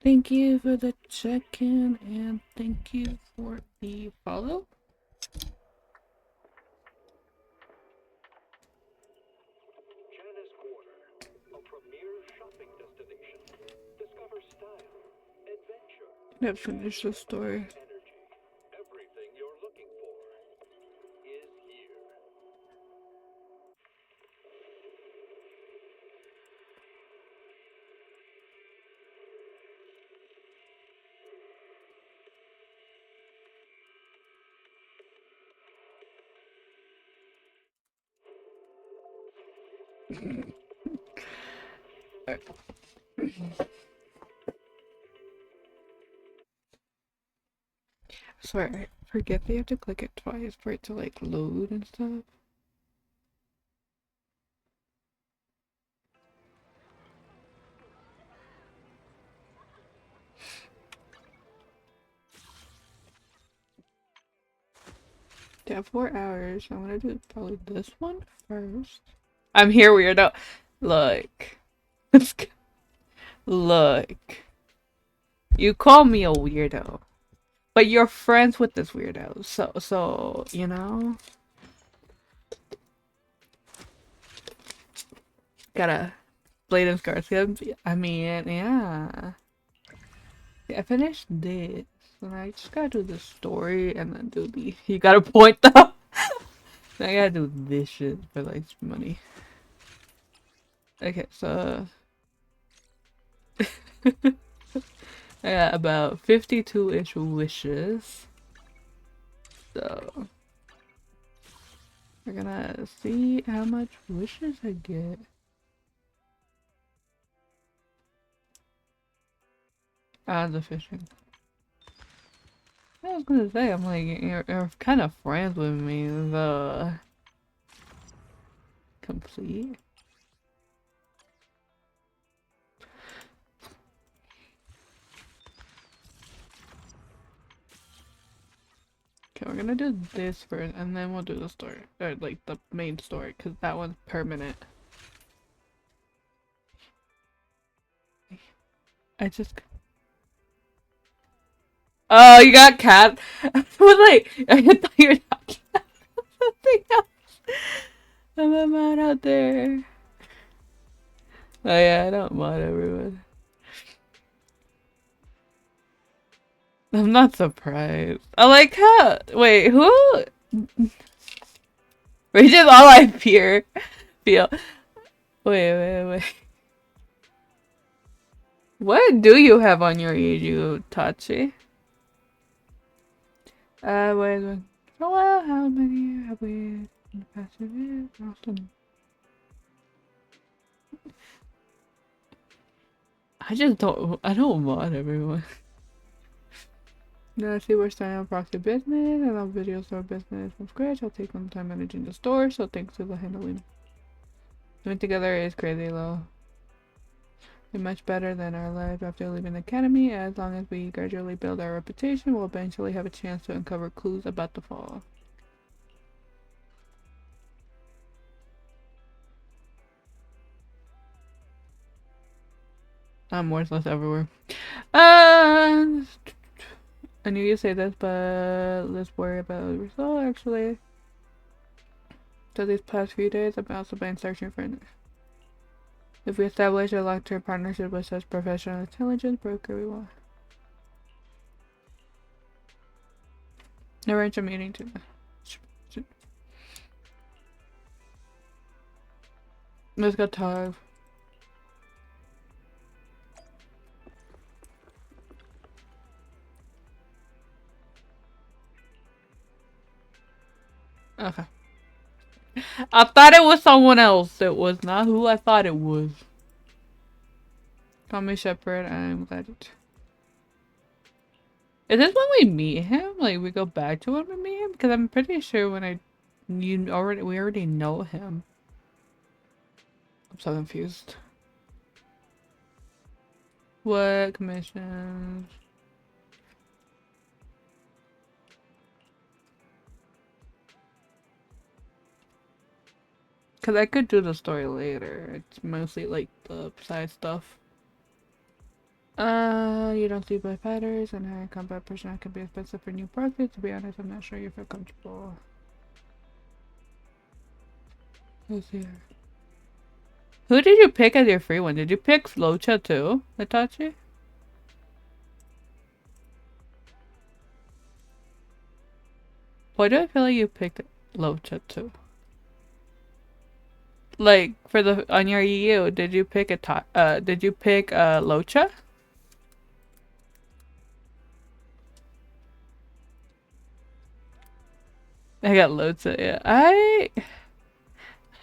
Thank you for the check-in and thank you for the follow. Janice Corner, a premier shopping destination. Discover style, adventure, Let's finish the story. energy. Everything you're looking for is here. Sorry, I forget that you have to click it twice for it to like load and stuff. Yeah, 4 hours. I'm gonna do probably this one first. I'm here, weirdo. Look. Look. You call me a weirdo. But you're friends with this weirdo. So, you know? Gotta Blade and Garcia. I mean, yeah. Yeah, I finished this. And I just gotta do the story and then do the. You got a point though? I gotta do this shit for like money. Okay, so. I got about 52-ish wishes. So. We're gonna see how much wishes I get. Ah, the fishing. I was gonna say, I'm like, you're kind of friends with me, the complete. Okay, we're gonna do this first, and then we'll do the story, or like the main story, because that one's permanent. I just. Oh, you got cat. I was like, I thought you were talking about something else. I'm a mod out there. Oh yeah, I don't mod everyone. I'm not surprised. I like how. Wait, who? Rage is all I feel. Wait. What do you have on your EU, Tachi? Wait. Oh well, how many have we in the past few years? Awesome. I don't mod everyone. Now I see we're starting a proxy business. I love video store business from scratch. I'll take some time managing the store, so thanks to the handling. Doing together is crazy low. It's much better than our life after leaving the academy. As long as we gradually build our reputation, we'll eventually have a chance to uncover clues about the fall. I'm worthless everywhere. Uh, I knew you say this, but let's worry about the result actually. So these past few days, I've also been searching for. If we establish a long-term partnership with such professional intelligence broker, we will arrange a meeting to. Let's go talk. Okay. I thought it was someone else. It was not who I thought it was. Call me Shepard. I'm glad it. Is this when we meet him? Like we go back to when we meet him? Because I'm pretty sure when we already know him. I'm so confused. What commissions? Because I could do the story later. It's mostly like the side stuff. You don't see by fighters and higher combat personnel can be expensive for new proxy. To be honest, I'm not sure you feel comfortable. Who's here? Who did you pick as your free one? Did you pick Flocha too, Itachi? Why do I feel like you picked Locha too? Like for the on your EU, did you pick Locha? I got Locha, yeah.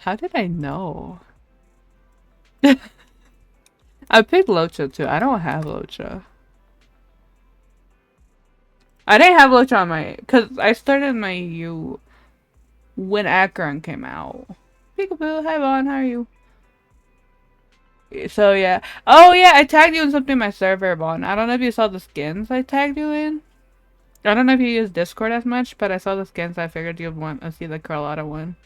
How did I know? I picked Locha too. I don't have Locha. I didn't have Locha on my, cause I started my EU when Acheron came out. Peekaboo, hi Vaughn, how are you? So yeah. Oh yeah, I tagged you in something in my server, Vaughn. I don't know if you saw the skins I tagged you in. I don't know if you use Discord as much, but I saw the skins. I figured you'd want to see the Carlotta one.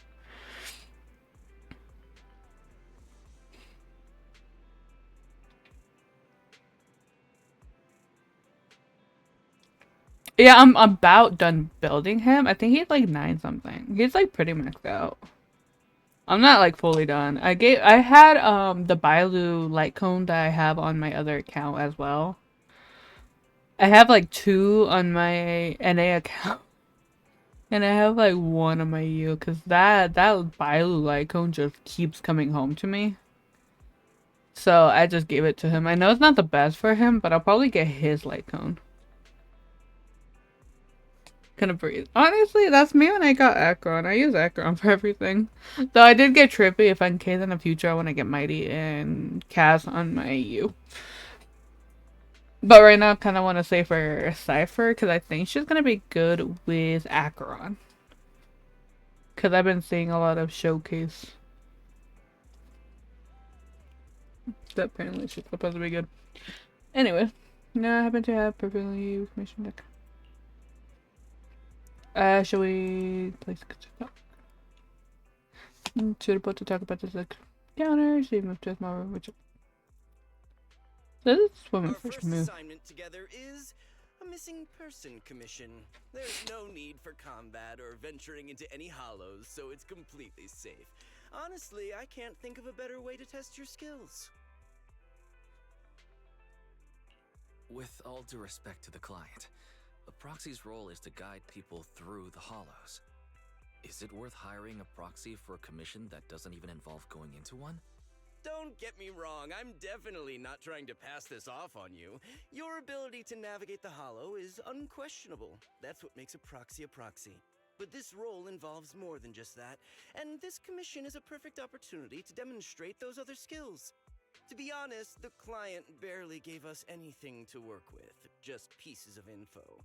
Yeah, I'm about done building him. I think he's like 9 something. He's like pretty maxed out. I'm not like fully done. I had the Bailu light cone that I have on my other account as well. I have like 2 on my NA account. And I have like 1 on my U because that Bailu light cone just keeps coming home to me. So I just gave it to him. I know it's not the best for him, but I'll probably get his light cone. Couldn't breathe. Honestly, that's me when I got Acheron. I use Acheron for everything. Though I did get trippy if in case in the future I want to get Mighty and Cass on my U. But right now I kind of want to say for Cypher because I think she's going to be good with Acheron. Because I've been seeing a lot of showcase. That apparently she's supposed to be good. Anyway, now I happen to have perfectly information deck. Shall we place suitable to talk about this like counter, so you move to a small room, which this is woman Our first first move. assignment together is a missing person commission. There's no need for combat or venturing into any hollows, so it's completely safe. Honestly, I can't think of a better way to test your skills. With all due respect to the client, the proxy's role is to guide people through the hollows. Is it worth hiring a proxy for a commission that doesn't even involve going into one? Don't get me wrong, I'm definitely not trying to pass this off on you. Your ability to navigate the hollow is unquestionable. That's what makes a proxy. But this role involves more than just that, and this commission is a perfect opportunity to demonstrate those other skills. To be honest, the client barely gave us anything to work with, just pieces of info.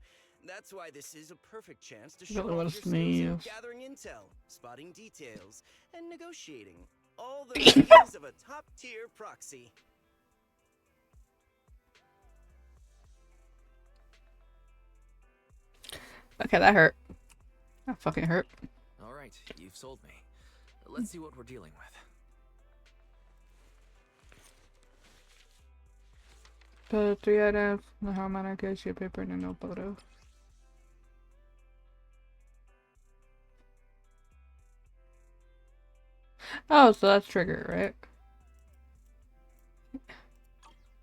That's why this is a perfect chance to show Really off wanna your skills in sneeze. gathering intel, spotting details, and negotiating. All the skills of a top-tier proxy. Okay, that hurt. That fucking hurt. Alright, you've sold me. Let's see what we're dealing with. Put 3 items, the harmonica, sheet paper, and no photo. Oh, so that's trigger, right?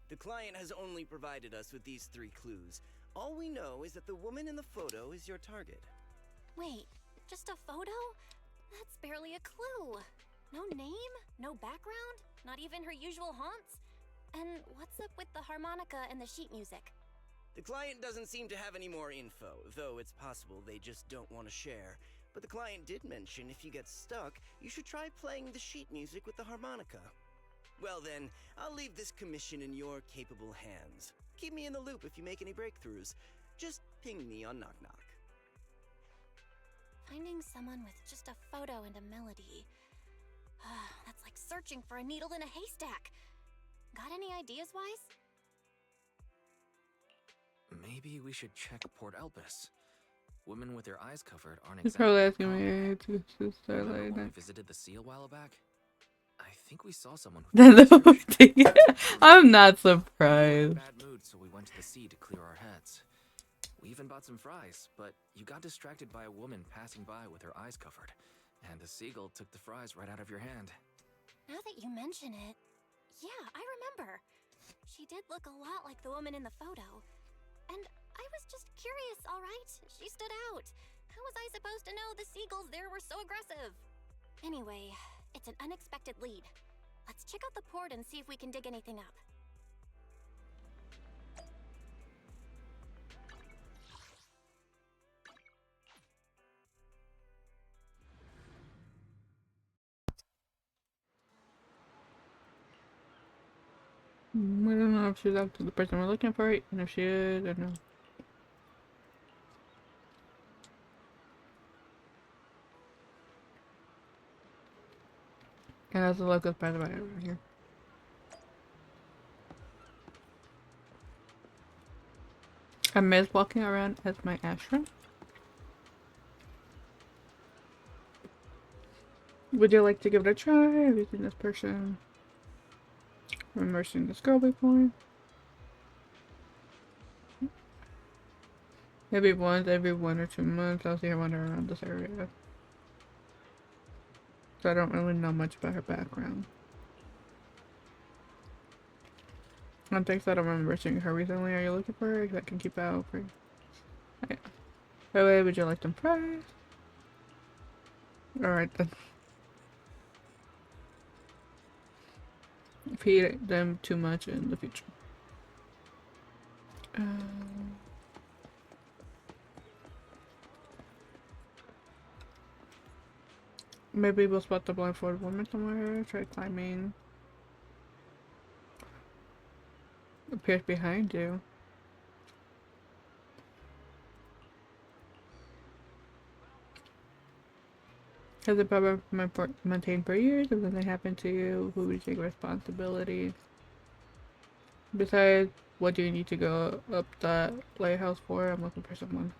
The client has only provided us with these 3 clues. All we know is that the woman in the photo is your target. Wait, just a photo? That's barely a clue. No name? No background? Not even her usual haunts? And what's up with the harmonica and the sheet music? The client doesn't seem to have any more info, though it's possible they just don't want to share. But the client did mention if you get stuck, you should try playing the sheet music with the harmonica. Well then, I'll leave this commission in your capable hands. Keep me in the loop if you make any breakthroughs. Just ping me on Knock Knock. Finding someone with just a photo and a melody. That's like searching for a needle in a haystack. Got any ideas, Wise? Maybe we should check Port Elpis. Women with their eyes covered aren't He's exactly probably a asking common. me to start Remember like when we that. visited the sea a while back? I I think we saw someone who I'm not We were in a surprised. bad mood, so we went to the sea to clear our heads. We even bought some fries, but you got distracted by a woman passing by with her eyes covered, and the seagull took the fries right out of your hand. Now that you mention it, yeah, I remember. She did look a lot like the woman in the photo. And I was just curious, alright? She stood out. How was I supposed to know the seagulls there were so aggressive? Anyway, it's an unexpected lead. Let's check out the port and see if we can dig anything up. I don't know if she's actually the person we're looking for, and if she is or no. And that's the local part about it right here. I miss walking around as my ashram. Would you like to give it a try? Have you seen this person? Remember seeing this girl before? Maybe once every 1 or 2 months I'll see her wander around this area. So I don't really know much about her background. One thing that I don't remember seeing her recently. Are you looking for her? 'Cause I can keep out for you. Okay. By the way, would you like them fries? Alright then. Feed them too much in the future. Maybe we'll spot the blindfolded woman somewhere. Try climbing. Appears behind you. Has the problem been maintained for years? If something happened to you, who would take responsibility? Besides, what do you need to go up that lighthouse for? I'm looking for someone.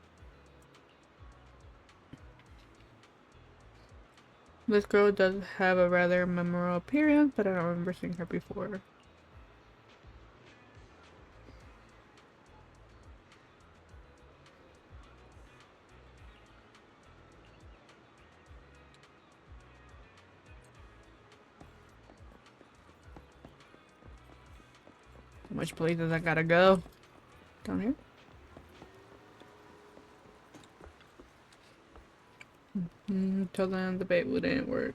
This girl does have a rather memorable appearance, but I don't remember seeing her before. How much places I gotta go? Down here? Till then, the bait wouldn't work.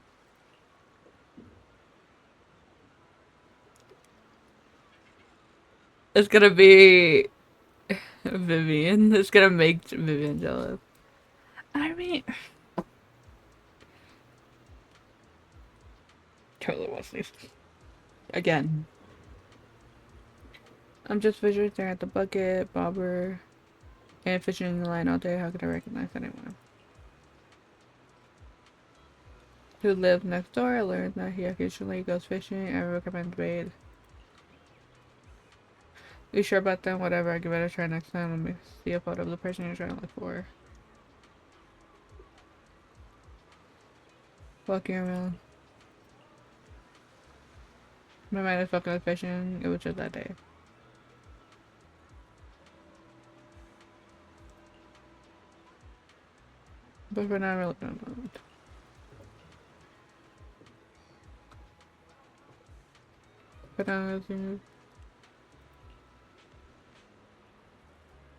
It's gonna be Vivian. It's gonna make Vivian jealous. I mean, totally wants these. Again. I'm just visually staring at the bucket, bobber, and fishing in the line all day. How could I recognize anyone? Who lives next door? I learned that he occasionally goes fishing. I recommend bait. You sure about that? Whatever, I'll give it a try next time. Let me see a photo of the person you're trying to look for. Walking around. My mind is fucking with fishing. It was just that day. But for now, we're looking at it. But now,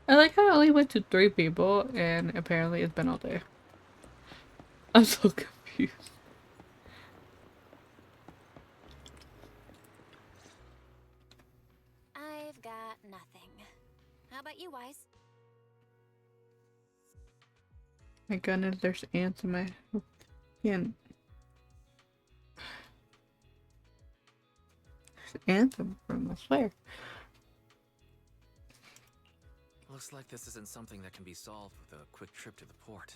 I like how I only went to 3 people, and apparently it's been all day. I'm so confused. I've got nothing. How about you, Wise? My goodness, there's ants in my skin. There's ants from the flare. Looks like this isn't something that can be solved with a quick trip to the port.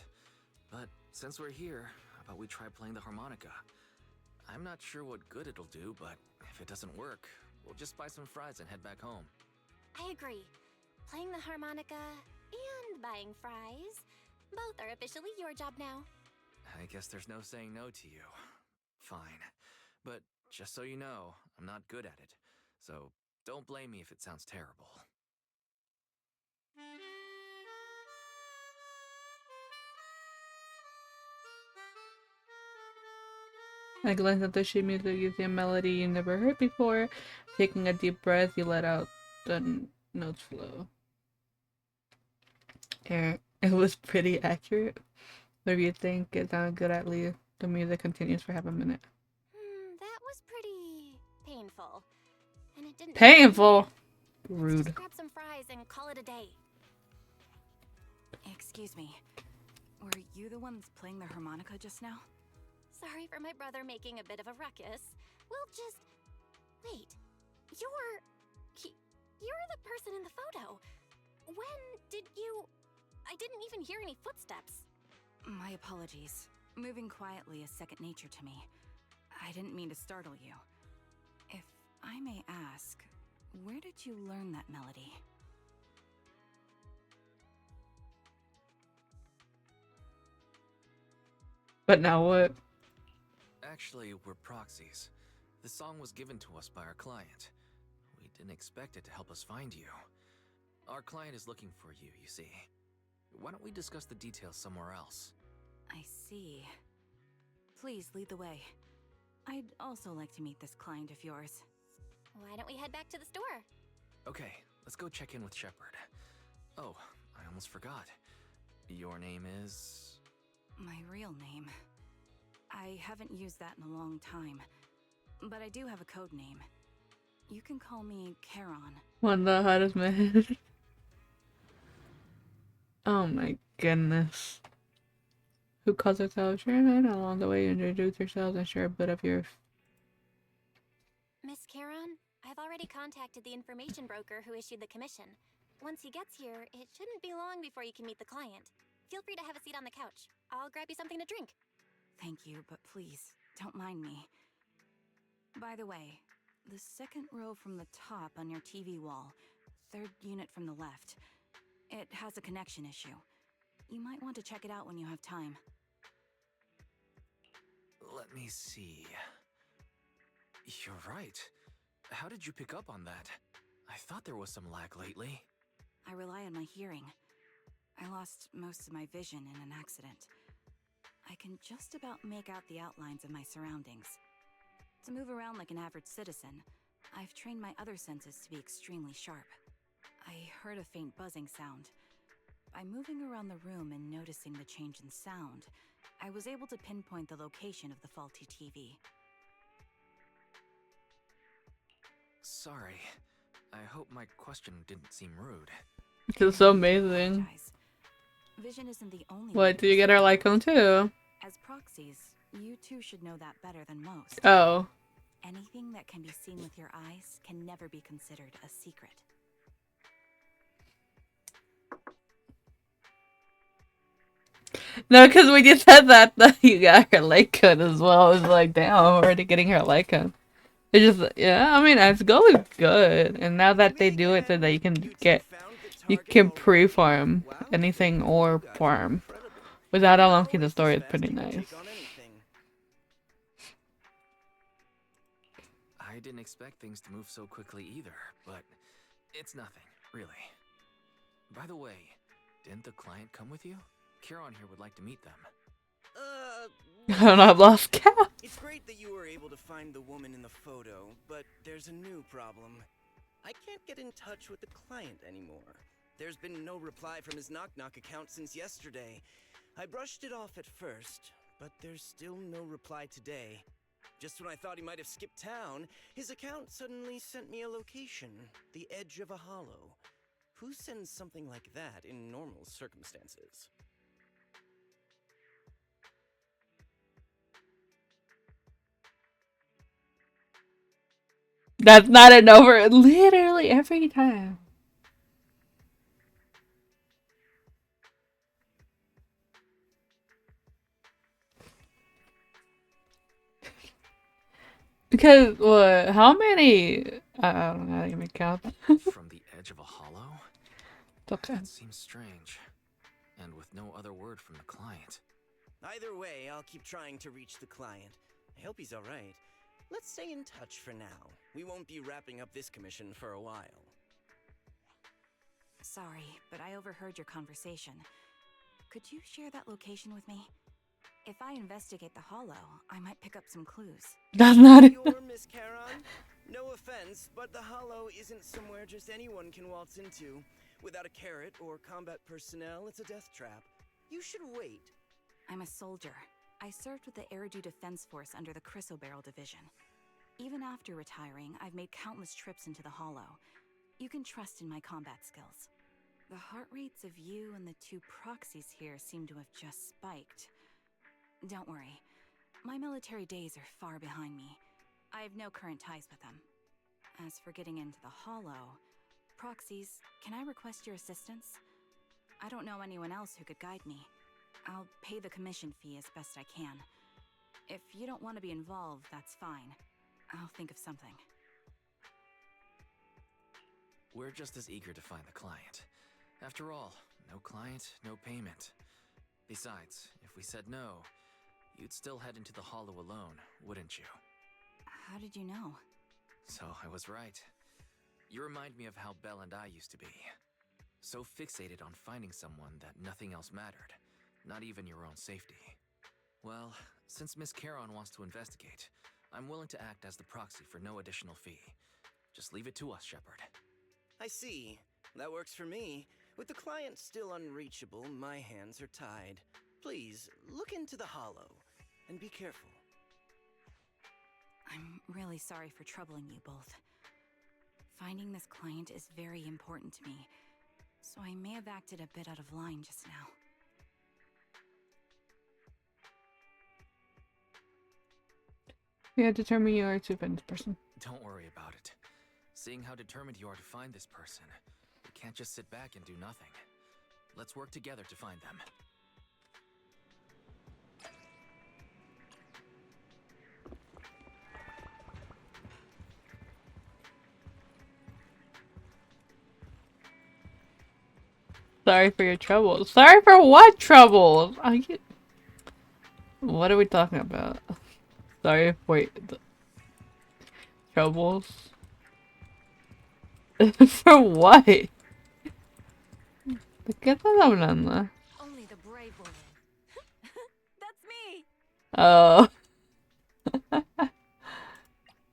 But since we're here, how about we try playing the harmonica? I'm not sure what good it'll do, but if it doesn't work, we'll just buy some fries and head back home. I agree. Playing the harmonica and buying fries. Both are officially your job now. I guess there's no saying no to you. Fine. But Just so you know, I'm not good at it, so don't blame me if it sounds terrible. I glance at the sheet music using a melody you never heard before. Taking a deep breath, you let out the notes flow. It was pretty accurate. What do you think? It sounded good at least. The music continues for half a minute. That was pretty painful. And it didn't Painful! Let's Rude. just grab some fries and call it a day. Excuse me. Were you the ones playing the harmonica just now? Sorry for my brother making a bit of a ruckus. We'll just... Wait. You're the person in the photo. When did you... I didn't even hear any footsteps. My apologies. Moving quietly is second nature to me. I didn't mean to startle you. If I may ask, where did you learn that melody? But now what? Actually, we're proxies. The song was given to us by our client. We didn't expect it to help us find you. Our client is looking for you, you see. Why don't we discuss the details somewhere else? I see. Please lead the way. I'd also like to meet this client of yours. Why don't we head back to the store? Okay, let's go check in with Shepard. Oh, I almost forgot. Your name is... My real name. I haven't used that in a long time, but I do have a code name. You can call me Charon. One of the hottest men. Oh my goodness. Who calls herself Sharon? Along the way, you introduce yourselves and share a bit of your... Miss Charon, I've already contacted the information broker who issued the commission. Once he gets here, it shouldn't be long before you can meet the client. Feel free to have a seat on the couch. I'll grab you something to drink. Thank you, but please, don't mind me. By the way, the second row from the top on your TV wall, third unit from the left, it has a connection issue. You might want to check it out when you have time. Let me see... You're right. How did you pick up on that? I thought there was some lag lately. I rely on my hearing. I lost most of my vision in an accident. I can just about make out the outlines of my surroundings. To move around like an average citizen, I've trained my other senses to be extremely sharp. I heard a faint buzzing sound. By moving around the room and noticing the change in sound, I was able to pinpoint the location of the faulty TV. Sorry. I hope my question didn't seem rude. This is so amazing. Apologize. Vision isn't the only way What, to do you get her Lycone too? As proxies, you two should know that better than most. Oh. Anything that can be seen with your eyes can never be considered a secret. No, because when you said that, you got her Lycone as well. I was like, damn, I'm already getting her Lycone. It just, yeah, I mean, it's going good. And now that they do it so that you can pre-farm anything or farm without unlocking the story is pretty nice. I didn't expect things to move so quickly either, but it's nothing, really. By the way, didn't the client come with you? Charon here would like to meet them. I don't know, I've lost count. It's great that you were able to find the woman in the photo, but there's a new problem. I can't get in touch with the client anymore. There's been no reply from his Knock Knock account since yesterday. I brushed it off at first, but there's still no reply today. Just when I thought he might have skipped town, his account suddenly sent me a location, the edge of a hollow. Who sends something like that in normal circumstances? That's not an over. Literally every time. Because what? How many? I don't know how to even count. From the edge of a hollow? Okay. That seems strange. And with no other word from the client. Either way, I'll keep trying to reach the client. I hope he's alright. let's stay in touch for now. We won't be wrapping up this commission for a while. Sorry, but I overheard your conversation. Could you share that location with me? If I investigate the Hollow, I might pick up some clues. That's not it. You're Miss Charon? No offense, but the Hollow isn't somewhere just anyone can waltz into. Without a carrot or combat personnel, it's a death trap. You should wait. I'm a soldier. I served with the Eridu Defense Force under the Chrysoberyl Division. Even after retiring, I've made countless trips into the Hollow. You can trust in my combat skills. The heart rates of you and the two proxies here seem to have just spiked. Don't worry. My military days are far behind me. I have no current ties with them. As for getting into the Hollow, proxies, can I request your assistance? I don't know anyone else who could guide me. I'll pay the commission fee as best I can. If you don't want to be involved, that's fine. I'll think of something. We're just as eager to find the client. After all, no client, no payment. Besides, if we said no, you'd still head into the Hollow alone, wouldn't you? How did you know? So I was right. You remind me of how Belle and I used to be. So fixated on finding someone that nothing else mattered, not even your own safety. Well, since Miss Charon wants to investigate, I'm willing to act as the proxy for no additional fee. Just leave it to us, Shepard. I see. That works for me. With the client still unreachable, my hands are tied. Please, look into the Hollow, and be careful. I'm really sorry for troubling you both. Finding this client is very important to me, so I may have acted a bit out of line just now. Yeah, determine you are to find this person. Don't worry about it. Seeing how determined you are to find this person, we can't just sit back and do nothing. Let's work together to find them. Sorry for your troubles. Sorry for what troubles? What are we talking about? Sorry for the troubles. For what? ¿De qué estás hablando? Only the brave will win. That's me! Oh.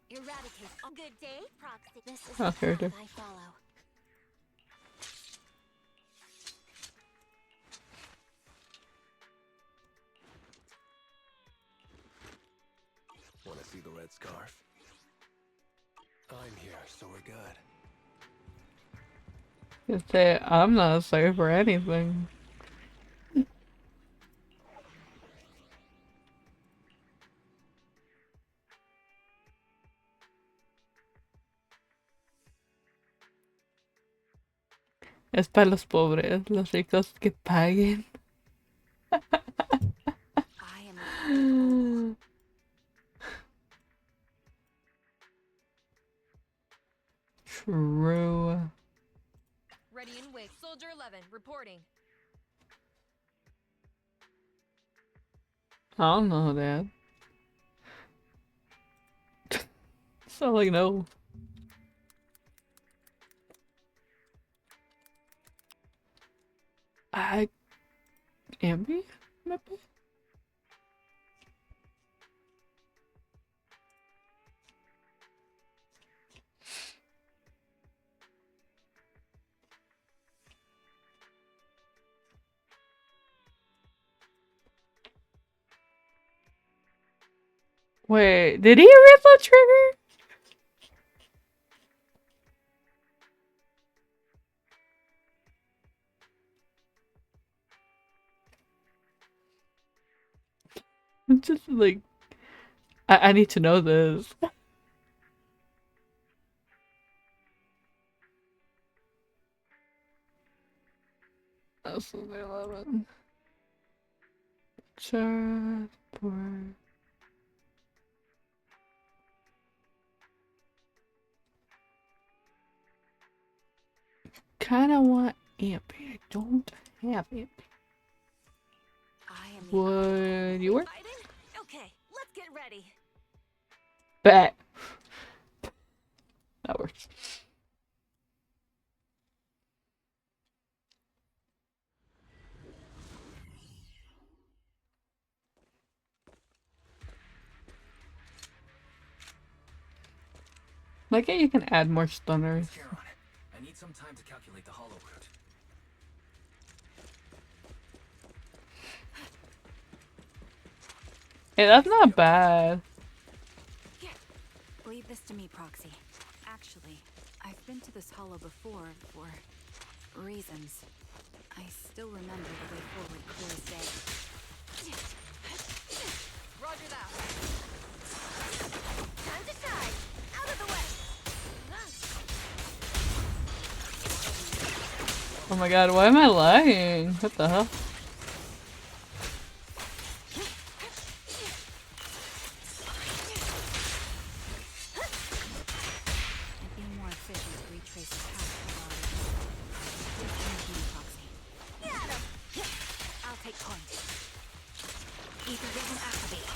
Eradicate. A good day, Proxy. This is Oh, the here it path is. I follow. Want to see the red scarf? I'm here, so we're good. You say I'm not sorry for anything. Es para los pobres, los ricos que paguen. I am True. Ready in wig. Soldier 11, reporting. I don't know that. So like no. Ambi? Maybe? Wait, did he rip the trigger? I'm just like, I need to know this. That's 11. Transport. Kinda want Ampy. I don't have Ampy. I am the Would you work? Biden? Okay, let's get ready. Bet. That works. Like it, you can add more stunners. Charon, I need some time to calculate the hollow route. Hey, that's not bad. Leave this to me, Proxy. Actually, I've been to this hollow before for reasons. I still remember the way forward clear as day. Roger that. Time to shine! Out of the way! Oh my god, why am I lying? What the hell? It'd be more efficient to retrace the path of the body. Please come with me, Proxy. Got him! I'll take point. Ether vision activate.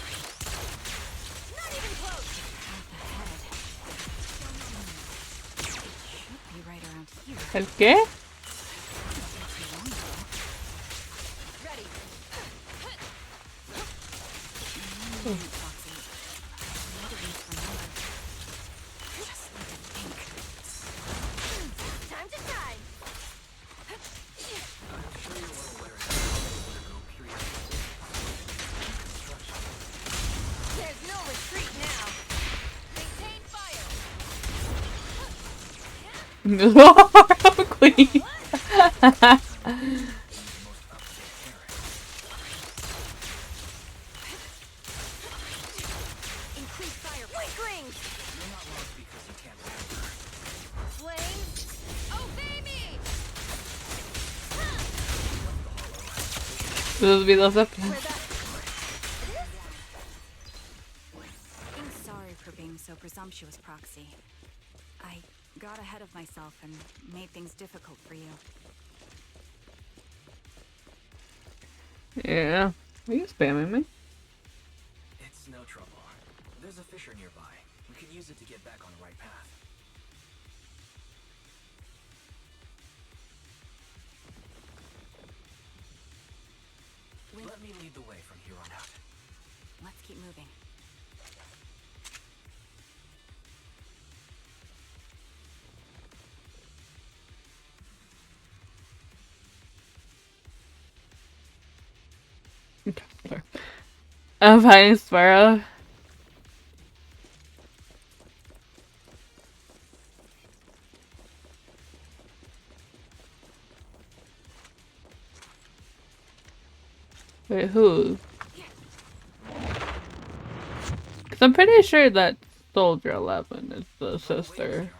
Not even close! Out the head. It should be right around here. ¿El qué? Doesn't take too long, though. Ready. Proxy. I need at least remember. Just need to think. Time to shine! I'm sure you're well aware that hollows undergo periodic construction. There's no retreat now. Maintain fire. Queen. Increase fire! Weaklings! You're not lost because you can't remember. Flames, obey me. This will be the zip. Where that... I'm sorry for being so presumptuous, Proxy. I got ahead of myself and made things difficult for you. Yeah. Are you spamming me? It's no trouble. There's a fissure nearby. We can use it to get back on the right path. Let me lead the way from here on out. Let's keep moving. Okay, sorry. I'm finding Sparrow. Wait, who? Because I'm pretty sure that Soldier 11 is the Wait, sister. Charon.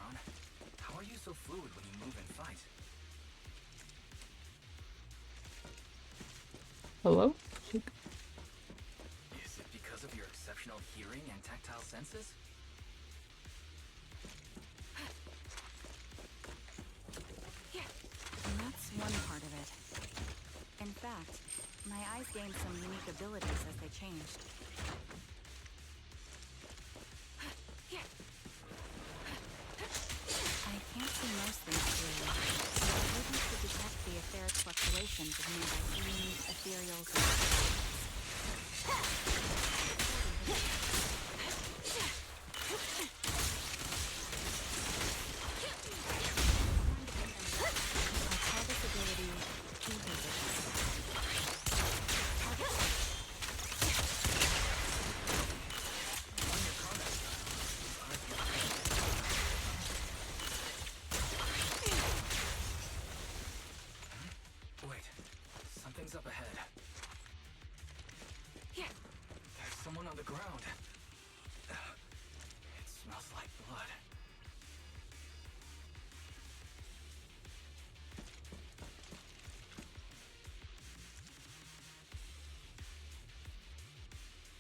How are you so fluid when you move and fight? Hello? Is it because of your exceptional hearing and tactile senses? And that's one part of it. In fact, my eyes gained some unique abilities as they changed. I can't see most things clearly, so I was able to detect the etheric fluctuations of nearby beings, ethereals, and I call this ability ether vision. Wait, something's up ahead. There's someone on the ground. It smells like blood.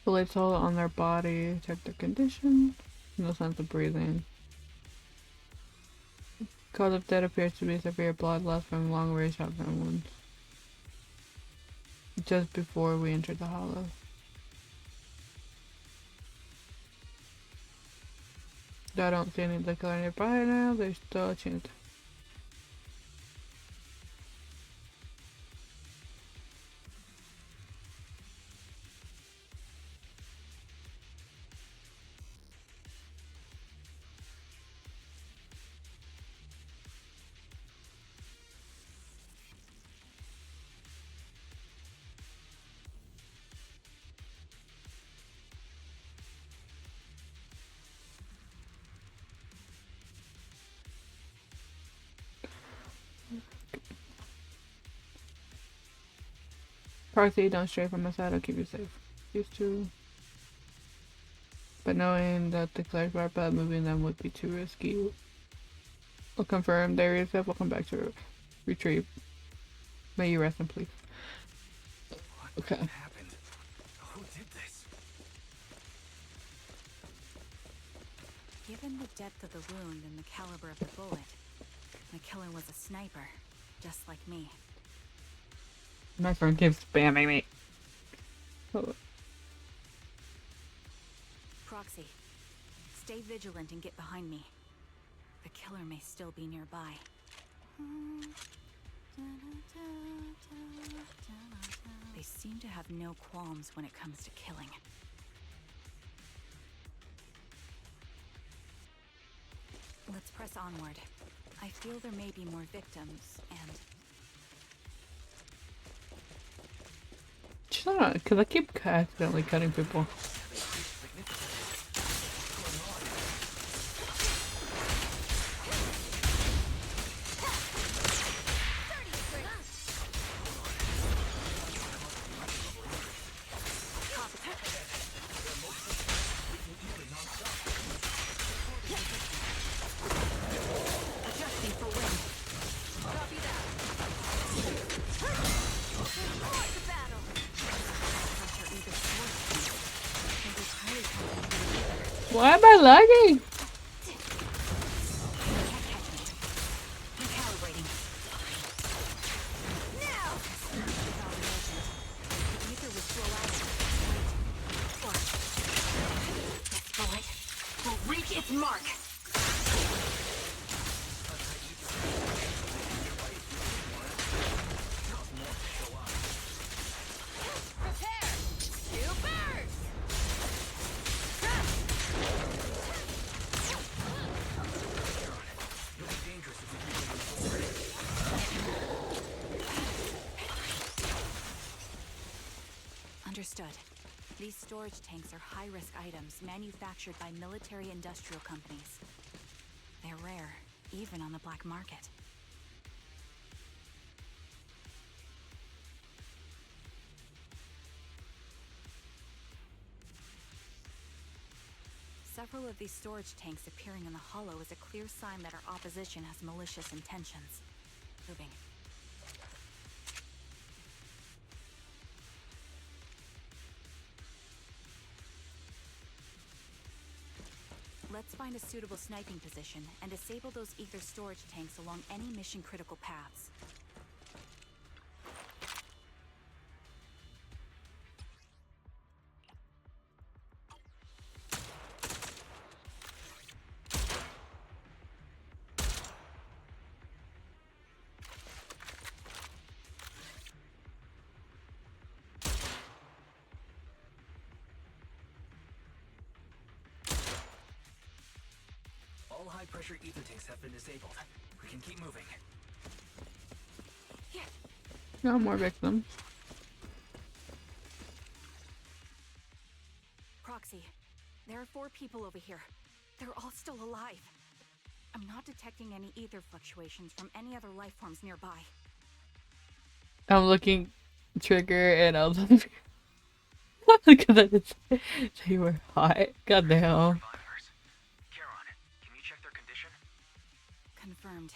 The lights all on their body, check their condition. No sense of breathing. Cause of death appears to be severe blood loss from long range shotgun wounds. Just before we entered the hollow. I don't see any liquor nearby now. There's still a chance. Proxy, don't stray from my side. I'll keep you safe. Used to. But knowing that the clerics are bad, moving them would be too risky. We'll confirm there is a welcome back to retrieve. May you rest in peace. Okay. What happened? Who did this? Given the depth of the wound and the caliber of the bullet, the killer was a sniper, just like me. My friend keeps spamming me. Oh. Proxy, stay vigilant and get behind me. The killer may still be nearby. They seem to have no qualms when it comes to killing. Let's press onward. I feel there may be more victims, and Shut up, because I keep accidentally cutting people. adjusting for wind. Copy that. Report to battle. Pressure either source. Maybe highly confident. Why am I lagging? Can't catch me. Recalibrating. Now. Without emergent. The ether will flow out. Wait. Watch. This bullet will reach its mark. Prepare. You burn. Understood. These storage tanks are high-risk items manufactured by military-industrial companies. They're rare, even on the black market. Several of these storage tanks appearing in the hollow is a clear sign that our opposition has malicious intentions. Moving. Let's find a suitable sniping position and disable those ether storage tanks along any mission-critical paths. All high-pressure ether tanks have been disabled. We can keep moving. No more victims. Proxy, there are 4 people over here. They're all still alive. I'm not detecting any ether fluctuations from any other life forms nearby. I'm looking trigger and I was like, because I just they were hot. Goddamn. Survivors. Charon, can you check their condition? Confirmed.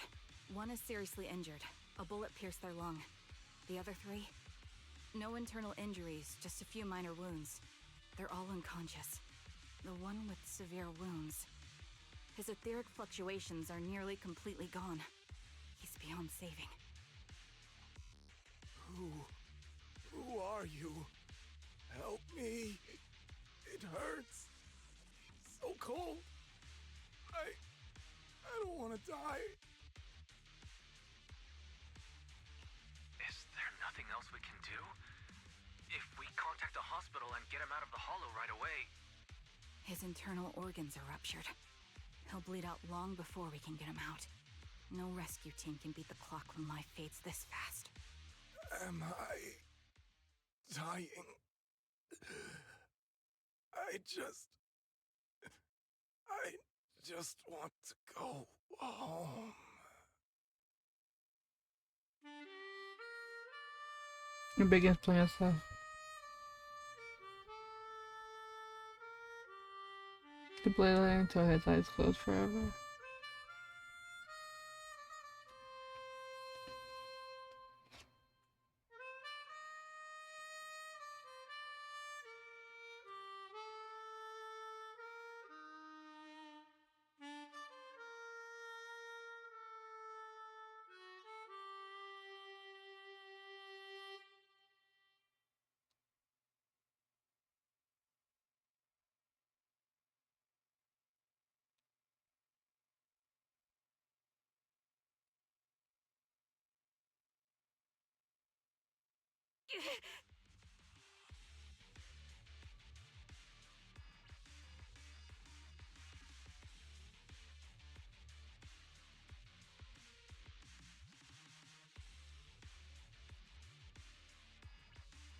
One is seriously injured. A bullet pierced their lung. The other 3? No internal injuries, just a few minor wounds. They're all unconscious. The one with severe wounds. His etheric fluctuations are nearly completely gone. He's beyond saving. Who are you? Help me. It hurts. So cold. His internal organs are ruptured. He'll bleed out long before we can get him out. No rescue team can beat the clock when life fades this fast. Am I dying? I just want to go home. Your biggest plan stuff. Keep blading until his eyes close forever.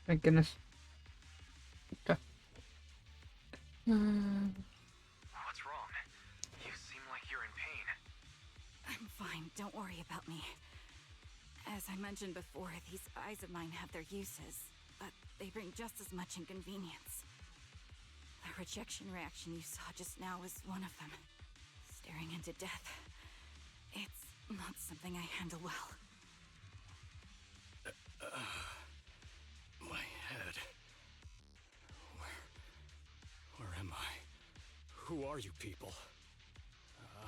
Thank goodness. Okay. What's wrong? You seem like you're in pain. I'm fine, don't worry about me. As I mentioned before, these eyes of mine have their uses, but they bring just as much inconvenience. The rejection reaction you saw just now was one of them. Staring into death. It's not something I handle well. My head. Where am I? Who are you people?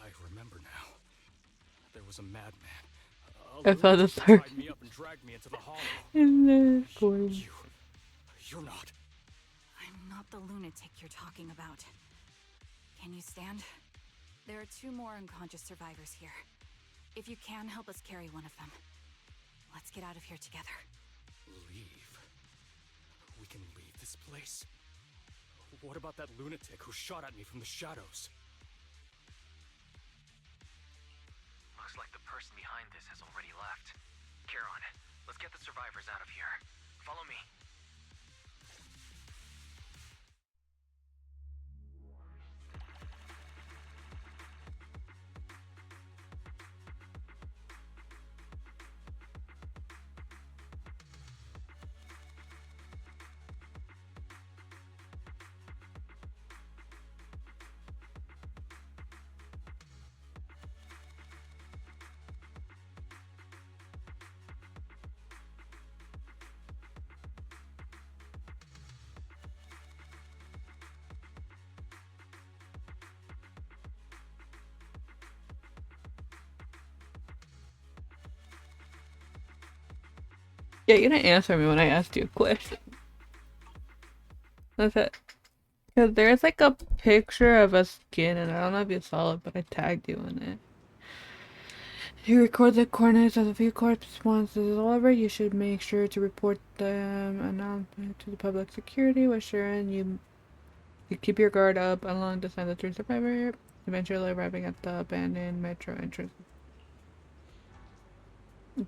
I remember now. There was a madman. I saw the lunatic who start. tied me up and dragged me into the hollow. In the corner. You're not. I'm not the lunatic you're talking about. Can you stand? There are 2 more unconscious survivors here. If you can, help us carry one of them. Let's get out of here together. Leave? We can leave this place? What about that lunatic who shot at me from the shadows? Looks like the person behind this has already left. Charon, let's get the survivors out of here. Follow me. Yeah, you didn't answer me when I asked you a question. That's it. Because there's like a picture of a skin, and I don't know if you saw it, but I tagged you in it. You record the coordinates of the few correspondences. However, you should make sure to report them announcement to the public security. With Sharon, you keep your guard up along the sign of the 3 survivor, eventually arriving at the abandoned metro entrance.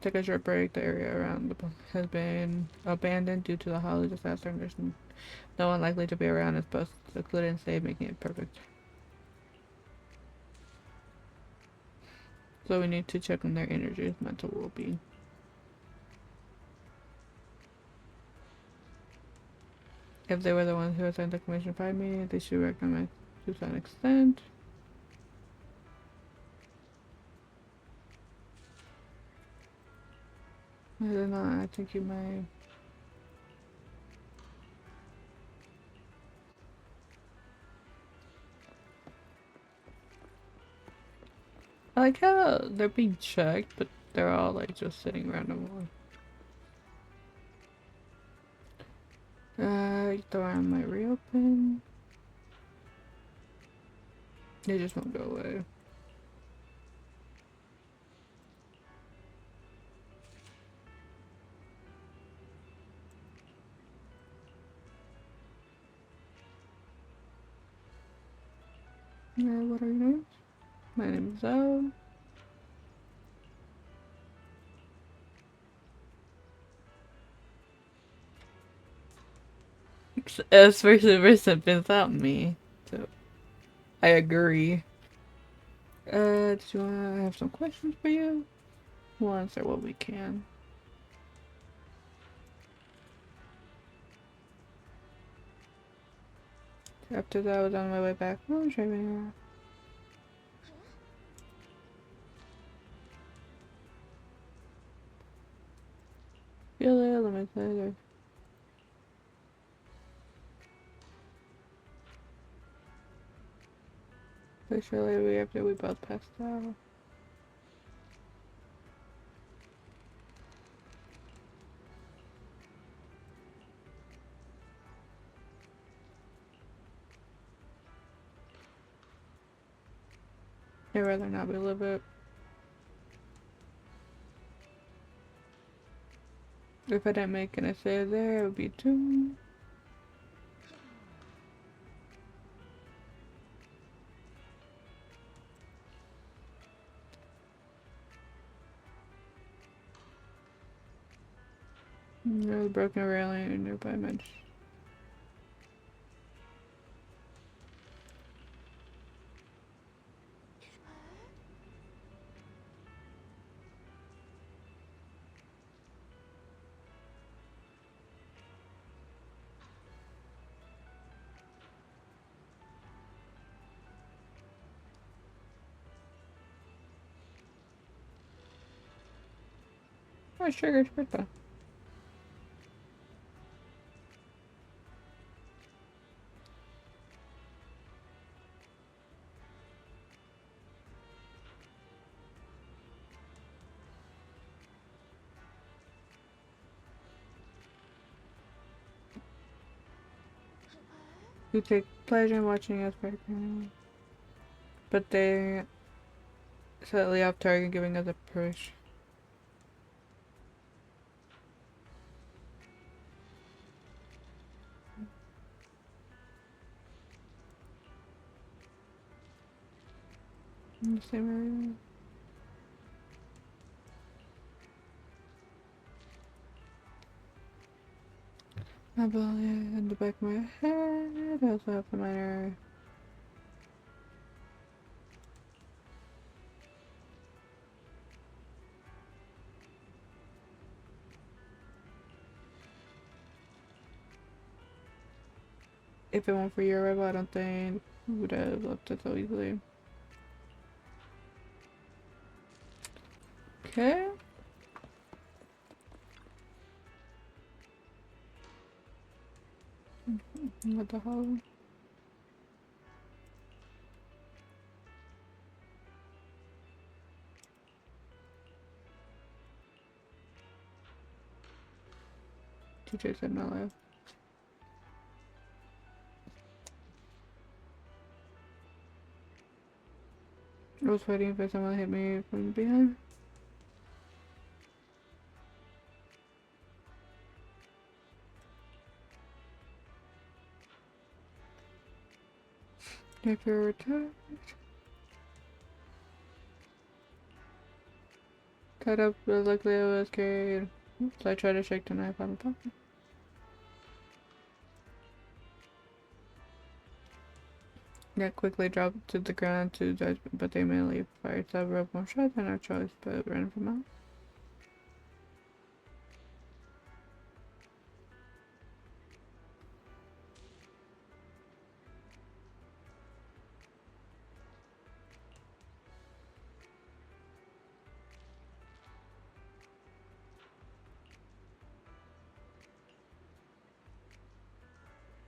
Take a short break. The area around the pump has been abandoned due to the Hollow disaster, and there's no one likely to be around. It's both secluded and safe, making it perfect. So we need to check on their energies, mental well-being. If they were the ones who assigned the commission to find me, they should recognize to some extent. I don't know, I think you might. I like how they're being checked, but they're all like just sitting randomly. Door might reopen. They just won't go away. What are your names? My name is Zoe. Especially versus without me. So I agree. Do you want to have some questions for you? We'll answer what we can. After that, I was on my way back home, driving around. Feel the elements later. But surely after we both passed out. I'd rather not relive it. If I didn't make an essay there, it would be too. There's a broken railing nearby bench. Oh, Sugar's birthday. You take pleasure in watching us breaking, but they slightly off target, giving us a push. In the same area. My belly in the back of my head. I also have the minor. If it weren't for your arrival, I don't think we would have left it so easily. Okay. What the hell? Teacher said my life. I was waiting for someone to hit me from behind. If you're retired. Cut up, but luckily I was carried. So I tried to shake the knife out of the pocket. Yeah, quickly dropped to the ground to judge, but they immediately fired several more shots. I had no choice but ran from out.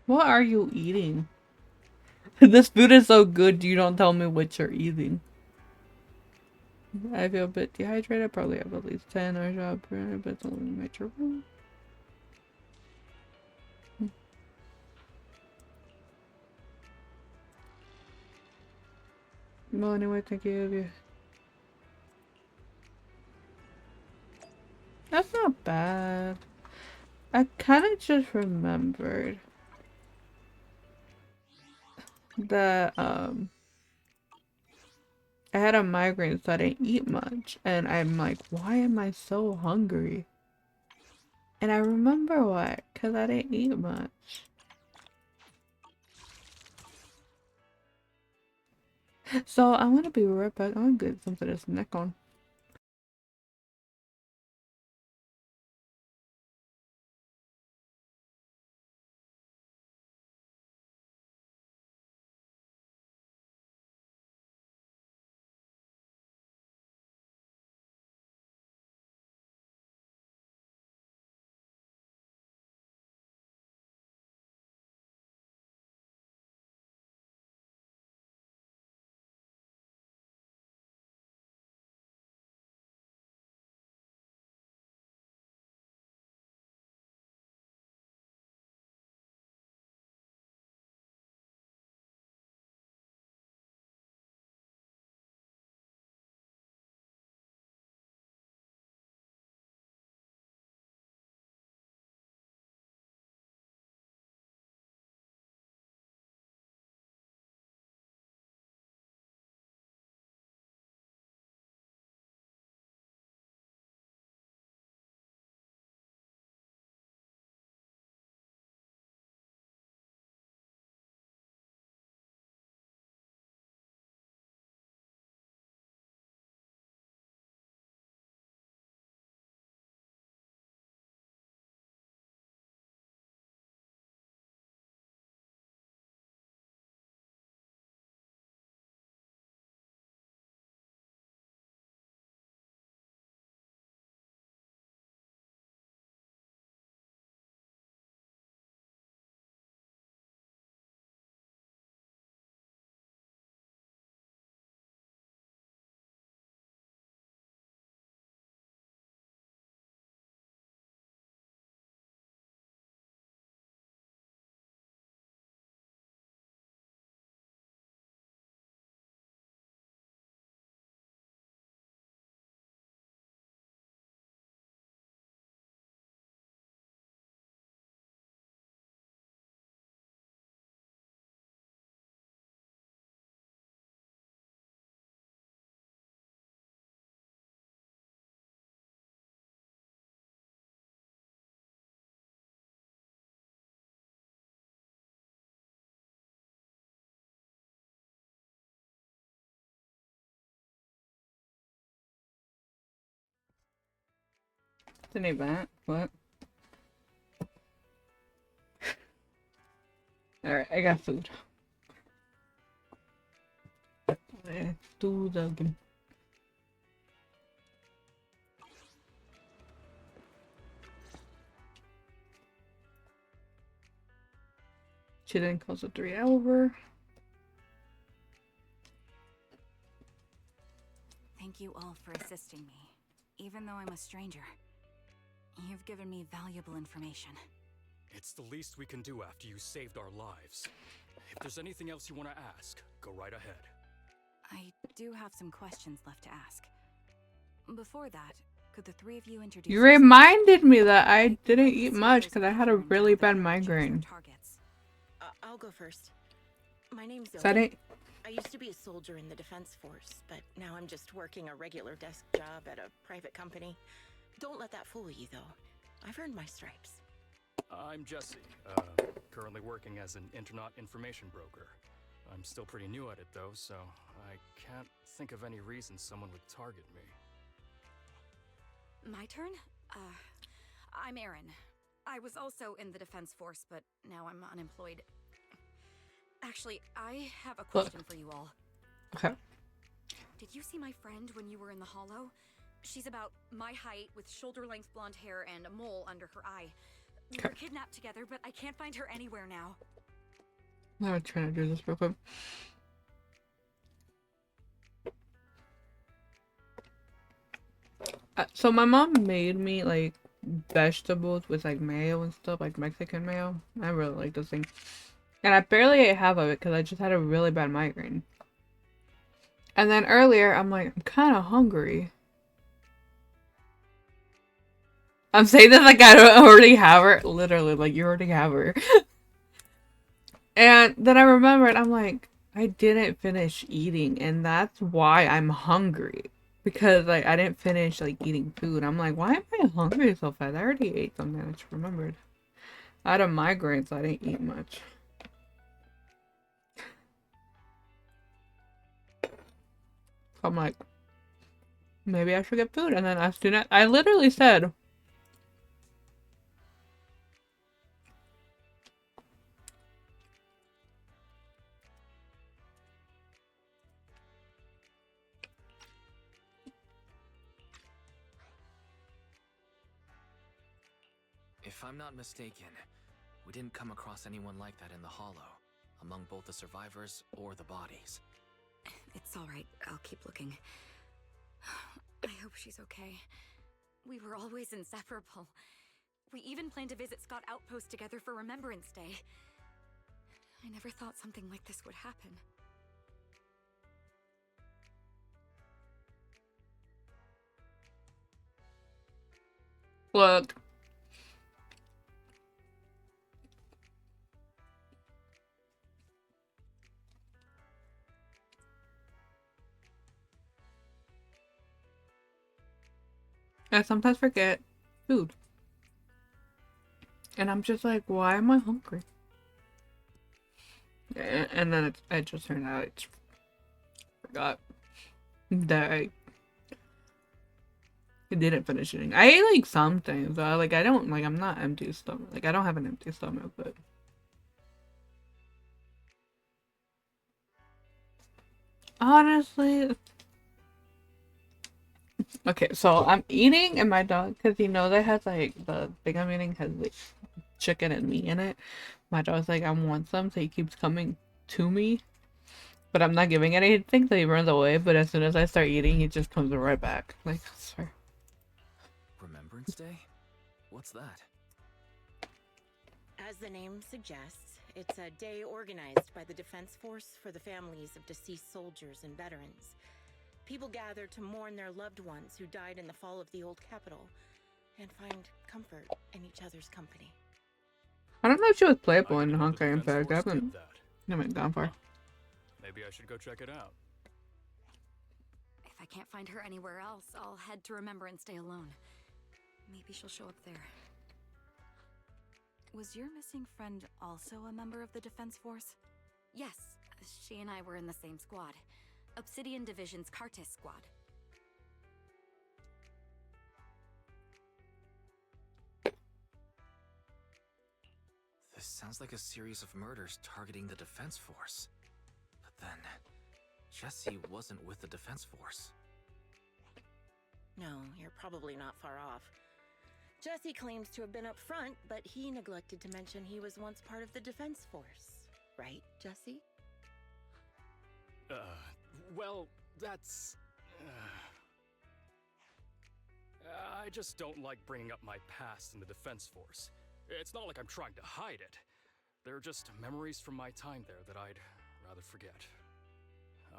What are you eating? This food is so good, you don't tell me what you're eating. I feel a bit dehydrated. Probably have at least 10 hours out, but it's only my room. Well, anyway, thank you. That's not bad. I kind of just remembered that, I had a migraine, so I didn't eat much. And I'm like, why am I so hungry? And I remember why, because I didn't eat much. So I'm gonna be right back. I'm gonna get something to snack on. Didn't eat that. What? Alright, I got food. Let's do the game. She didn't cause a 3 over. Thank you all for assisting me, even though I'm a stranger. You've given me valuable information. It's the least we can do after you saved our lives. If there's anything else you want to ask, go right ahead. I do have some questions left to ask. Before that, could the three of you introduce You yourselves? reminded me that I didn't eat much because I had a really bad migraine. I'll go first. My name's Is that Zoe. it? I used to be a soldier in the Defense Force, but now I'm just working a regular desk job at a private company. Don't let that fool you, though. I've earned my stripes. I'm Jesse, currently working as an Internaut information broker. I'm still pretty new at it, though, so I can't think of any reason someone would target me. My turn? I'm Erin. I was also in the Defense Force, but now I'm unemployed. Actually, I have a question for you all. Okay. Did you see my friend when you were in the Hollow? She's about my height with shoulder-length blonde hair and a mole under her eye. We were kidnapped together, but I can't find her anywhere now. I'm trying to do this real quick. So my mom made me like vegetables with like mayo and stuff, like Mexican mayo. I really like this thing. And I barely ate half of it because I just had a really bad migraine. And then earlier, I'm like, I'm kind of hungry. I'm saying this like I already have her. Literally, like you already have her. And then I remembered, I'm like, I didn't finish eating, and that's why I'm hungry. Because like I didn't finish like eating food. I'm like, why am I hungry so fast? I already ate something. I just remembered. I had a migraine, so I didn't eat much. I'm like, maybe I should get food. And then as soon as I literally said, If I'm not mistaken, we didn't come across anyone like that in the Hollow, among both the survivors or the bodies. It's all right. I'll keep looking. I hope she's okay. We were always inseparable. We even planned to visit Scott Outpost together for Remembrance Day. I never thought something like this would happen. look. I sometimes forget food. And I'm just like, why am I hungry? And then it just turned out I just forgot that I didn't finish eating. I ate like some things. Like I don't like I'm not empty stomach. Like I don't have an empty stomach, but honestly, okay. So I'm eating, and my dog, because he knows I has like the thing I'm eating has like chicken and meat in it. My dog's like, I want some, so he keeps coming to me, but I'm not giving it anything, so he runs away. But as soon as I start eating, he just comes right back. Like, sorry. Remembrance Day? What's that? As the name suggests, it's a day organized by the Defense Force for the families of deceased soldiers and veterans. People gather to mourn their loved ones who died in the fall of the old capital and find comfort in each other's company. I don't know if she was playable I in didn't know the Honkai Defense Impact. I Force did haven't gone far. Maybe I should go check it out. If I can't find her anywhere else, I'll head to Remembrance Day alone. Maybe she'll show up there. Was your missing friend also a member of the Defense Force? Yes, she and I were in the same squad. Obsidian Division's Kartis squad. This sounds like a series of murders targeting the Defense Force. But then, Jesse wasn't with the Defense Force. No, you're probably not far off. Jesse claims to have been up front, but he neglected to mention he was once part of the Defense Force. Right, Jesse? Well, that's... I just don't like bringing up my past in the Defense Force. It's not like I'm trying to hide it. They're just memories from my time there that I'd rather forget.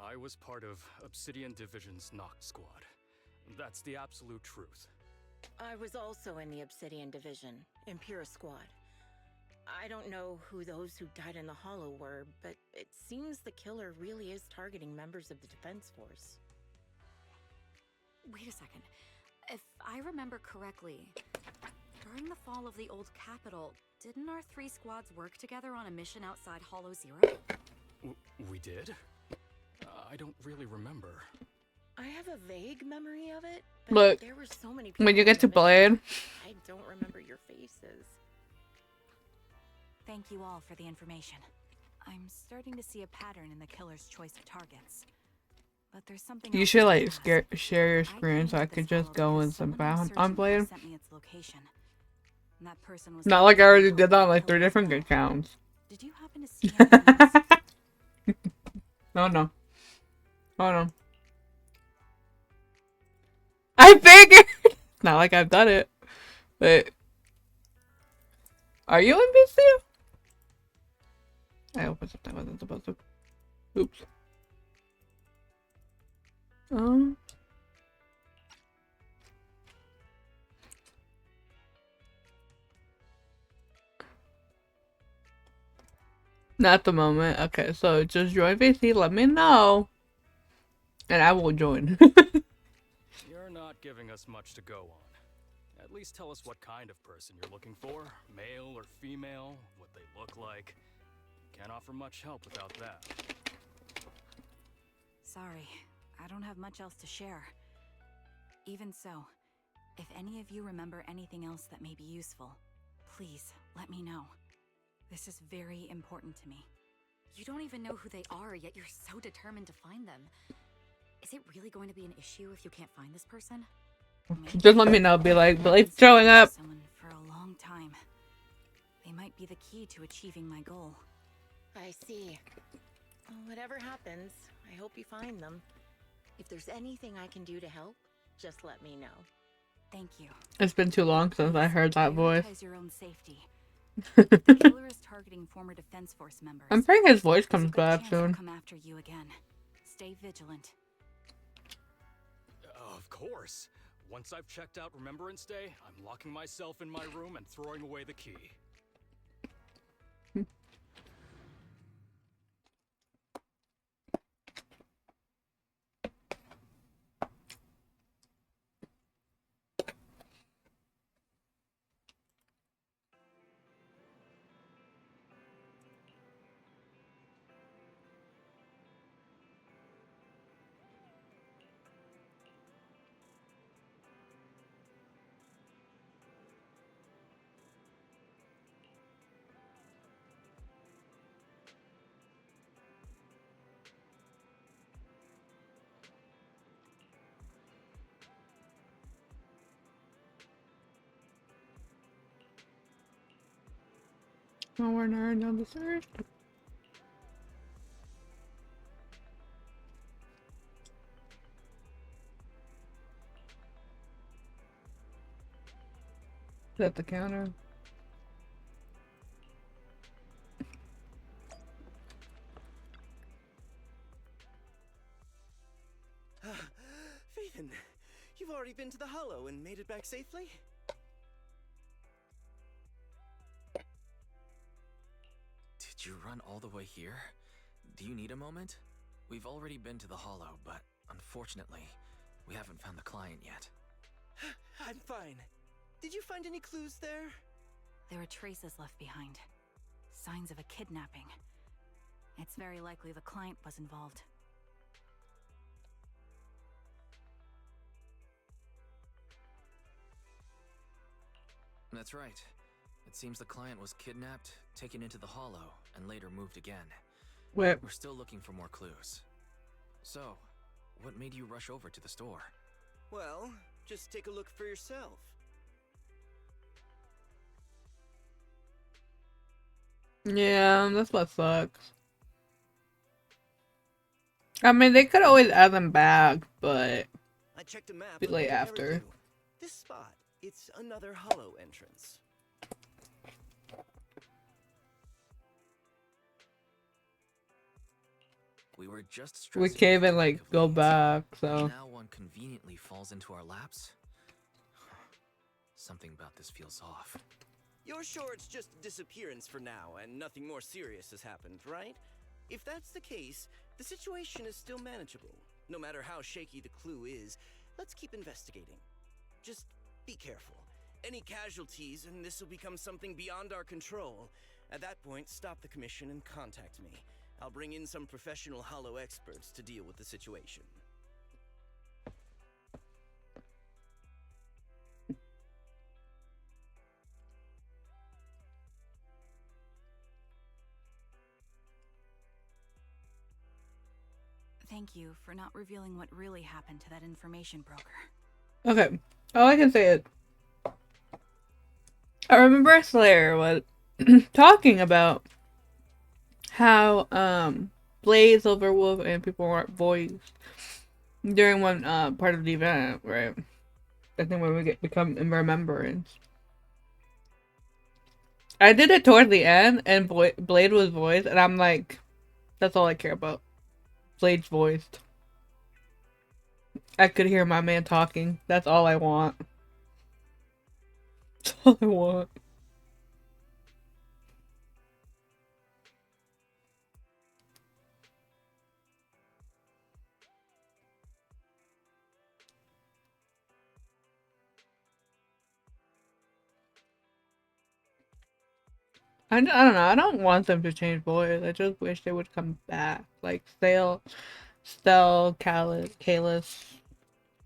I was part of Obsidian Division's Noct Squad. That's the absolute truth. I was also in the Obsidian Division, Impera Squad. I don't know who those who died in the Hollow were, but it seems the killer really is targeting members of the Defense Force. Wait a second. If I remember correctly, during the fall of the old capital, didn't our 3 squads work together on a mission outside Hollow Zero? We did? I don't really remember. I have a vague memory of it, but Look, there were so many people when you in get the to Blade, mission, I don't remember your faces. Thank you all for the information. I'm starting to see a pattern in the killer's choice of targets. But there's something you else should I like must ask. share your I screen came so to I this could just hollow go because in some someone I'm bound searching on for Blade. sent me its location. And that person was Not like I already the did that on Hollow like 3 Killer as different well. accounts. Did you happen to see anything else? No, no. Oh no. I figured! Not like I've done it. But are you NPC? I opened something I wasn't supposed to. Oops. Not at the moment. Okay, so just join VC. Let me know, and I will join. You're not giving us much to go on. At least tell us what kind of person you're looking for. Male or female, what they look like. Can't offer much help without that. Sorry, I don't have much else to share. Even so, if any of you remember anything else that may be useful, please let me know. This is very important to me. You don't even know who they are, yet you're so determined to find them. Is it really going to be an issue if you can't find this person? Just let me know. Be like, Blade's showing up. Someone for a long time. They might be the key to achieving my goal. I see. Well, whatever happens, I hope you find them. If there's anything I can do to help, just let me know. Thank you. It's been too long since I heard that voice. Prioritize your own safety. The killer is targeting former Defense Force members. I'm praying his voice There's a comes good back chance he'll soon. come after you again. Stay vigilant. Of course. Once I've checked out Remembrance Day, I'm locking myself in my room and throwing away the key. Oh, we're not down the stairs. Is that the counter? Phaethon, you've already been to the Hollow and made it back safely? Did you run all the way here? Do you need a moment? We've already been to the Hollow, but unfortunately, we haven't found the client yet. I'm fine. Did you find any clues there? There are traces left behind. Signs of a kidnapping. It's very likely the client was involved. That's right. It seems the client was kidnapped, taken into the Hollow, and later moved again. Wait. We're still looking for more clues. So, what made you rush over to the store? Well, just take a look for yourself. Yeah, that's what sucks. I mean, they could always add them back, but I checked a map. be of late the after. Eridu. This spot, it's another Hollow entrance. We were just We stressing can't over even the lack like of go leads. back, so Now one conveniently falls into our laps? Something about this feels off. You're sure it's just a disappearance for now and nothing more serious has happened, right? If that's the case, the situation is still manageable. No matter how shaky the clue is, let's keep investigating. Just be careful. Any casualties and this will become something beyond our control. At that point, stop the commission and contact me. I'll bring in some professional Hollow experts to deal with the situation. Thank you for not revealing what really happened to that information broker. okay. All I can say is, I remember Slayer was talking about how Blaze, Silverwolf, and people weren't voiced during one part of the event, right? I think when we become in remembrance. I did it toward the end, and Blade was voiced, and I'm like, that's all I care about. Blade's voiced. I could hear my man talking. That's all I want. That's all I want. I don't know. I don't want them to change boys. I just wish they would come back. Like Stell, Kalis,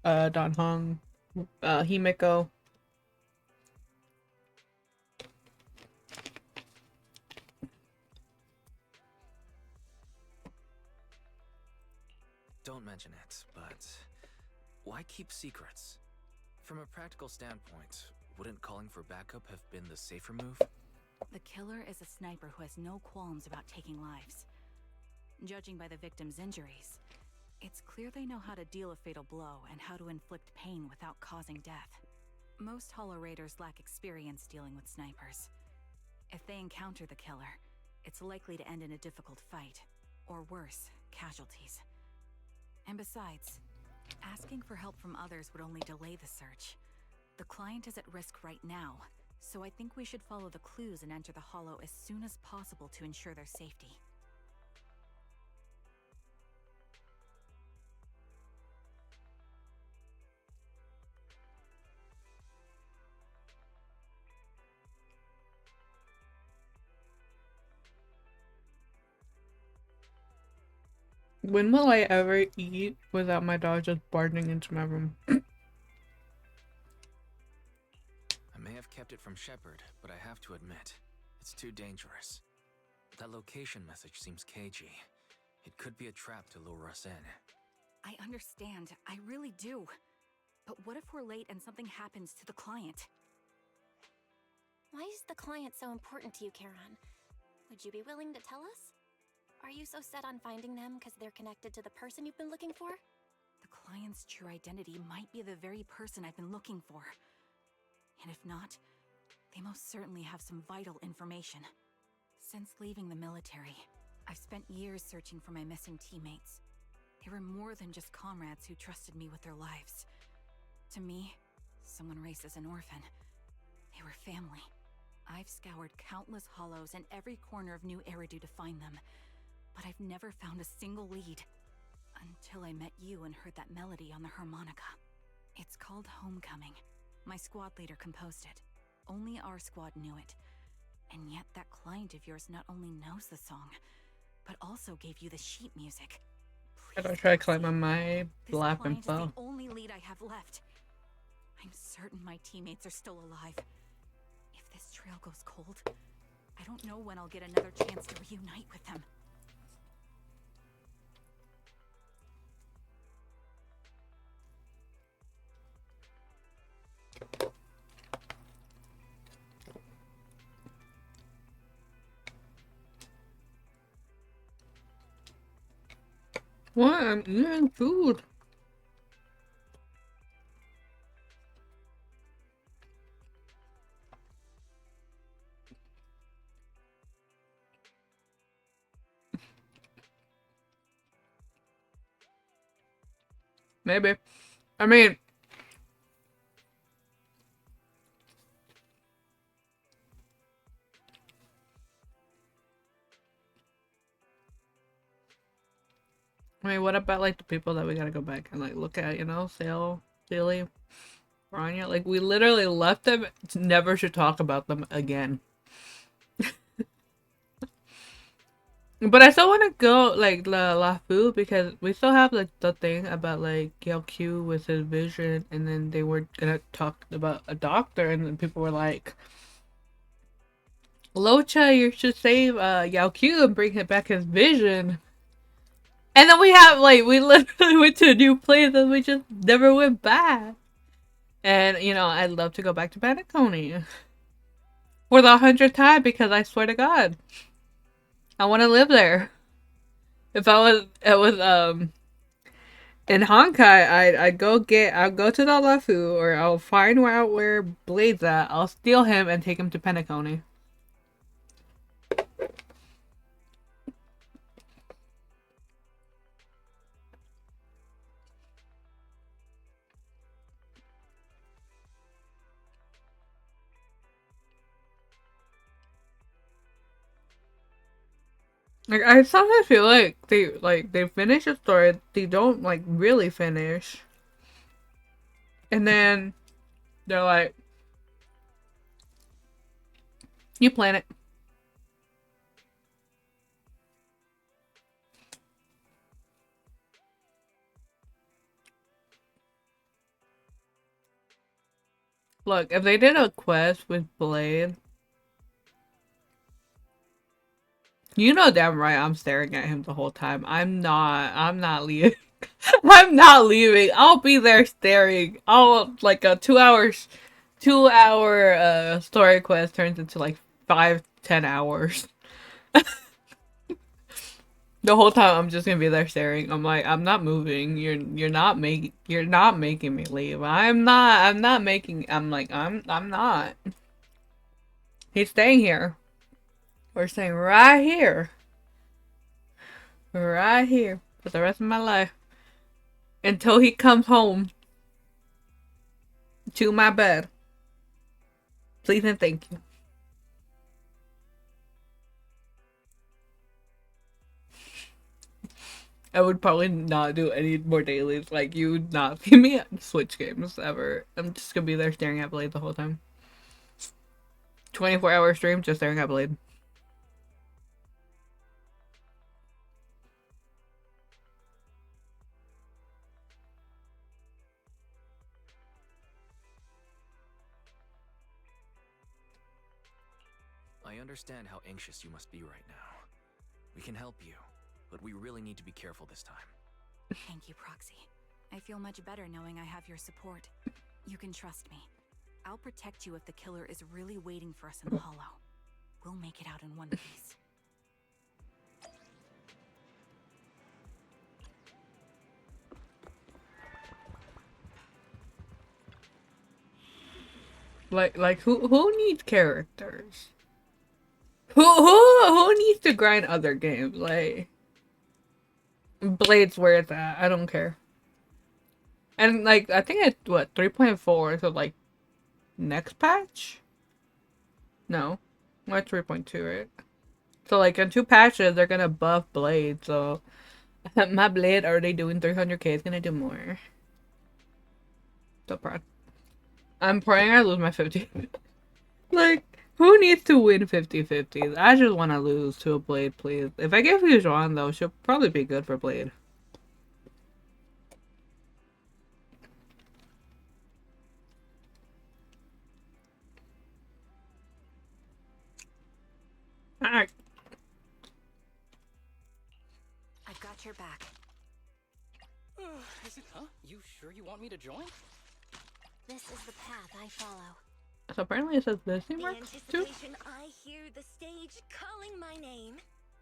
Dan Hong, Himiko. Don't mention it, but why keep secrets? From a practical standpoint, wouldn't calling for backup have been the safer move? The killer is a sniper who has no qualms about taking lives. Judging by the victim's injuries, it's clear they know how to deal a fatal blow and how to inflict pain without causing death. Most Hollow Raiders lack experience dealing with snipers. If they encounter the killer, it's likely to end in a difficult fight, or worse, casualties. And besides, asking for help from others would only delay the search. The client is at risk right now, so I think we should follow the clues and enter the Hollow as soon as possible to ensure their safety. When will I ever eat without my dog just barging into my room? I may have kept it from Shepard, but I have to admit, it's too dangerous. That location message seems cagey. It could be a trap to lure us in. I understand, I really do. But what if we're late and something happens to the client? Why is the client so important to you, Charon? Would you be willing to tell us? Are you so set on finding them because they're connected to the person you've been looking for? The client's true identity might be the very person I've been looking for. And if not, they most certainly have some vital information. Since leaving the military, I've spent years searching for my missing teammates. They were more than just comrades who trusted me with their lives. To me, someone raised as an orphan. They were family. I've scoured countless hollows and every corner of New Eridu to find them, but I've never found a single lead. Until I met you and heard that melody on the harmonica. It's called Homecoming. My squad leader composed it. Only our squad knew it. And yet that client of yours not only knows the song, but also gave you the sheet music. I don't try to climb on my black This client info. is the only lead I have left. I'm certain my teammates are still alive. If this trail goes cold, I don't know when I'll get another chance to reunite with them. What? I'm eating food. Maybe. I mean, what about like the people that we gotta go back and like look at, you know, Sale, Silly, Rania? Like, we literally left them, never should talk about them again. But I still want to go, like, LeFou, because we still have, like, the thing about, like, Yao Q with his vision, and then they were gonna talk about a doctor, and then people were like, Locha, you should save, Yao Q and bring him back his vision. And then we have, like, we literally went to a new place, and we just never went back. And, you know, I'd love to go back to Penacony. For the 100th time, because I swear to God, I want to live there. If I was, in Honkai, I'll go to the LeFou, or I'll find out where Blade's at, I'll steal him and take him to Penacony. Like, I sometimes feel like they finish a story, they don't, like, really finish. And then they're like, you plan it. Look, if they did a quest with Blade, you know damn right I'm staring at him the whole time. I'm not leaving. I'm not leaving. I'll be there staring. Like a 2 hour story quest turns into like 5-10 hours. The whole time I'm just gonna be there staring. I'm like, I'm not moving. You're not making me leave. I'm not. He's staying here. We're staying right here. Right here for the rest of my life. Until he comes home to my bed. Please and thank you. I would probably not do any more dailies. Like, you would not see me at Switch games ever. I'm just gonna be there staring at Blade the whole time. 24-hour stream, just staring at Blade. I understand how anxious you must be right now. We can help you, but we really need to be careful this time. Thank you, Proxy. I feel much better knowing I have your support. You can trust me. I'll protect you if the killer is really waiting for us in the Hollow. We'll make it out in one piece. Like who needs characters? Who needs to grind other games? Like, Blade's where it's at. I don't care. And like, I think it's what 3.4. So like, next patch? No, what 3.2, right? So like, in 2 patches, they're gonna buff Blade. So my Blade already doing 300k is gonna do more. So proud. I'm praying I lose my 50. Like, who needs to win 50-50? I just want to lose to a Blade, please. If I get Fujon, though, she'll probably be good for Blade. Alright. I've got your back. Is it, huh? You sure you want me to join? This is the path I follow. So apparently it says this The mark too. anticipation I hear the stage calling my name.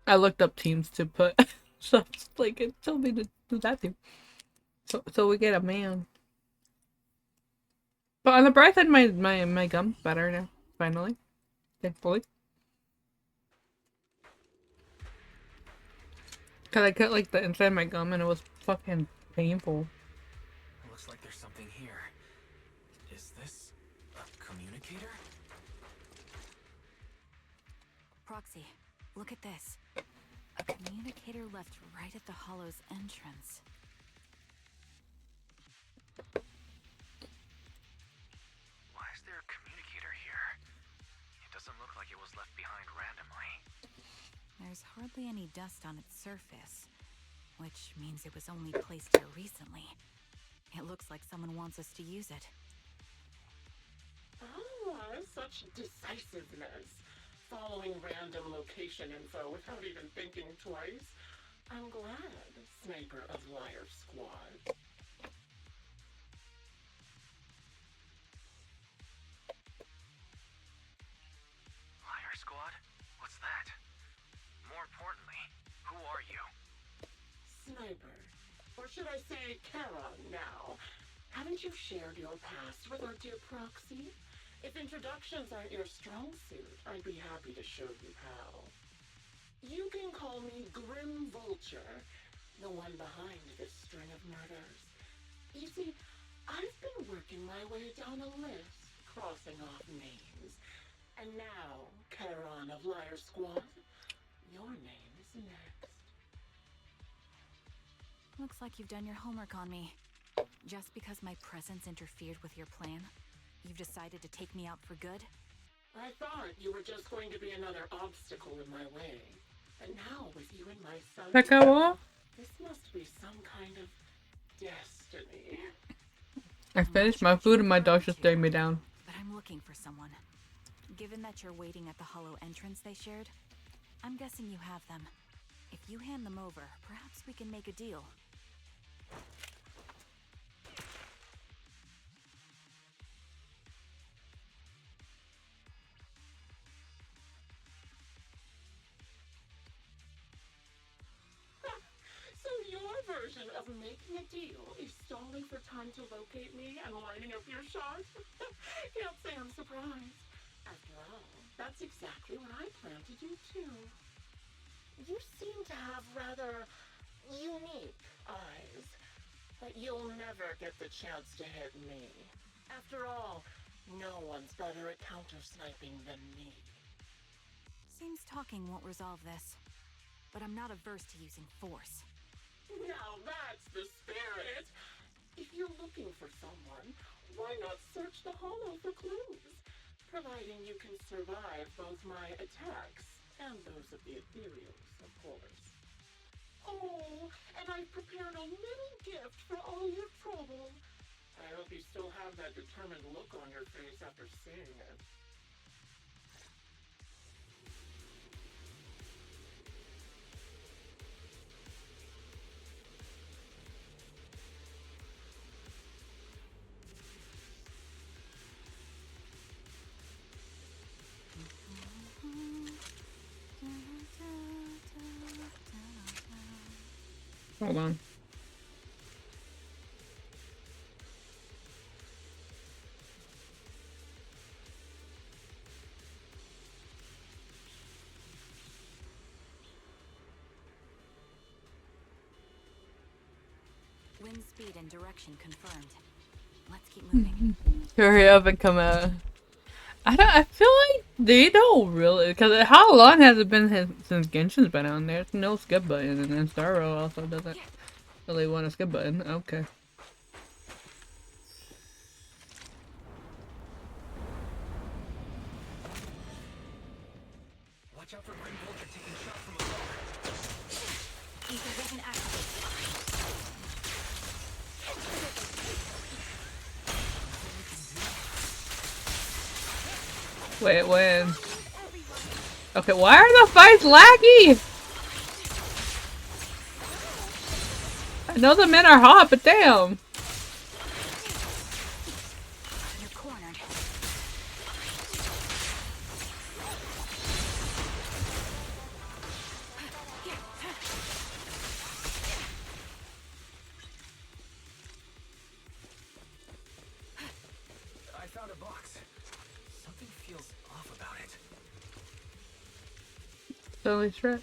I looked up teams to put. So it's like, it told me to do that too. So we get a man. But on the bright side, my gum's better now. Finally. Thankfully. Cause I cut like the inside of my gum and it was fucking painful. Looks like there's something here. Is this a communicator? Proxy, look at this. A communicator left right at the Hollow's entrance. Why is there a communicator here? It doesn't look like it was left behind randomly. There's hardly any dust on its surface, which means it was only placed here recently. It looks like someone wants us to use it. Ah, such decisiveness. Following random location info without even thinking twice. I'm glad, Sniper of Liar Squad. Liar Squad? What's that? More importantly, who are you? Sniper. Or should I say Charon now? Haven't you shared your past with our dear Proxy? If introductions aren't your strong suit, I'd be happy to show you how. You can call me Grim Vulture, the one behind this string of murders. You see, I've been working my way down a list, crossing off names. And now, Charon of Liar Squad, your name is next. Looks like you've done your homework on me. Just because my presence interfered with your plan, you've decided to take me out for good? I thought you were just going to be another obstacle in my way. And now with you in my sight, this must be some kind of destiny. I finished my food and my dog's just staring me down. But looking for someone. Given that you're waiting at the hollow entrance they shared, I'm guessing you have them. If you hand them over, perhaps we can make a deal. So your version of making a deal is stalling for time to locate me and lining up your shot? Can't say I'm surprised. After all, that's exactly what I plan to do too. You seem to have rather unique eyes, but you'll never get the chance to hit me. After all, no one's better at counter-sniping than me. Seems talking won't resolve this, but I'm not averse to using force. Now that's the spirit! If you're looking for someone, why not search the hollow for clues? Providing you can survive both my attacks and those of the ethereals, of course. Oh, and I've prepared a little gift for all your trouble. I hope you still have that determined look on your face after seeing it. Hold on. Wind speed and direction confirmed. Let's keep moving. Hurry up and come out. I feel like they don't really, because how long has it been since Genshin's been on there? There's no skip button, and then Starro also doesn't really want a skip button. Okay. Watch out for Grim Vulture taking shots from above. Ether weapon activated. Wait, when? Okay, why are the fights laggy? I know the men are hot, but damn. You're cornered. I found a box. Something feels off about it. Silly stretch.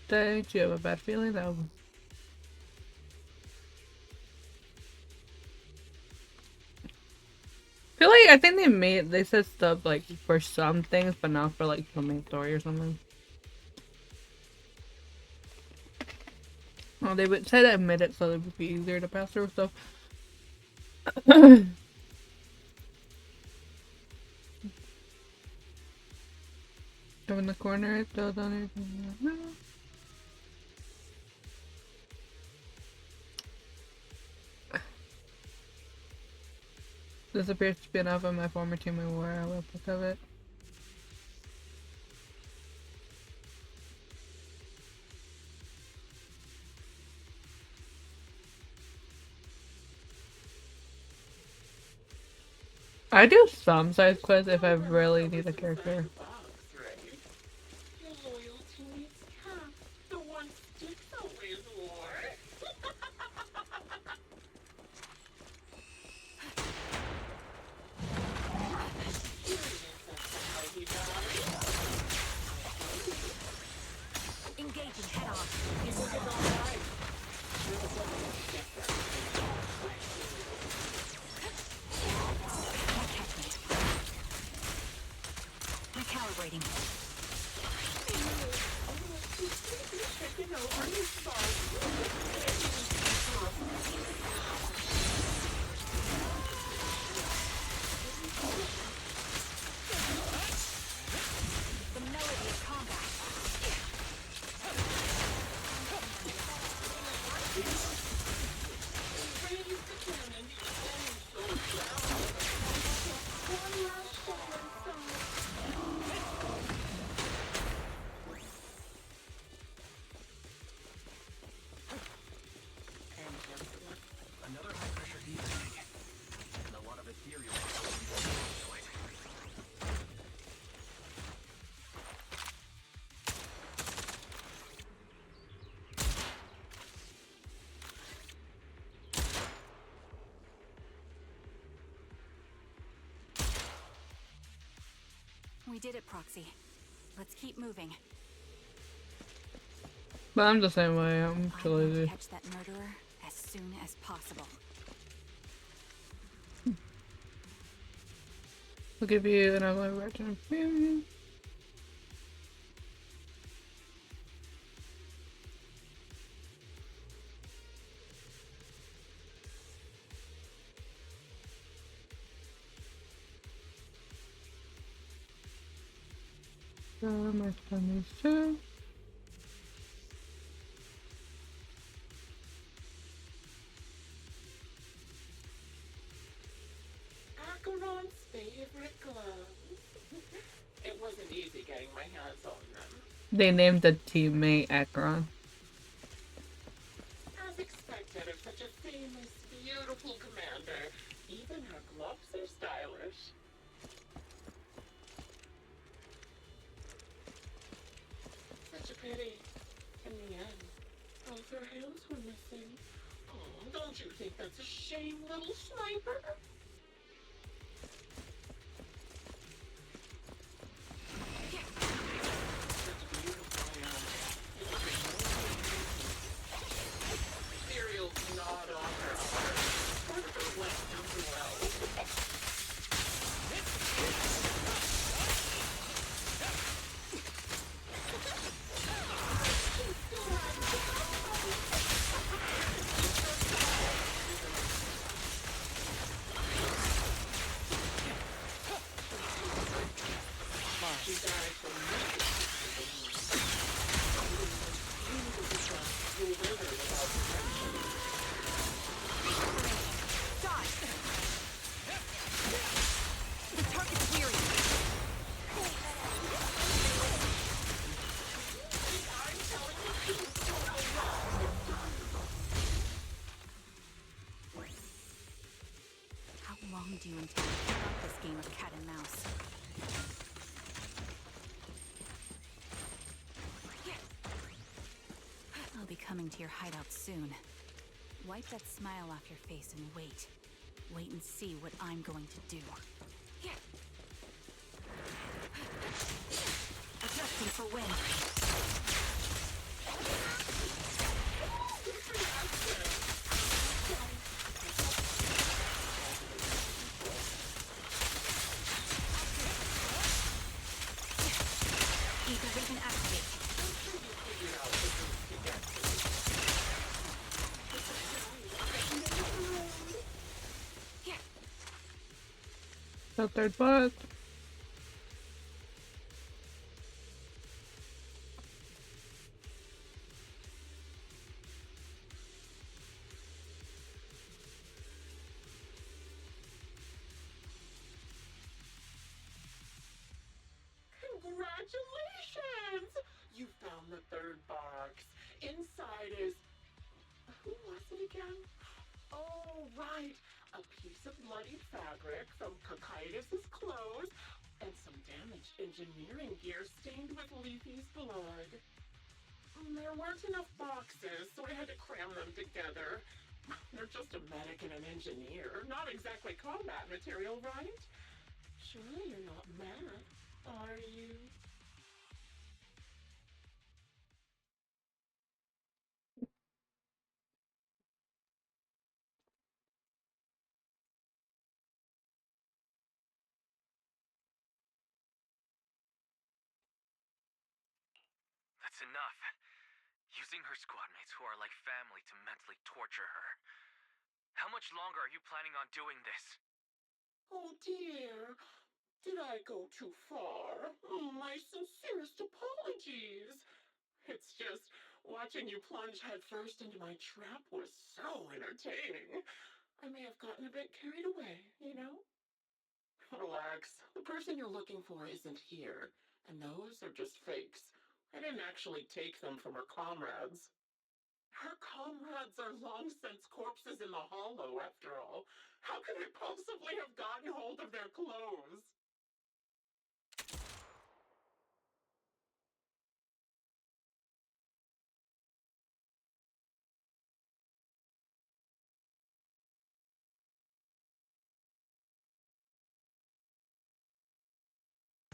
Don't you have a bad feeling though? I feel like I think they said stuff like for some things, but not for like the main story or something. Well, they would say to admit it so it would be easier to pass through stuff. Go in the corner, it does on it. This appears to be enough of my former team and where I will pick of it. I do some side quests if I really need a character. Your loyalty needs cap. The one sticks always war. Engaging head on. Recalibrating. The melody of combat. Raise the cannon and so down. One last shot. did it, Proxy. Let's keep moving. But I'm the same way. I'm I want too to lazy. catch that murderer as soon as possible. I'll give you an ugly virgin experience. My tummy too. Acheron's favorite gloves. It wasn't easy getting my hands on them. They named the teammate Acheron. As expected of such a famous, beautiful commander, even her gloves are stylish. Such a pity. In the end, both her hands were missing. Oh, don't you think that's a shame, little sniper? Such beautiful hands. Cereal's not on her heart. Part of her went too well. She died from The target's weary. How long do you intend to keep up this game of cat and mouse? I'll be coming to your hideout soon. Wipe that smile off your face and wait. Wait and see what I'm going to do. Adjusting for wind. Ether vision activate. The third bot. Congratulations! You found the third box. Inside is... Who was it again? Oh, right. A piece of bloodied fabric from Cocytus's clothes and some damaged engineering gear stained with Leafy's blood. There weren't enough boxes, so I had to cram them together. They're just a medic and an engineer. Not exactly combat material, right? Surely you're not mad, are you? That's enough. Using her squad mates who are like family to mentally torture her. How much longer are you planning on doing this? Oh dear. Did I go too far? My sincerest apologies. It's just watching you plunge headfirst into my trap was so entertaining. I may have gotten a bit carried away, you know? Relax. The person you're looking for isn't here, and those are just fakes. I didn't actually take them from her comrades. Her comrades are long since corpses in the hollow, after all. How could I possibly have gotten hold of their clothes?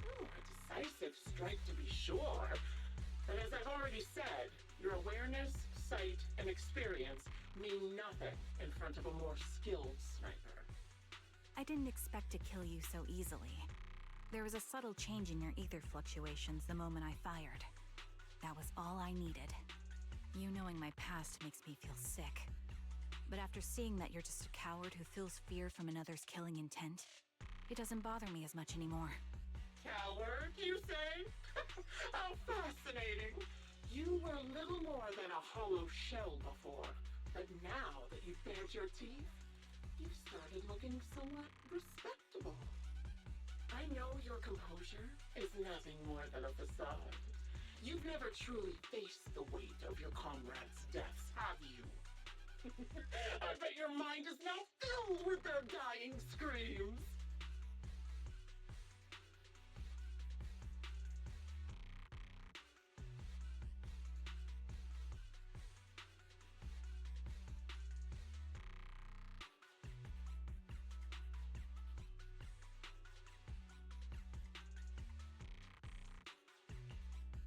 Oh, decisive strike to be sure. But as I've already said, your awareness, sight, and experience mean nothing in front of a more skilled sniper. I didn't expect to kill you so easily. There was a subtle change in your ether fluctuations the moment I fired. That was all I needed. You knowing my past makes me feel sick. But after seeing that you're just a coward who feels fear from another's killing intent, it doesn't bother me as much anymore. Coward, you say? How fascinating! You were little more than a hollow shell before, but now that you've bared your teeth, you've started looking somewhat respectable. I know your composure is nothing more than a facade. You've never truly faced the weight of your comrades' deaths, have you? I bet your mind is now filled with their dying screams.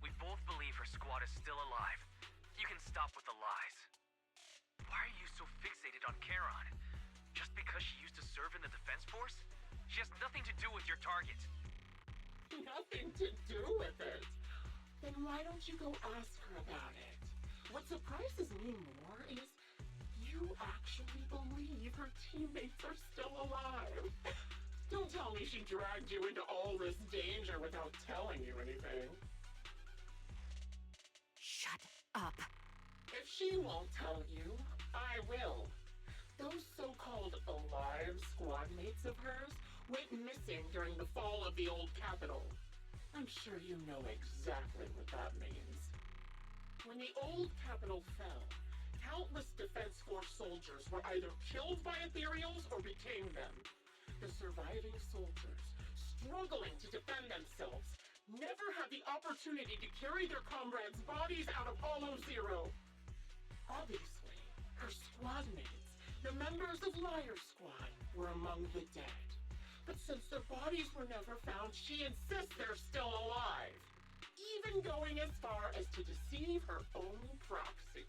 We both believe her squad is still alive. You can stop with the lies. Why are you so fixated on Charon? Just because she used to serve in the Defense Force? She has nothing to do with your target. Nothing to do with it? Then why don't you go ask her about it? What surprises me more is you actually believe her teammates are still alive. Don't tell me she dragged you into all this danger without telling you anything. Shut up. If she won't tell you, I will. Those so-called alive squad mates of hers went missing during the fall of the old capital. I'm sure you know exactly what that means. When the old capital fell, countless Defense Force soldiers were either killed by Ethereals or became them. The surviving soldiers, struggling to defend themselves, never had the opportunity to carry their comrades' bodies out of Hollow Zero. Obviously, her squad mates, the members of Liar Squad, were among the dead. But since their bodies were never found, she insists they're still alive. Even going as far as to deceive her own proxy.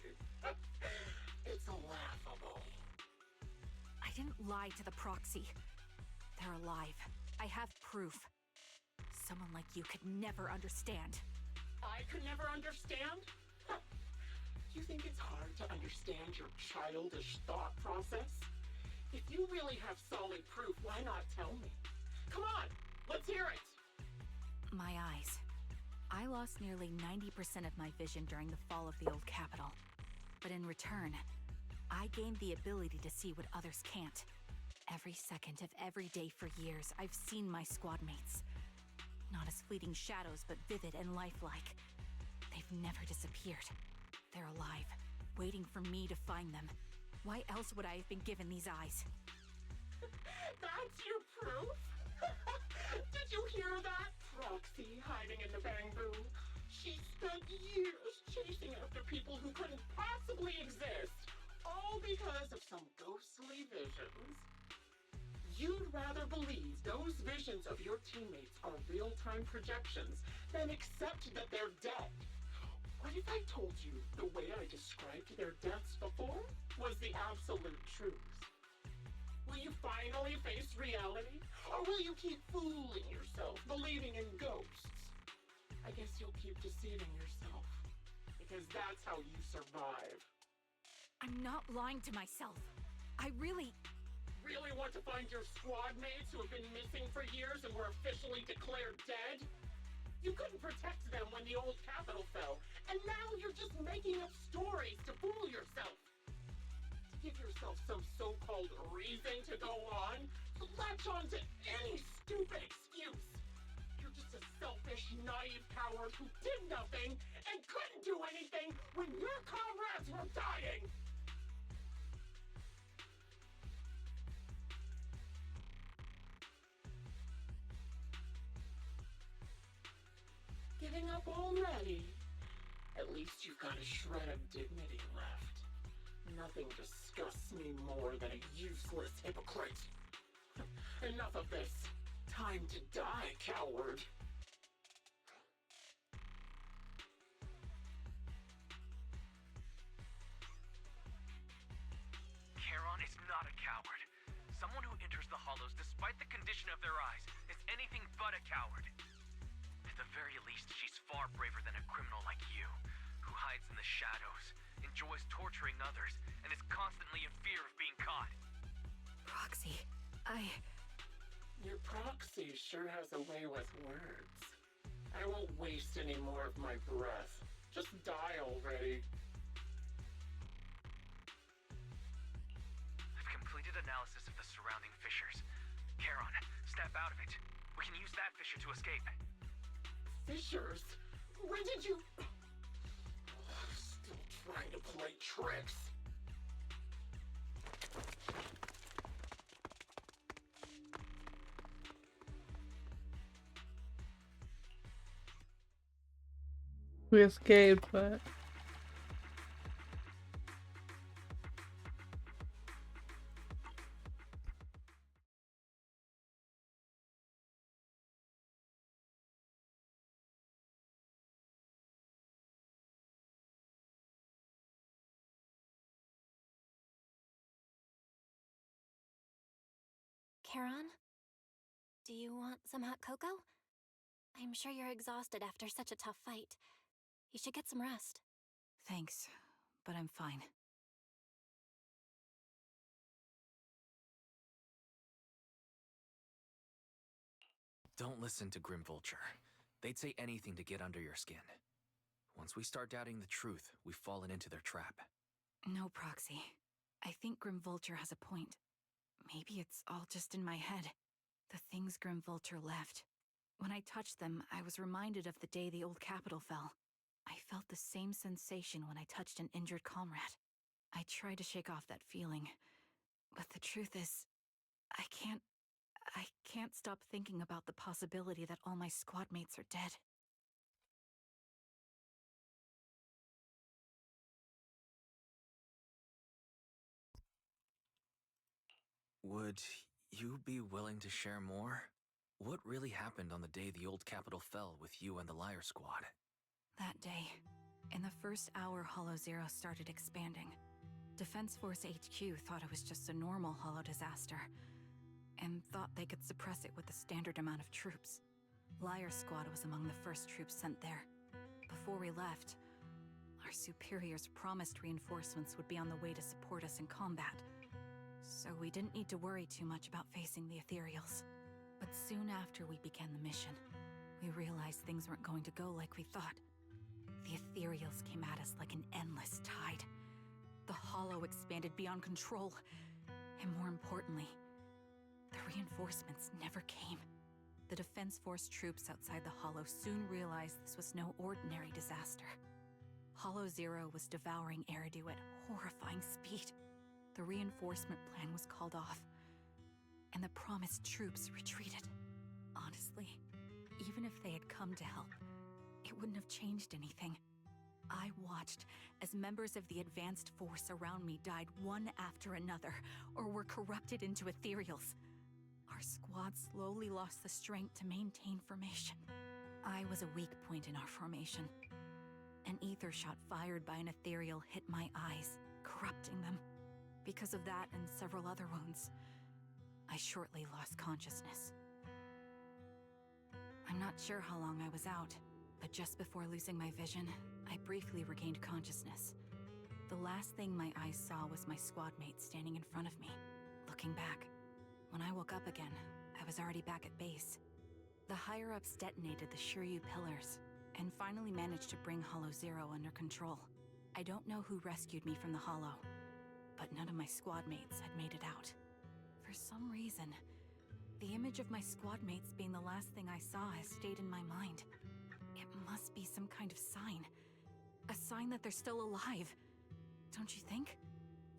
It's laughable. I didn't lie to the proxy. They're alive. I have proof. Someone like you could never understand. I could never understand? Huh. You think it's hard to understand your childish thought process? If you really have solid proof, why not tell me? Come on, let's hear it! My eyes. I lost nearly 90% of my vision during the fall of the old capital. But in return, I gained the ability to see what others can't. Every second of every day for years, I've seen my squad mates. Not as fleeting shadows, but vivid and lifelike. They've never disappeared. They're alive, waiting for me to find them. Why else would I have been given these eyes? That's your proof? Did you hear that? Proxy hiding in the bamboo. She spent years chasing after people who couldn't possibly exist, all because of some ghostly visions. You'd rather believe those visions of your teammates are real-time projections than accept that they're dead. What if I told you the way I described their deaths before was the absolute truth? Will you finally face reality? Or will you keep fooling yourself, believing in ghosts? I guess you'll keep deceiving yourself. Because that's how you survive. I'm not lying to myself. I really want to find your squad mates who have been missing for years and were officially declared dead? You couldn't protect them when the old capital fell, and now you're just making up stories to fool yourself. To give yourself some so-called reason to go on, to latch on to any stupid excuse. You're just a selfish, naive coward who did nothing and couldn't do anything when your comrades were dying. Giving up already? At least you've got a shred of dignity left. Nothing disgusts me more than a useless hypocrite. Enough of this. Time to die, coward. hollows despite the condition of their eyes is anything but a coward. At the very least, she's far braver than a criminal like you, who hides in the shadows, enjoys torturing others, and is constantly in fear of being caught. Proxy, Your proxy sure has a way with words. I won't waste any more of my breath. Just die already. I've completed analysis of the surrounding fissures. Charon, snap out of it. We can use that fissure to escape. Fissures? When did you... Still trying to play tricks. We escaped, but Charon? Do you want some hot cocoa? I'm sure you're exhausted after such a tough fight. You should get some rest. Thanks, but I'm fine. Don't listen to Grim Vulture. They'd say anything to get under your skin. Once we start doubting the truth, we've fallen into their trap. No, Proxy. I think Grim Vulture has a point. Maybe it's all just in my head. The things Grim Vulture left. When I touched them, I was reminded of the day the old capital fell. I felt the same sensation when I touched an injured comrade. I tried to shake off that feeling, but the truth is, I can't stop thinking about the possibility that all my squad mates are dead. Would you be willing to share more? What really happened on the day the old capital fell with you and the Liar Squad? That day, in the first hour Hollow Zero started expanding, Defense Force HQ thought it was just a normal Hollow disaster, and thought they could suppress it with the standard amount of troops. Liar Squad was among the first troops sent there. Before we left, our superiors promised reinforcements would be on the way to support us in combat, so we didn't need to worry too much about facing the Ethereals. But soon after we began the mission, we realized things weren't going to go like we thought. The Ethereals came at us like an endless tide. The Hollow expanded beyond control, and more importantly, the reinforcements never came. The Defense Force troops outside the Hollow soon realized this was no ordinary disaster. Hollow Zero was devouring Eridu at horrifying speed. The reinforcement plan was called off, and the promised troops retreated. Honestly, even if they had come to help, it wouldn't have changed anything. I watched as members of the advanced force around me died one after another, or were corrupted into Ethereals. Our squad slowly lost the strength to maintain formation. I was a weak point in our formation. An ether shot fired by an Ethereal hit my eyes, corrupting them. Because of that and several other wounds, I shortly lost consciousness. I'm not sure how long I was out, but just before losing my vision, I briefly regained consciousness. The last thing my eyes saw was my squad mate standing in front of me, looking back. When I woke up again, I was already back at base. The higher-ups detonated the Shiryu pillars, and finally managed to bring Hollow Zero under control. I don't know who rescued me from the Hollow, but none of my squad mates had made it out. For some reason, the image of my squad mates being the last thing I saw has stayed in my mind. It must be some kind of sign. A sign that they're still alive. Don't you think?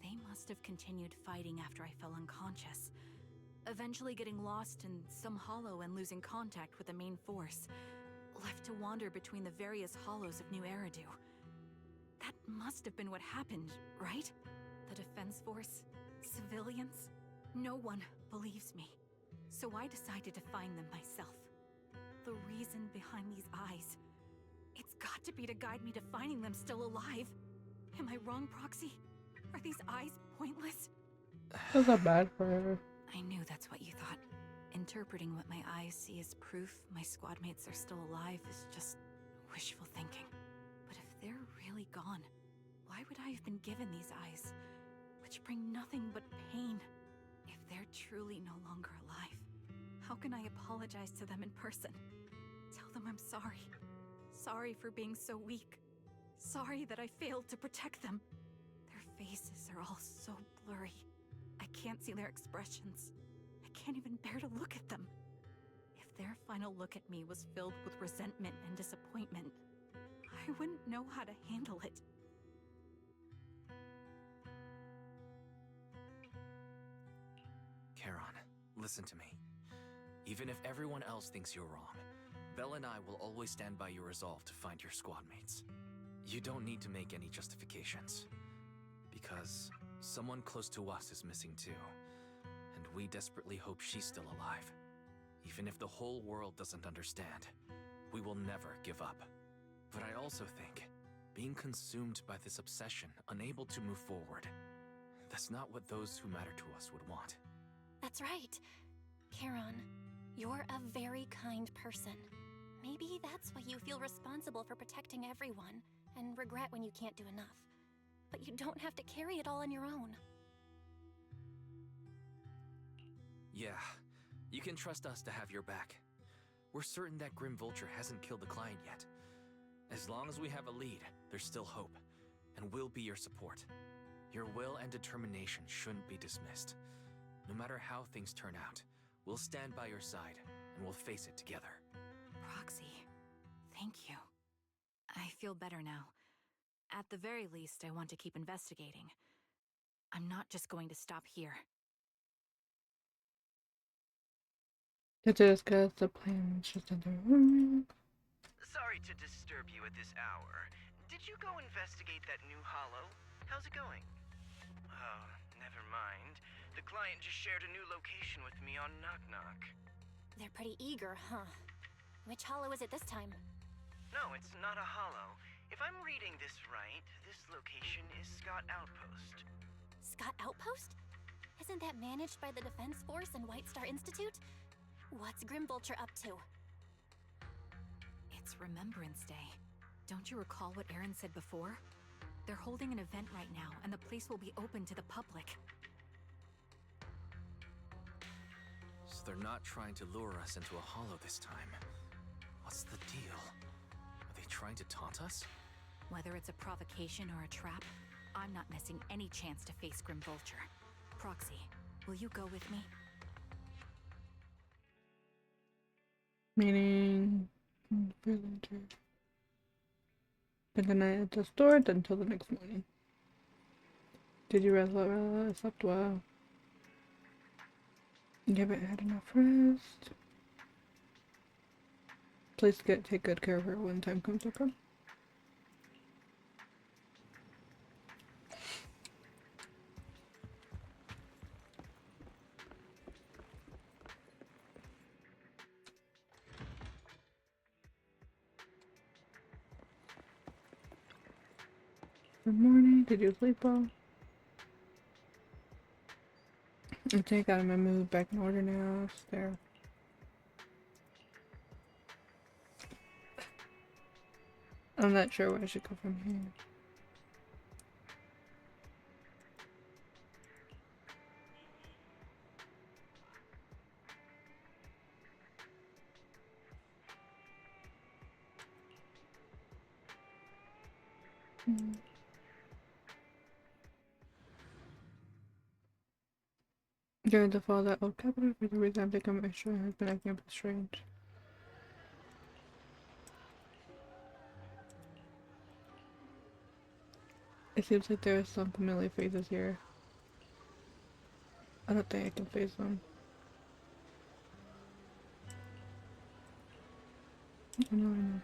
They must have continued fighting after I fell unconscious, eventually getting lost in some hollow and losing contact with the main force, left to wander between the various hollows of New Eridu. That must have been what happened, right? The Defense Force? Civilians? No one believes me. So I decided to find them myself. The reason behind these eyes. It's got to be to guide me to finding them still alive. Am I wrong, Proxy? Are these eyes pointless? That's not bad for her. I knew that's what you thought. Interpreting what my eyes see as proof my squad mates are still alive is just wishful thinking. But if they're really gone, why would I have been given these eyes, which bring nothing but pain? If they're truly no longer alive, how can I apologize to them in person? Tell them I'm sorry. Sorry for being so weak. Sorry that I failed to protect them. Their faces are all so blurry. I can't see their expressions. I can't even bear to look at them. If their final look at me was filled with resentment and disappointment, I wouldn't know how to handle it. Charon, listen to me. Even if everyone else thinks you're wrong, Belle and I will always stand by your resolve to find your squad mates. You don't need to make any justifications. Because someone close to us is missing too. And we desperately hope she's still alive. Even if the whole world doesn't understand, we will never give up. But I also think, being consumed by this obsession, unable to move forward, that's not what those who matter to us would want. That's right. Charon, you're a very kind person. Maybe that's why you feel responsible for protecting everyone, and regret when you can't do enough. But you don't have to carry it all on your own. Yeah, you can trust us to have your back. We're certain that Grim Vulture hasn't killed the client yet. As long as we have a lead, there's still hope, and we'll be your support. Your will and determination shouldn't be dismissed. No matter how things turn out, we'll stand by your side, and we'll face it together. Proxy, thank you. I feel better now. At the very least, I want to keep investigating. I'm not just going to stop here. To discuss the plans just in the room. Sorry to disturb you at this hour. Did you go investigate that new hollow? How's it going? Oh, never mind. The client just shared a new location with me on Knock Knock. They're pretty eager, huh? Which hollow is it this time? No, it's not a hollow. If I'm reading this right, this location is Scott Outpost. Scott Outpost? Isn't that managed by the Defense Force and White Star Institute? What's Grim Vulture up to? It's Remembrance Day. Don't you recall what Aaron said before? They're holding an event right now, and the place will be open to the public. So they're not trying to lure us into a hollow this time. What's the deal? Are they trying to taunt us? Whether it's a provocation or a trap, I'm not missing any chance to face Grim Vulture. Proxy, will you go with me? Meaning... Spend the night at the store until the next morning. Did you rest well? I slept well. You haven't had enough rest. Please take good care of her when time comes, okay? Good morning. Did you sleep well? I think I got my mood back in order now. It's there. I'm not sure where I should go from here. During the fall of that old capital, for the reason I've become extra has been acting a bit strange. It seems like there are some familiar faces here. I don't think I can face them. I know.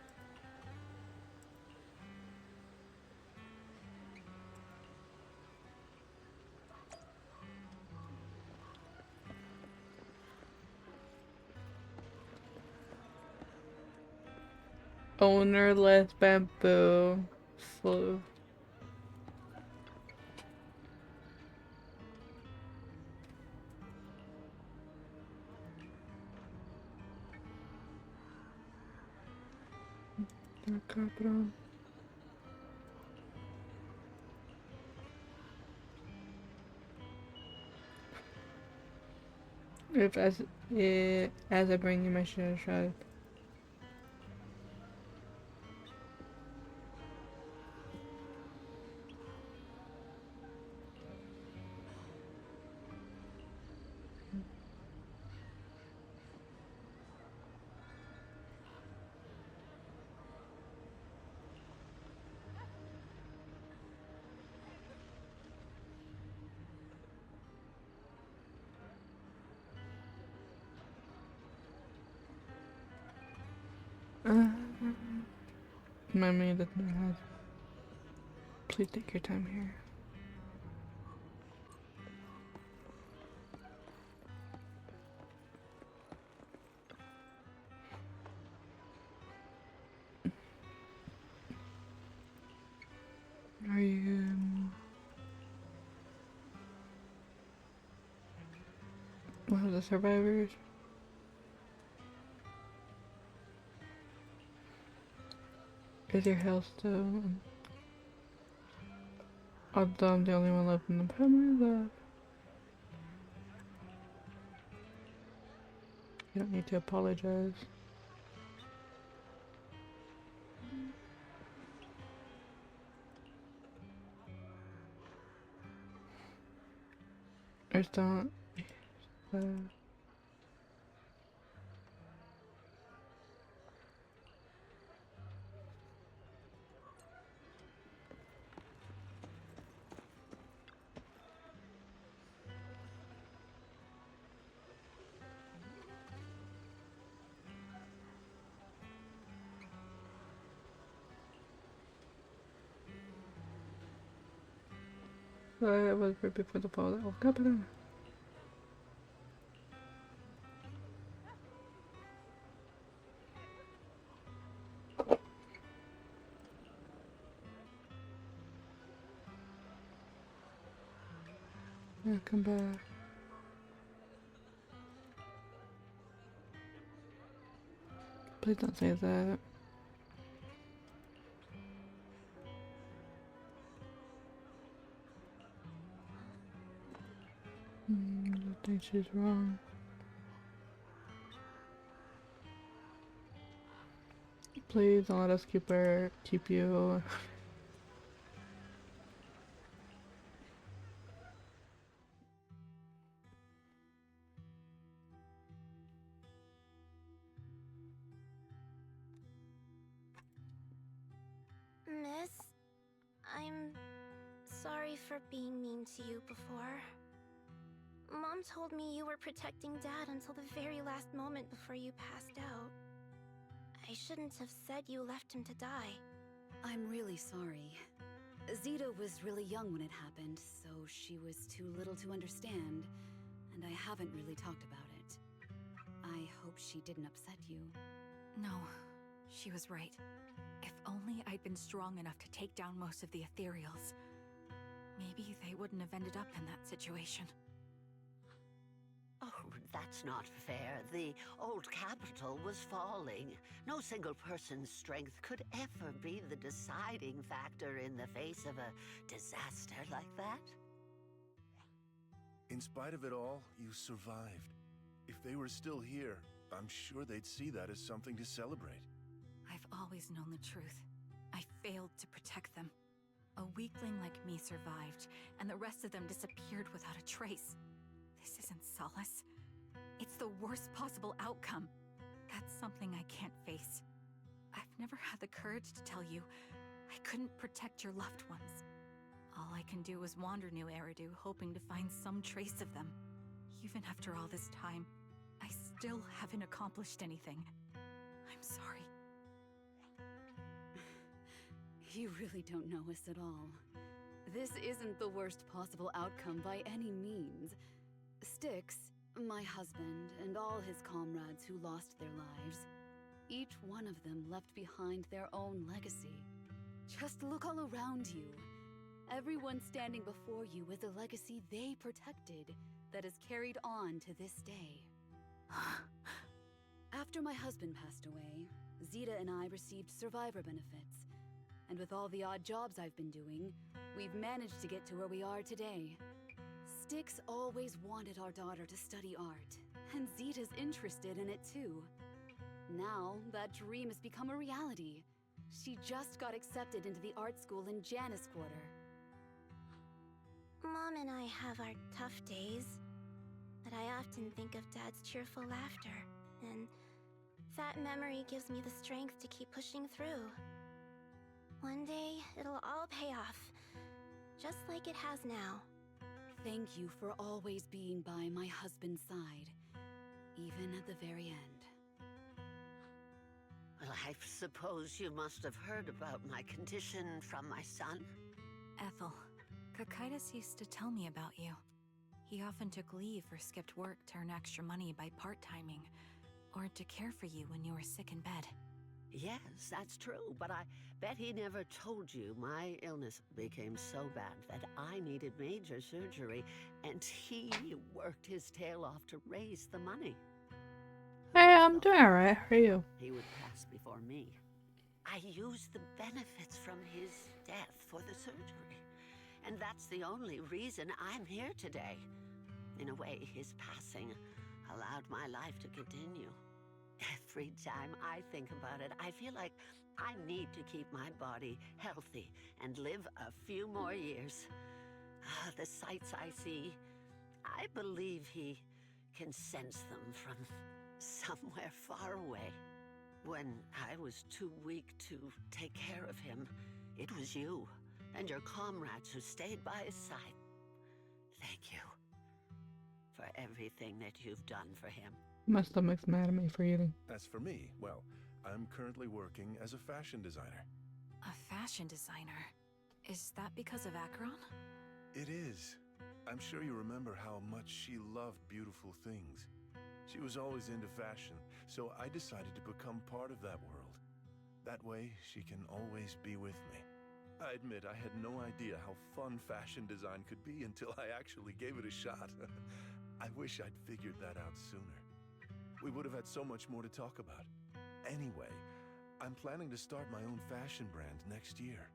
Ownerless bamboo slough. Our capital. If as I bring you my shroud. Memory that I had. Please take your time here. Are you one of the survivors? Is your health still? Although I'm the only one left in the family left. You don't need to apologize. Or still I was right before the fall of capital. Yeah, come back. Please don't say that. I think she's wrong. Please don't let us keep you. Miss, I'm sorry for being mean to you before. Mom told me you were protecting Dad until the very last moment before you passed out. I shouldn't have said you left him to die. I'm really sorry. Zeta was really young when it happened, so she was too little to understand, and I haven't really talked about it. I hope she didn't upset you. No, she was right. If only I'd been strong enough to take down most of the Ethereals, maybe they wouldn't have ended up in that situation. Oh, that's not fair. The old capital was falling. No single person's strength could ever be the deciding factor in the face of a disaster like that. In spite of it all, you survived. If they were still here, I'm sure they'd see that as something to celebrate. I've always known the truth. I failed to protect them. A weakling like me survived, and the rest of them disappeared without a trace. This isn't solace. It's the worst possible outcome. That's something I can't face. I've never had the courage to tell you I couldn't protect your loved ones. All I can do is wander New Eridu, hoping to find some trace of them. Even after all this time, I still haven't accomplished anything. I'm sorry. You really don't know us at all. This isn't the worst possible outcome by any means. Styx, my husband, and all his comrades who lost their lives, each one of them left behind their own legacy. Just look all around you. Everyone standing before you is a legacy they protected that is carried on to this day. After my husband passed away, Zeta and I received survivor benefits. And with all the odd jobs I've been doing, we've managed to get to where we are today. Styx always wanted our daughter to study art, and Zeta's interested in it too. Now, that dream has become a reality. She just got accepted into the art school in Janus Quarter. Mom and I have our tough days, but I often think of Dad's cheerful laughter, and that memory gives me the strength to keep pushing through. One day, it'll all pay off, just like it has now. Thank you for always being by my husband's side, even at the very end. Well, I suppose you must have heard about my condition from my son. Ethel, Cocytus used to tell me about you. He often took leave or skipped work to earn extra money by part-timing, or to care for you when you were sick in bed. Yes, that's true, but I bet he never told you my illness became so bad that I needed major surgery, and he worked his tail off to raise the money. Hey, I'm doing alright. How are you? He would pass before me. I used the benefits from his death for the surgery, and that's the only reason I'm here today. In a way, his passing allowed my life to continue. Every time I think about it, I feel like I need to keep my body healthy and live a few more years. The sights I see, I believe he can sense them from somewhere far away. When I was too weak to take care of him, it was you and your comrades who stayed by his side. Thank you for everything that you've done for him. My stomach's mad at me for eating. As for me, well, I'm currently working as a fashion designer. A fashion designer? Is that because of Acheron? It is. I'm sure you remember how much she loved beautiful things. She was always into fashion, so I decided to become part of that world. That way, she can always be with me. I admit I had no idea how fun fashion design could be until I actually gave it a shot. I wish I'd figured that out sooner. We would have had so much more to talk about. Anyway, I'm planning to start my own fashion brand next year.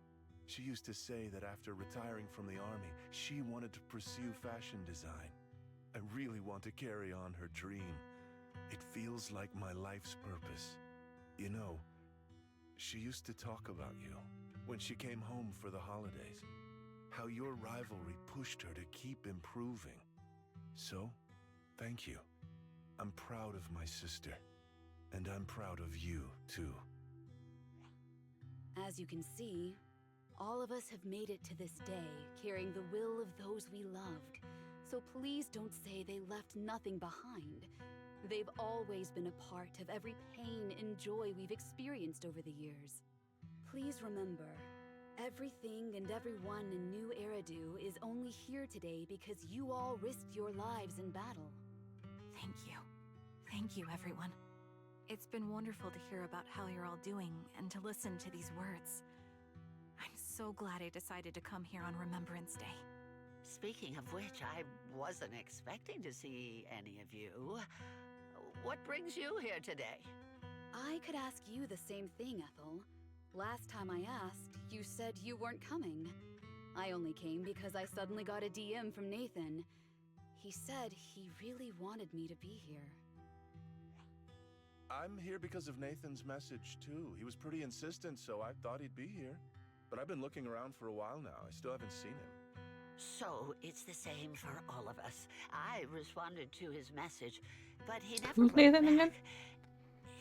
She used to say that after retiring from the army, she wanted to pursue fashion design. I really want to carry on her dream. It feels like my life's purpose. You know, she used to talk about you when she came home for the holidays. How your rivalry pushed her to keep improving. So, thank you. I'm proud of my sister, and I'm proud of you, too. As you can see, all of us have made it to this day, carrying the will of those we loved. So please don't say they left nothing behind. They've always been a part of every pain and joy we've experienced over the years. Please remember, everything and everyone in New Eridu is only here today because you all risked your lives in battle. Thank you. Thank you, everyone. It's been wonderful to hear about how you're all doing and to listen to these words. I'm so glad I decided to come here on Remembrance Day. Speaking of which, I wasn't expecting to see any of you. What brings you here today? I could ask you the same thing, Ethel. Last time I asked, you said you weren't coming. I only came because I suddenly got a DM from Nathan. He said he really wanted me to be here. I'm here because of Nathan's message, too. He was pretty insistent, so I thought he'd be here. But I've been looking around for a while now. I still haven't seen him. So, it's the same for all of us. I responded to his message, but he never Who's wrote Nathan back. again?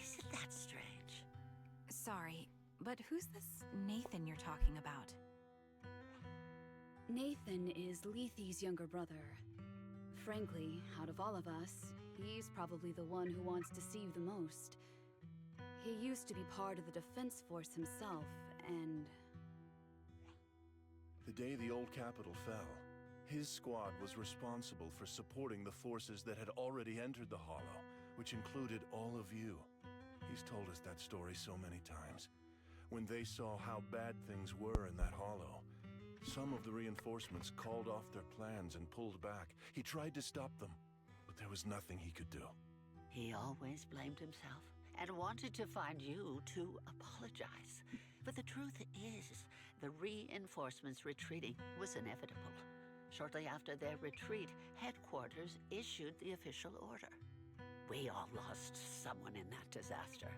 Isn't that strange? Sorry, but who's this Nathan you're talking about? Nathan is Lethe's younger brother. Frankly, out of all of us, he's probably the one who wants to see you the most. He used to be part of the Defense Force himself, and... The day the old capital fell, his squad was responsible for supporting the forces that had already entered the Hollow, which included all of you. He's told us that story so many times. When they saw how bad things were in that Hollow, some of the reinforcements called off their plans and pulled back. He tried to stop them, but there was nothing he could do. He always blamed himself. and wanted to find you to apologize. But the truth is, the reinforcements retreating was inevitable. Shortly after their retreat, headquarters issued the official order. We all lost someone in that disaster.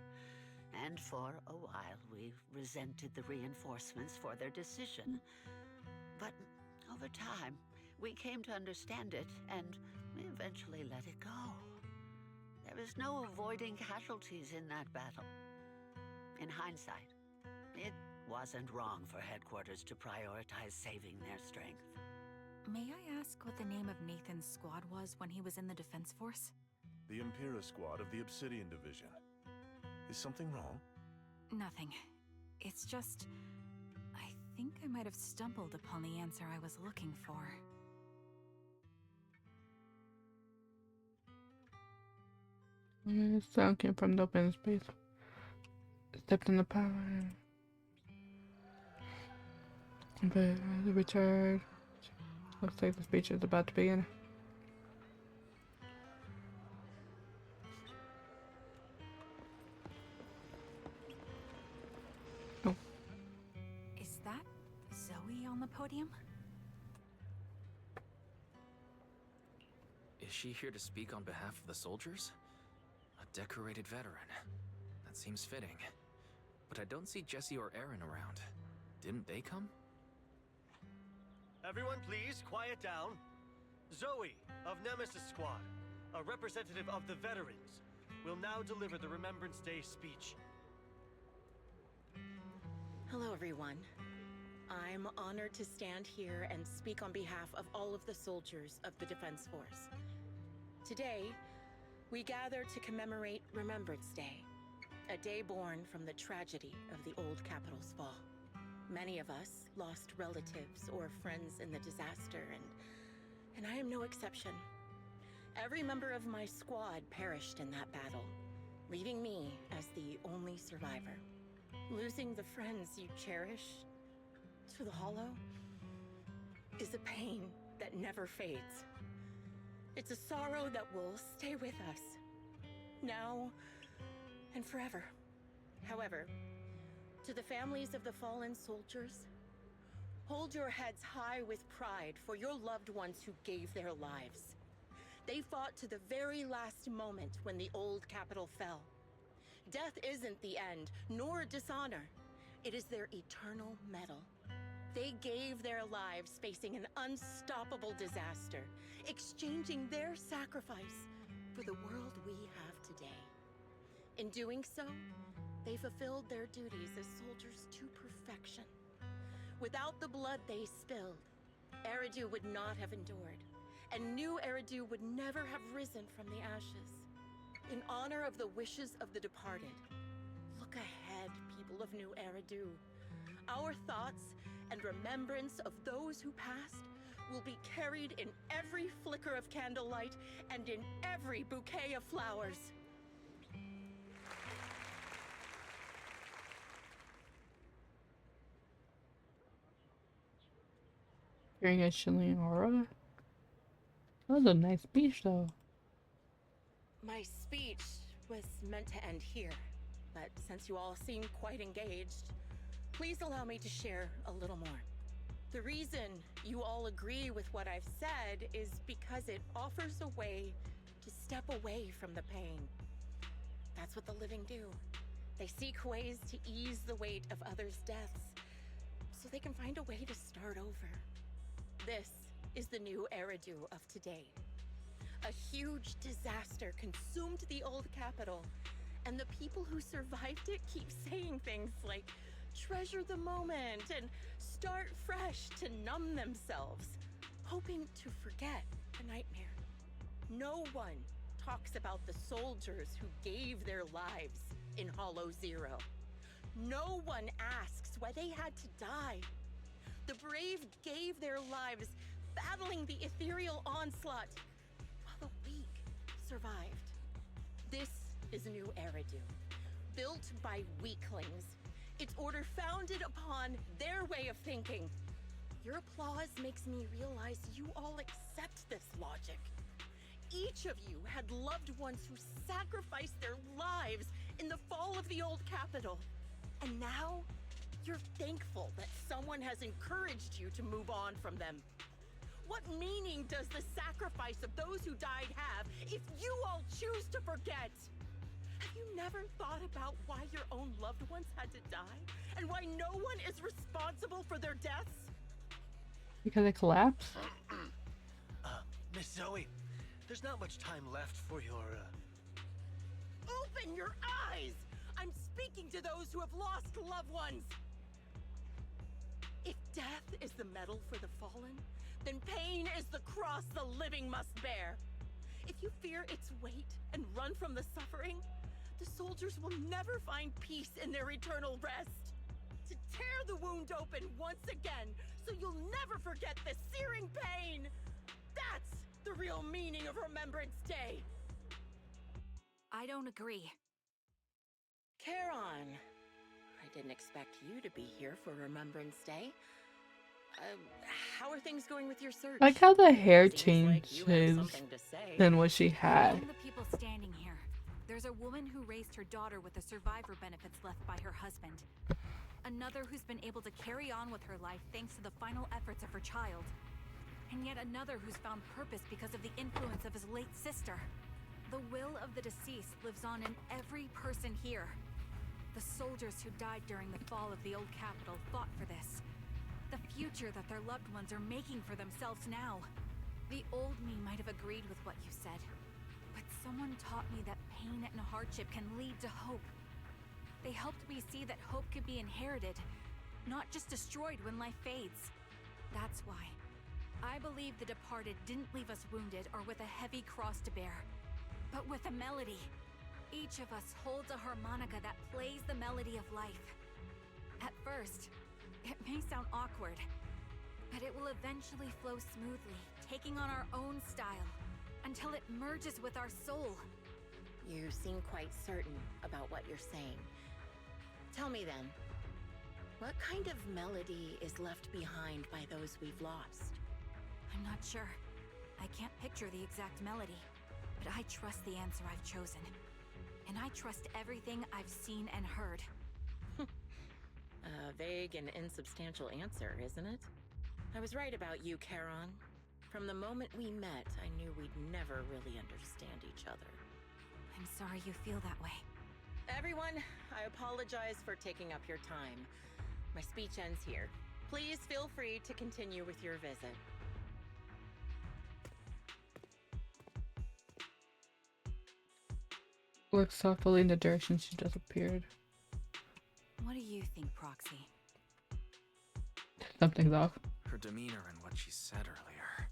And for a while, we resented the reinforcements for their decision. But over time, we came to understand it and eventually let it go. There is no avoiding casualties in that battle. In hindsight, it wasn't wrong for headquarters to prioritize saving their strength. May I ask what the name of Nathan's squad was when he was in the Defense Force? The Impera squad of the Obsidian Division. Is something wrong? Nothing. It's just... I think I might have stumbled upon the answer I was looking for. Sound came from the open space. Stepped in the power. But returned. Looks like the speech is about to begin. Oh. Is that Zoe on the podium? Is she here to speak on behalf of the soldiers? A decorated veteran. That seems fitting. But I don't see Jesse or Aaron around. Didn't they come? Everyone please, quiet down. Zoe, of Nemesis Squad, a representative of the veterans, will now deliver the Remembrance Day speech. Hello, everyone. I'm honored to stand here and speak on behalf of all of the soldiers of the Defense Force. Today, we gather to commemorate Remembrance Day, a day born from the tragedy of the old capital's fall. Many of us lost relatives or friends in the disaster, and I am no exception. Every member of my squad perished in that battle, leaving me as the only survivor. Losing the friends you cherish to the Hollow is a pain that never fades. It's a sorrow that will stay with us, now and forever. However, to the families of the fallen soldiers, hold your heads high with pride for your loved ones who gave their lives. They fought to the very last moment when the old capital fell. Death isn't the end, nor dishonor. It is their eternal medal. They gave their lives facing an unstoppable disaster, exchanging their sacrifice for the world we have today. In doing so, they fulfilled their duties as soldiers to perfection. Without the blood they spilled, Eridu would not have endured, and New Eridu would never have risen from the ashes. In honor of the wishes of the departed, look ahead, people of New Eridu. Our thoughts and remembrance of those who passed will be carried in every flicker of candlelight and in every bouquet of flowers. Hearing a chilling aura. That was a nice speech, though. My speech was meant to end here, but since you all seem quite engaged, please allow me to share a little more. The reason you all agree with what I've said is because it offers a way to step away from the pain. That's what the living do. They seek ways to ease the weight of others' deaths, so they can find a way to start over. This is the New Eridu of today. A huge disaster consumed the old capital, and the people who survived it keep saying things like, treasure the moment and start fresh to numb themselves, hoping to forget the nightmare. No one talks about the soldiers who gave their lives in Hollow Zero. No one asks why they had to die. The brave gave their lives battling the ethereal onslaught, while the weak survived. This is New Eridu, built by weaklings. Its order founded upon their way of thinking. Your applause makes me realize you all accept this logic. Each of you had loved ones who sacrificed their lives in the fall of the old capital. And now, you're thankful that someone has encouraged you to move on from them. What meaning does the sacrifice of those who died have if you all choose to forget? Have you never thought about why your own loved ones had to die? And why no one is responsible for their deaths? Because it collapsed? Miss Zoe, there's not much time left for your, Open your eyes! I'm speaking to those who have lost loved ones! If death is the medal for the fallen, then pain is the cross the living must bear. If you fear its weight and run from the suffering, the soldiers will never find peace in their eternal rest. To tear the wound open once again, so you'll never forget the searing pain! That's the real meaning of Remembrance Day! I don't agree. Charon, I didn't expect you to be here for Remembrance Day. How are things going with your search? Like how the hair Seems like you have changes something to say. than what she had. Among the people standing here, there's a woman who raised her daughter with the survivor benefits left by her husband. Another who's been able to carry on with her life thanks to the final efforts of her child. And yet another who's found purpose because of the influence of his late sister. The will of the deceased lives on in every person here. The soldiers who died during the fall of the old capital fought for this. The future that their loved ones are making for themselves now. The old me might have agreed with what you said, but someone taught me that pain and hardship can lead to hope. They helped me see that hope could be inherited, not just destroyed when life fades. That's why I believe the departed didn't leave us wounded or with a heavy cross to bear, but with a melody. Each of us holds a harmonica that plays the melody of life. At first, it may sound awkward, but it will eventually flow smoothly, taking on our own style, until it merges with our soul. You seem quite certain about what you're saying. Tell me then, what kind of melody is left behind by those we've lost? I'm not sure. I can't picture the exact melody, but I trust the answer I've chosen. And I trust everything I've seen and heard. A vague and insubstantial answer, isn't it? I was right about you, Charon. From the moment we met, I knew we'd never really understand each other. I'm sorry you feel that way. Everyone, I apologize for taking up your time. My speech ends here. Please feel free to continue with your visit. Look softly in the direction she just appeared. What do you think, Proxy? Something's off. Her demeanor and what she said earlier.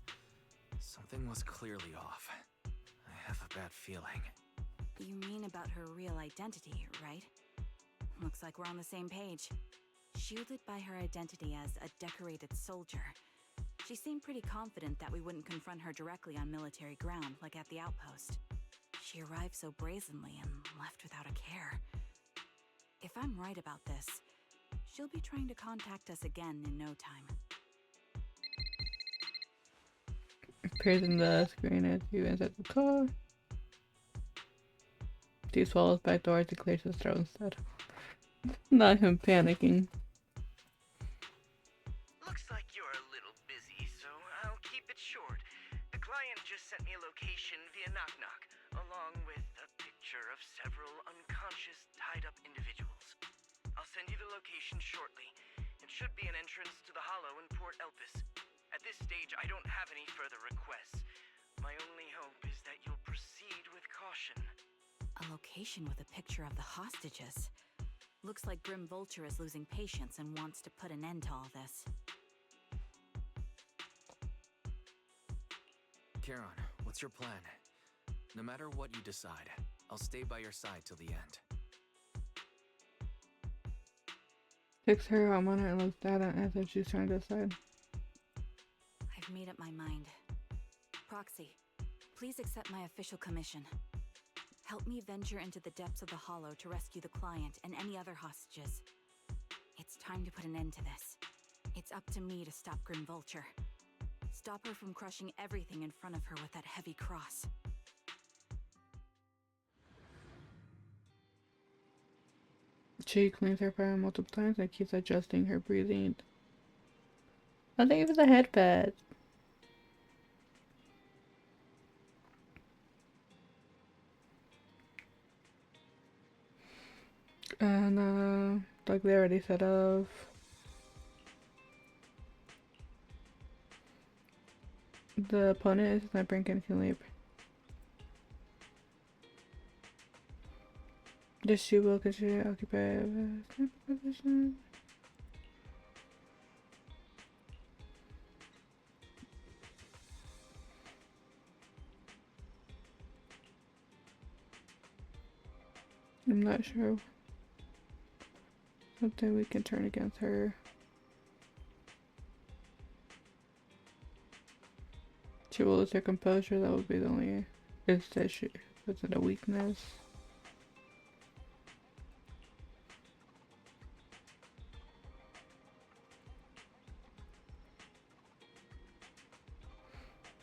Something was clearly off. I have a bad feeling. You mean about her real identity, right? Looks like we're on the same page. Shielded by her identity as a decorated soldier, she seemed pretty confident that we wouldn't confront her directly on military ground like at the outpost. She arrived so brazenly and left without a care. If I'm right about this, she'll be trying to contact us again in no time. Appears in the screen as you enter the car. He swallows back doors and clears his throat instead. Not him panicking. Looks like you're a little busy, so I'll keep it short. The client just sent me a location via Knock Knock, along with a picture of several unconscious, tied-up individuals. I'll send you the location shortly. It should be an entrance to the Hollow in Port Elpis. At this stage, I don't have any further requests. My only hope is that you'll proceed with caution. A location with a picture of the hostages. Looks like Grim Vulture is losing patience and wants to put an end to all this. Charon, what's your plan? No matter what you decide, I'll stay by your side till the end. Takes her arm on her and looks at it as if she's trying to decide. I've made up my mind. Proxy, please accept my official commission. Help me venture into the depths of the Hollow to rescue the client and any other hostages. It's time to put an end to this. It's up to me to stop Grim Vulture. Stop her from crushing everything in front of her with that heavy cross. She cleans her fire multiple times and keeps adjusting her breathing. I think it was a headband. And like they already said of the opponent is not bringing anything labor. This she will continue to occupy a sniper position. I'm not sure. Something we can turn against her. She will lose her composure. That would be the only. Is that she was it a weakness?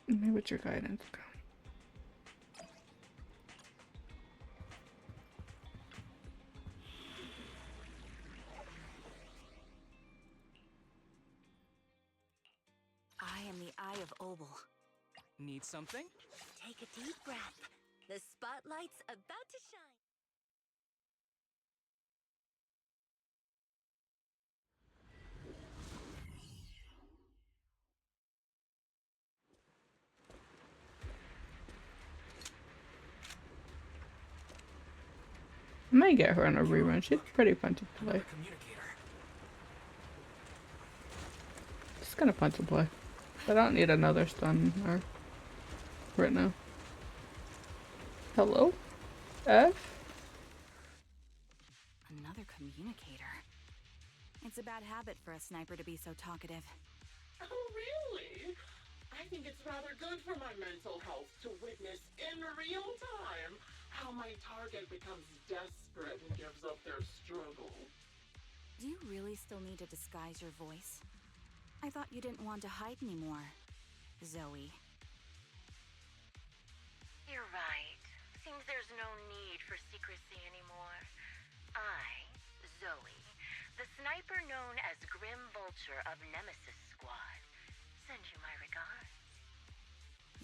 Maybe with your guidance. I am the Eye of Obel. Need something? Take a deep breath. The spotlight's about to shine. I might get her on a rerun. She's pretty fun to play. It's kind of fun to play. But I don't need another stun or right now. Hello? F? Another communicator. It's a bad habit for a sniper to be so talkative. Oh, really? I think it's rather good for my mental health to witness in real time how my target becomes desperate and gives up their struggle. Do you really still need to disguise your voice? I thought you didn't want to hide anymore, Zoe. You're right. Seems there's no need for secrecy anymore. I, Zoe, the sniper known as Grim Vulture of Nemesis Squad, send you my regards.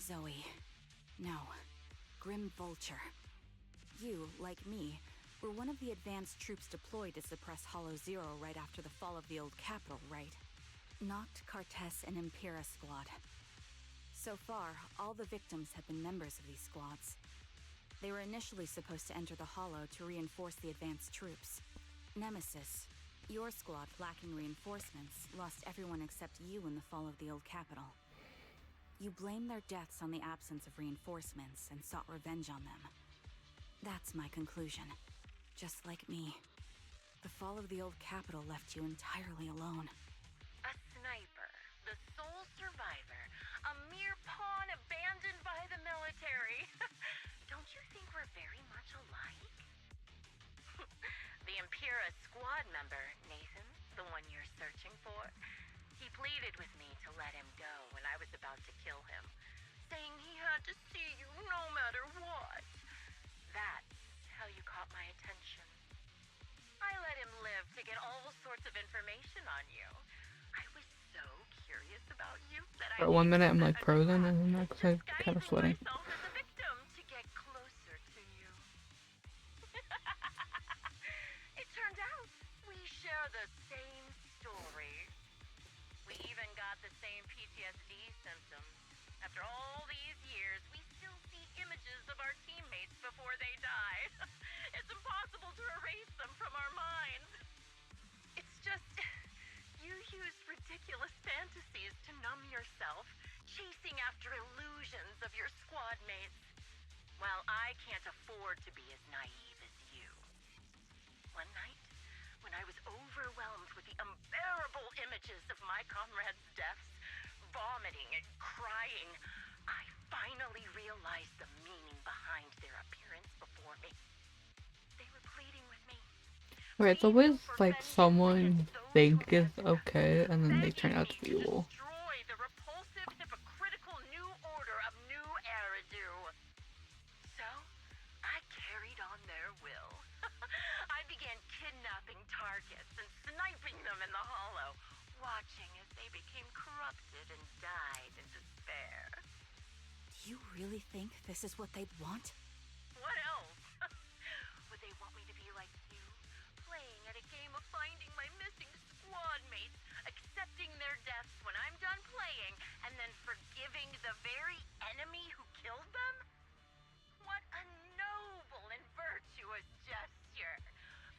Zoe. No. Grim Vulture. You, like me, were one of the advanced troops deployed to suppress Hollow Zero right after the fall of the old capital, right? Noct, Kartess, and Impera Squad. So far, all the victims have been members of these squads. They were initially supposed to enter the Hollow to reinforce the advanced troops. Nemesis, your squad lacking reinforcements, lost everyone except you in the fall of the old capital. You blamed their deaths on the absence of reinforcements and sought revenge on them. That's my conclusion. Just like me. The fall of the old capital left you entirely alone. A sniper, the sole survivor, a mere pawn abandoned by the military. Don't you think we're very much alike? The Impera squad member, Nathan, the one you're searching for, he pleaded with me to let him go when I was about to kill him, saying he had to see you no matter what. That's how you caught my attention. I let him live to get all sorts of information on you. I was so curious about you that For 1 minute I'm like frozen and then I'm kind of sweating. myself as a victim to get closer to you. It turned out we share the same story. We even got the same PTSD symptoms. After all these years, we still see images of our teammates before they die. It's impossible to erase them from our minds. It's just, you use ridiculous fantasies to numb yourself, chasing after illusions of your squad mates. While I can't afford to be as naive as you. One night, when I was overwhelmed with the unbearable images of my comrades' deaths, vomiting and crying, I finally realized the meaning behind their appearance before me. They were pleading with me. Right, it's always like someone think is okay and then they turn out to be evil. Destroy the repulsive, hypocritical new order of New Eridu. So, I carried on their will. I began kidnapping really think this is what they'd want? What else? Would they want me to be like you, playing at a game of finding my missing squad mates, accepting their deaths when I'm done playing, and then forgiving the very enemy who killed them? What a noble and virtuous gesture!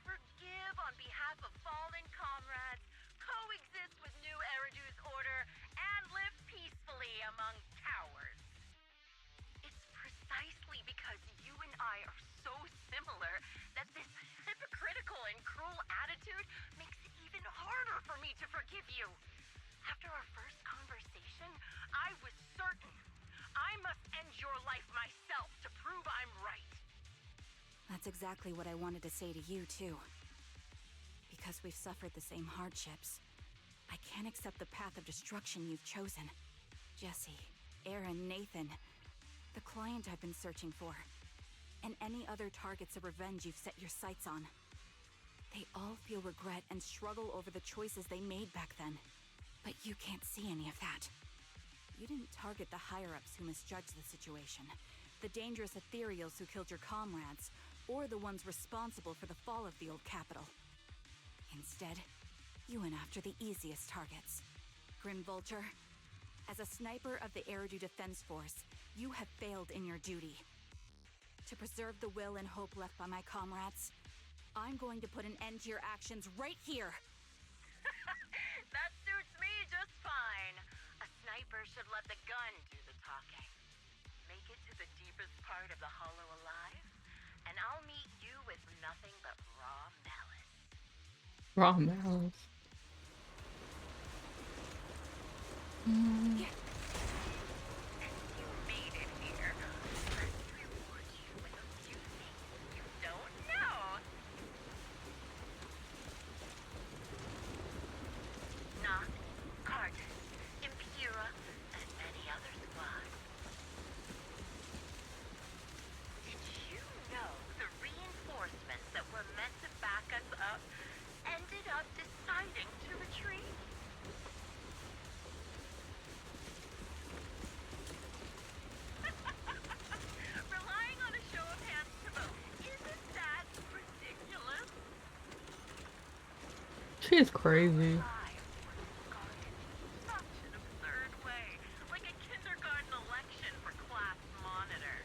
Forgive on behalf of fallen comrades, coexist with new Eridu's order, and live peacefully among cowards. It's precisely because you and I are so similar that this hypocritical and cruel attitude makes it even harder for me to forgive you. After our first conversation, I was certain I must end your life myself to prove I'm right. That's exactly what I wanted to say to you, too. Because we've suffered the same hardships, I can't accept the path of destruction you've chosen. Jesse, Aaron, Nathan, the client I've been searching for, and any other targets of revenge you've set your sights on. They all feel regret and struggle over the choices they made back then. But you can't see any of that. You didn't target the higher-ups who misjudged the situation, the dangerous ethereals who killed your comrades, or the ones responsible for the fall of the old capital. Instead, you went after the easiest targets. Grim Vulture, as a sniper of the Eridu Defense Force, you have failed in your duty. To preserve the will and hope left by my comrades, I'm going to put an end to your actions right here. That suits me just fine. A sniper should let the gun do the talking. Make it to the deepest part of the hollow alive, and I'll meet you with nothing but raw malice. Raw malice. And you made it here. Let's reward you with a few things you don't know. Noct, Cardus, Impura, and many other squads. Did you know the reinforcements that were meant to back us up ended up deciding to retreat? Relying on a show of hands to vote, isn't that ridiculous? She's crazy. Such an absurd way, like a kindergarten election for class monitor.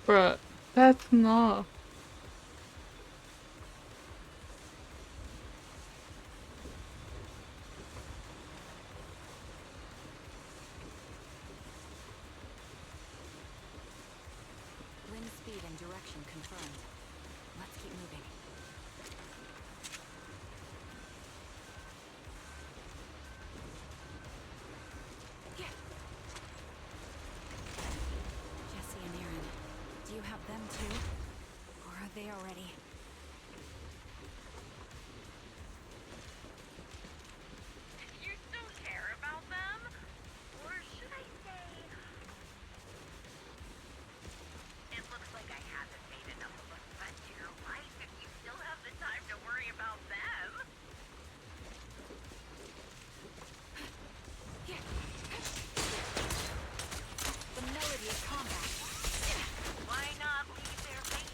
Bruh, that's not. Wind speed and direction confirmed. Let's keep moving. Jesse and Aaron, do you have them too? Or are they already? You still care about them? Or should I say... It looks like I haven't made enough of a threat to your life if you still have the time to worry about them. The melody of combat. Why not leave their base?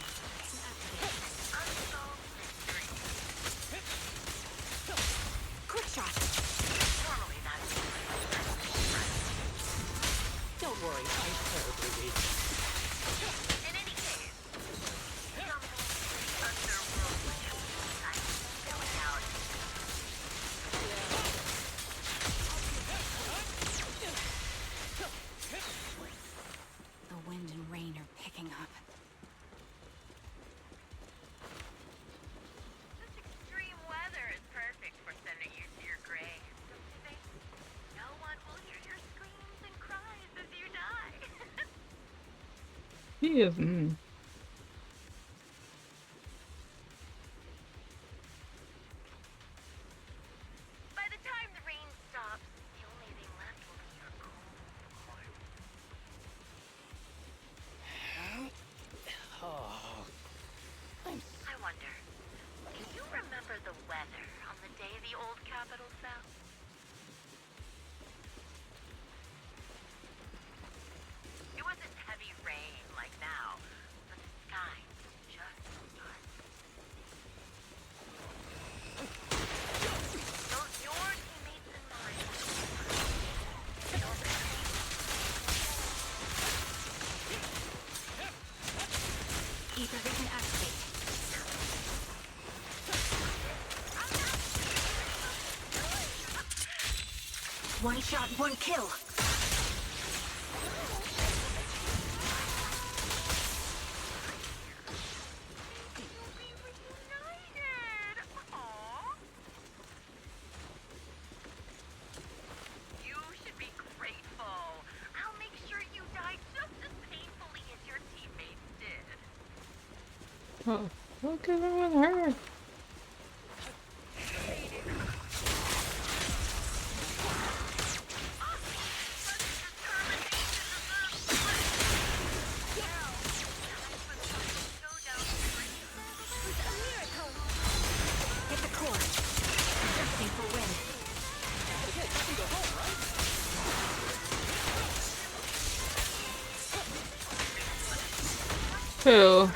He is. By the time the rain stops, the only thing left will be your cold, quiet. I wonder, do you remember the weather on the day the old capital fell? It wasn't heavy rain like now, but the sky was just dark. Both your teammates and mine. Ether vision activate. One shot, one kill. You should be grateful. I'll make sure you die just as painfully as your teammates did. Oh, look at her with her. Hit the core. Adjusting for wind. Who?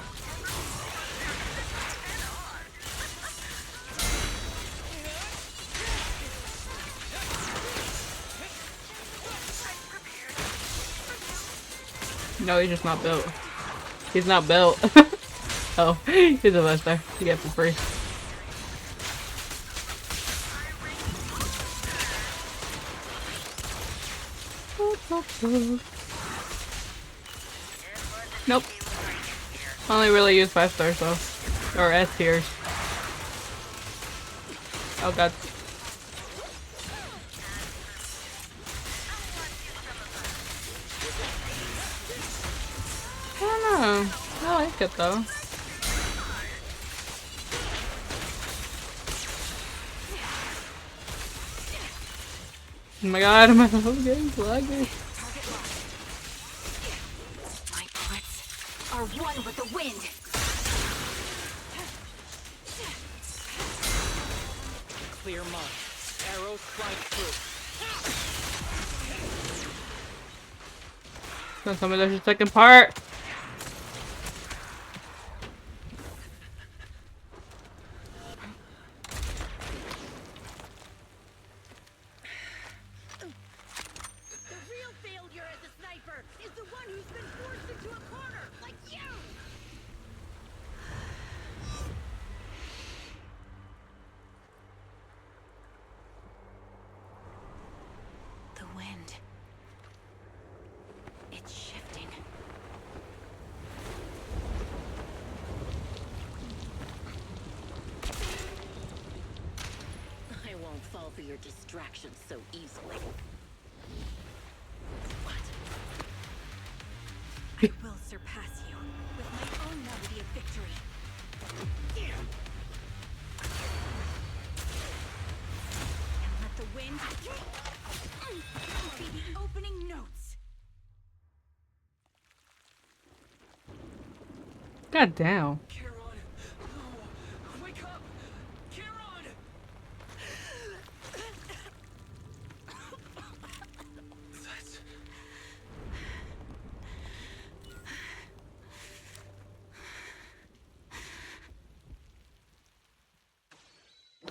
No, he's just not built. He's not built. Oh, he's a master. You get it for free. Nope. Only really use 5 stars though. Or S tiers. Oh god. I don't know. I like it though. Oh my god, my whole game's lagging. My bullets are one with the wind. Clear mind. Arrows flying through. Don't tell me there's a second part. The real failure as a sniper is the one who's been forced into a corner, like you! The wind. It's shifting. I won't fall for your distractions so easily. I will surpass you with my own melody of victory. And let the wind be the opening notes. God damn. Wake up! Kieran! That's...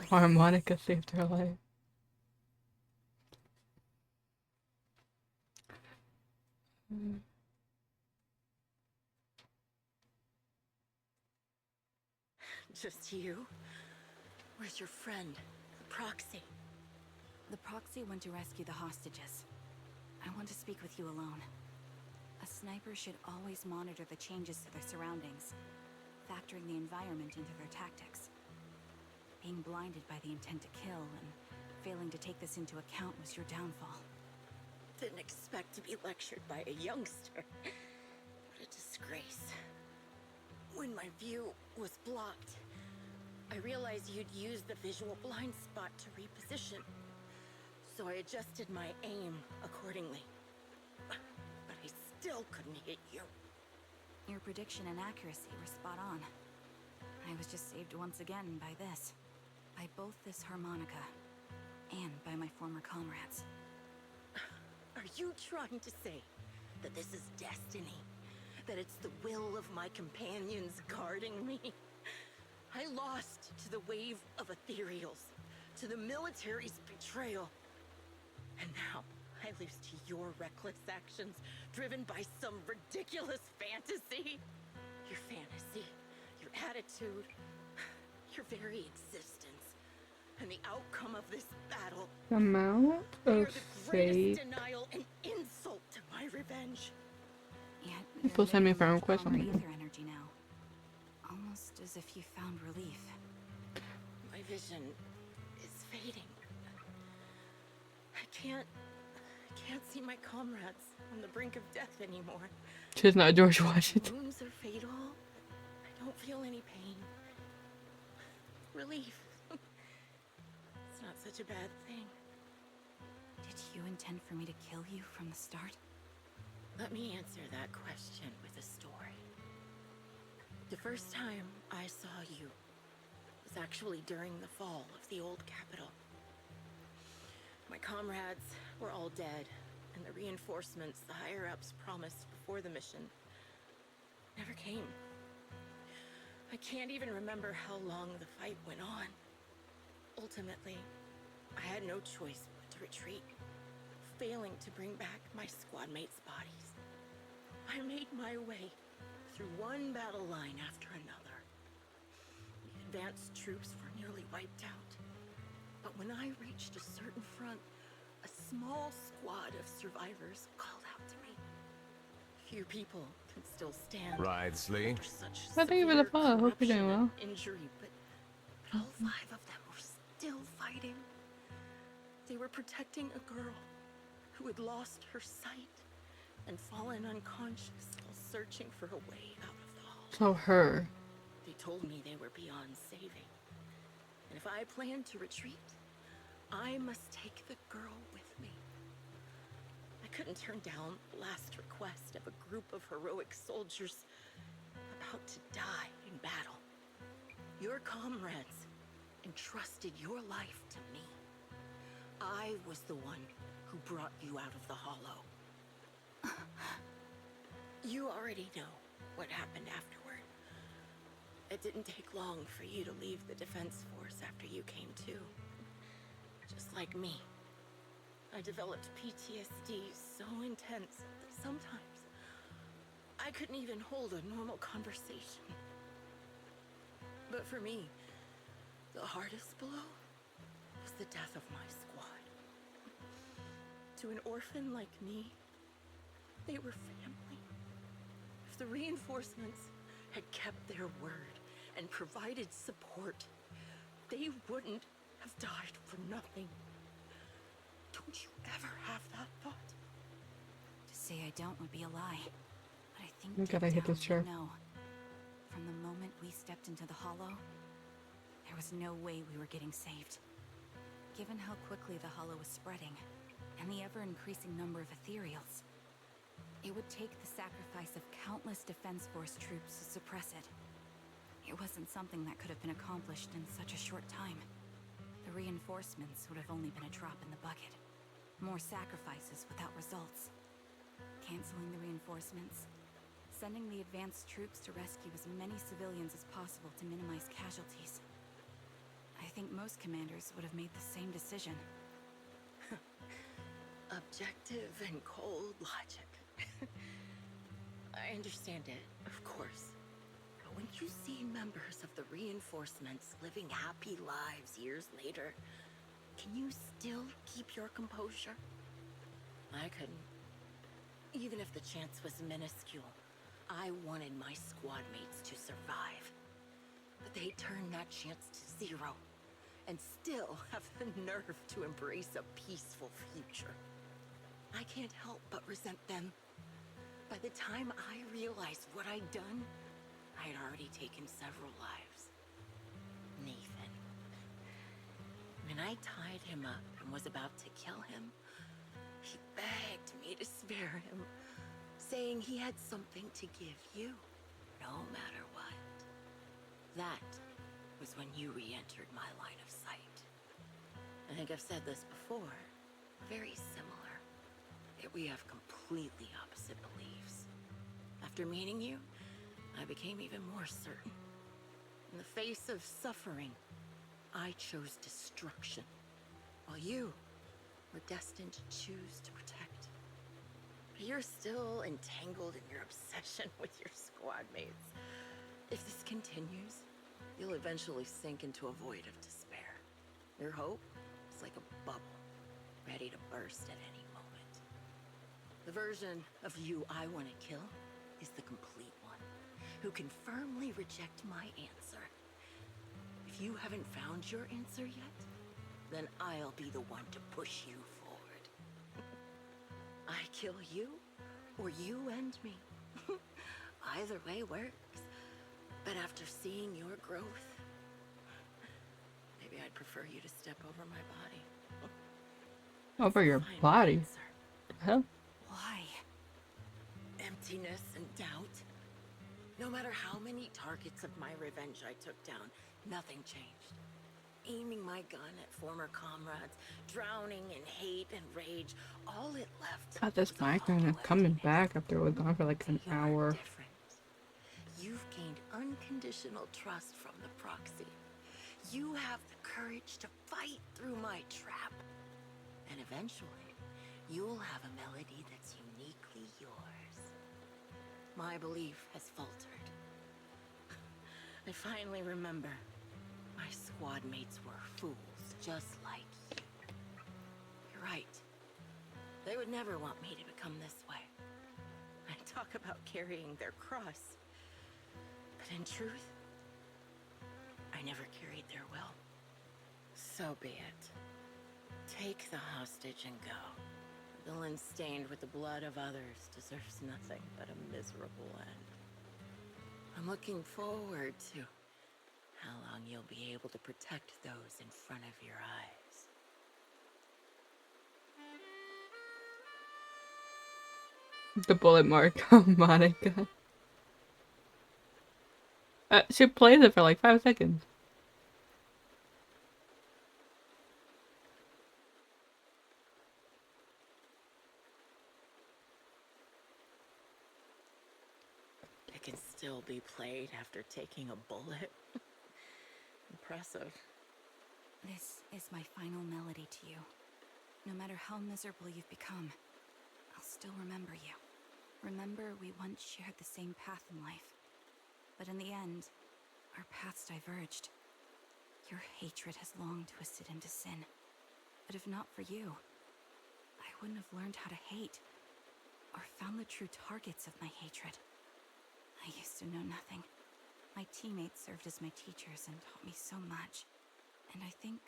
Harmonica saved her life. Just you? Where's your friend, the proxy? The proxy went to rescue the hostages. I want to speak with you alone. A sniper should always monitor the changes to their surroundings, factoring the environment into their tactics. Being blinded by the intent to kill and failing to take this into account was your downfall. Didn't expect to be lectured by a youngster. What a disgrace. disgrace. When my view was blocked, I realized you'd used the visual blind spot to reposition. So I adjusted my aim accordingly. But I still couldn't hit you. Your prediction and accuracy were spot on. I was just saved once again by this. By both this harmonica and by my former comrades. Are you trying to say that this is destiny? That it's the will of my companions guarding me? I lost to the wave of ethereals, to the military's betrayal. And now I lose to your reckless actions, driven by some ridiculous fantasy. Your fantasy, your attitude, your very existence, and the outcome of this battle. The amount of fake. Denial and insult to my revenge. People send me friend requests on ether energy now. Almost as if you found relief. My vision is fading. I can't see my comrades on the brink of death anymore. She's not George Washington. Wounds are fatal. I don't feel any pain. Relief. It's not such a bad thing. Did you intend for me to kill you from the start? Let me answer that question with a story. The first time I saw you was actually during the fall of the old capital. My comrades were all dead, and the reinforcements the higher-ups promised before the mission never came. I can't even remember how long the fight went on. Ultimately, I had no choice but to retreat, failing to bring back my squad mates' bodies. I made my way through one battle line after another. The advanced troops were nearly wiped out. But when I reached a certain front, a small squad of survivors called out to me. Few people can still stand. Wrightsley. I think you for the follow. Hope you're doing well. Injury, but all 5 of them were still fighting. They were protecting a girl who had lost her sight and fallen unconscious while searching for a way out of the hall. So her. They told me they were beyond saving. And if I planned to retreat, I must take the girl with me. I couldn't turn down the last request of a group of heroic soldiers about to die in battle. Your comrades entrusted your life to me. I was the one who brought you out of the hollow. You already know what happened afterward. It didn't take long for you to leave the Defense Force after you came to. Just like me. I developed PTSD so intense that sometimes I couldn't even hold a normal conversation. But for me, the hardest blow was the death of my squad. To an orphan like me, they were family. If the reinforcements had kept their word and provided support, they wouldn't have died for nothing. Don't you ever have that thought? To say I don't would be a lie. But I think You gotta hit this chair. no. From the moment we stepped into the hollow, there was no way we were getting saved. Given how quickly the hollow was spreading, and the ever-increasing number of ethereals, it would take the sacrifice of countless Defense Force troops to suppress it. It wasn't something that could have been accomplished in such a short time. The reinforcements would have only been a drop in the bucket. More sacrifices without results. Canceling the reinforcements, sending the advanced troops to rescue as many civilians as possible to minimize casualties. I think most commanders would have made the same decision. Objective and cold logic. I understand it, of course. But when you see members of the reinforcements living happy lives years later, can you still keep your composure? I couldn't. Even if the chance was minuscule, I wanted my squad mates to survive. But they turned that chance to 0, and still have the nerve to embrace a peaceful future. I can't help but resent them. By the time I realized what I'd done, I had already taken several lives. Nathan. When I tied him up and was about to kill him, he begged me to spare him, saying he had something to give you, no matter what. That was when you re-entered my line of sight. I think I've said this before, very similar, yet we have completely opposite beliefs. After meeting you, I became even more certain. In the face of suffering, I chose destruction, while you were destined to choose to protect. But you're still entangled in your obsession with your squad mates. If this continues, you'll eventually sink into a void of despair. Your hope is like a bubble, ready to burst at any moment. The version of you I want to kill is the complete one, who can firmly reject my answer. If you haven't found your answer yet, then I'll be the one to push you forward. I kill you, or you end me. Either way works. But after seeing your growth, maybe I'd prefer you to step over my body. Over your body? Hell? Why? Emptiness and doubt. No matter how many targets of my revenge I took down, nothing changed. Aiming my gun at former comrades, drowning in hate and rage, all it left. God, this migraine is coming back after it was gone for like an hour. You've gained unconditional trust from the proxy. You have the courage to fight through my trap. And eventually, you'll have a melody that's uniquely yours. My belief has faltered. I finally remember. My squad mates were fools, just like you. You're right. They would never want me to become this way. I talk about carrying their cross. But in truth, I never carried their will. So be it. Take the hostage and go. The villain stained with the blood of others deserves nothing but a miserable end. I'm looking forward to how long you'll be able to protect those in front of your eyes. The bullet mark on Monica. She plays it for like 5 seconds. It can still be played after taking a bullet. Impressive. This is my final melody to you. No matter how miserable you've become, I'll still remember you. Remember we once shared the same path in life. But in the end, our paths diverged. Your hatred has long twisted into sin. But if not for you, I wouldn't have learned how to hate, or found the true targets of my hatred. I used to know nothing. My teammates served as my teachers and taught me so much. And I think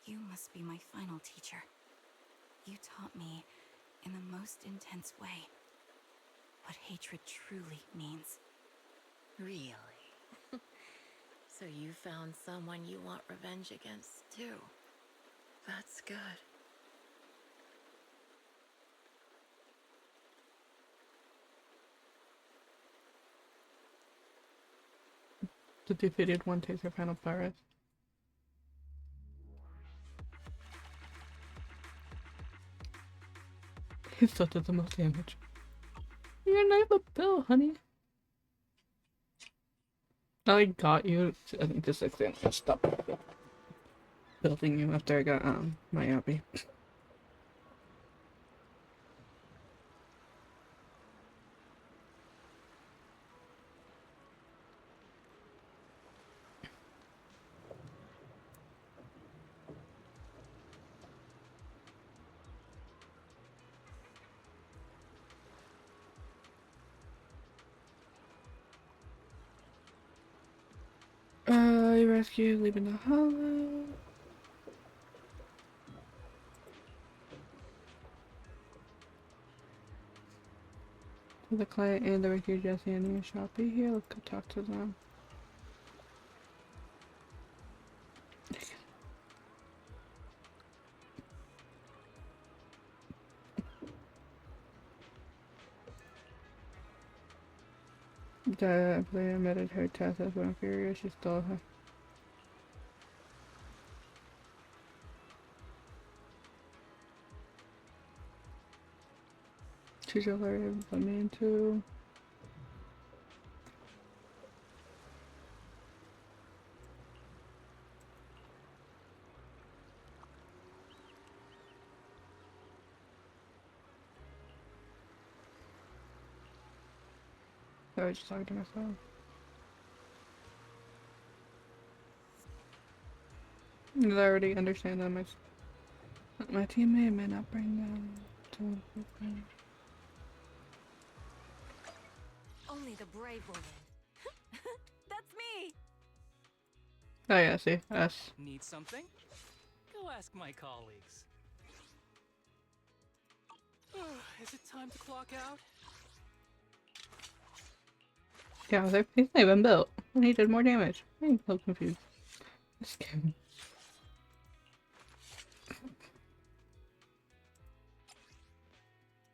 you must be my final teacher. You taught me, in the most intense way, what hatred truly means. Really? So you found someone you want revenge against, too. That's good. The defeated one takes her final pirate. He still did the most damage. You're a nice little bill, honey. I got you. I think this is gonna stop building you after I got my Abby. You rescue, leaving the hollow. The client and the Ricky, Jesse, and your shop be here. Let's go talk to them. The player admitted her test as one inferior. She stole her. She's already put me into. I was just talking to myself. I already understand that my teammate may not bring them to one person. Only the brave will win. That's me! Oh yeah, see, us. Need something? Go ask my colleagues. Is it time to clock out? Yeah, I was like, he's not even built. And he did more damage. I'm so confused. Just kidding.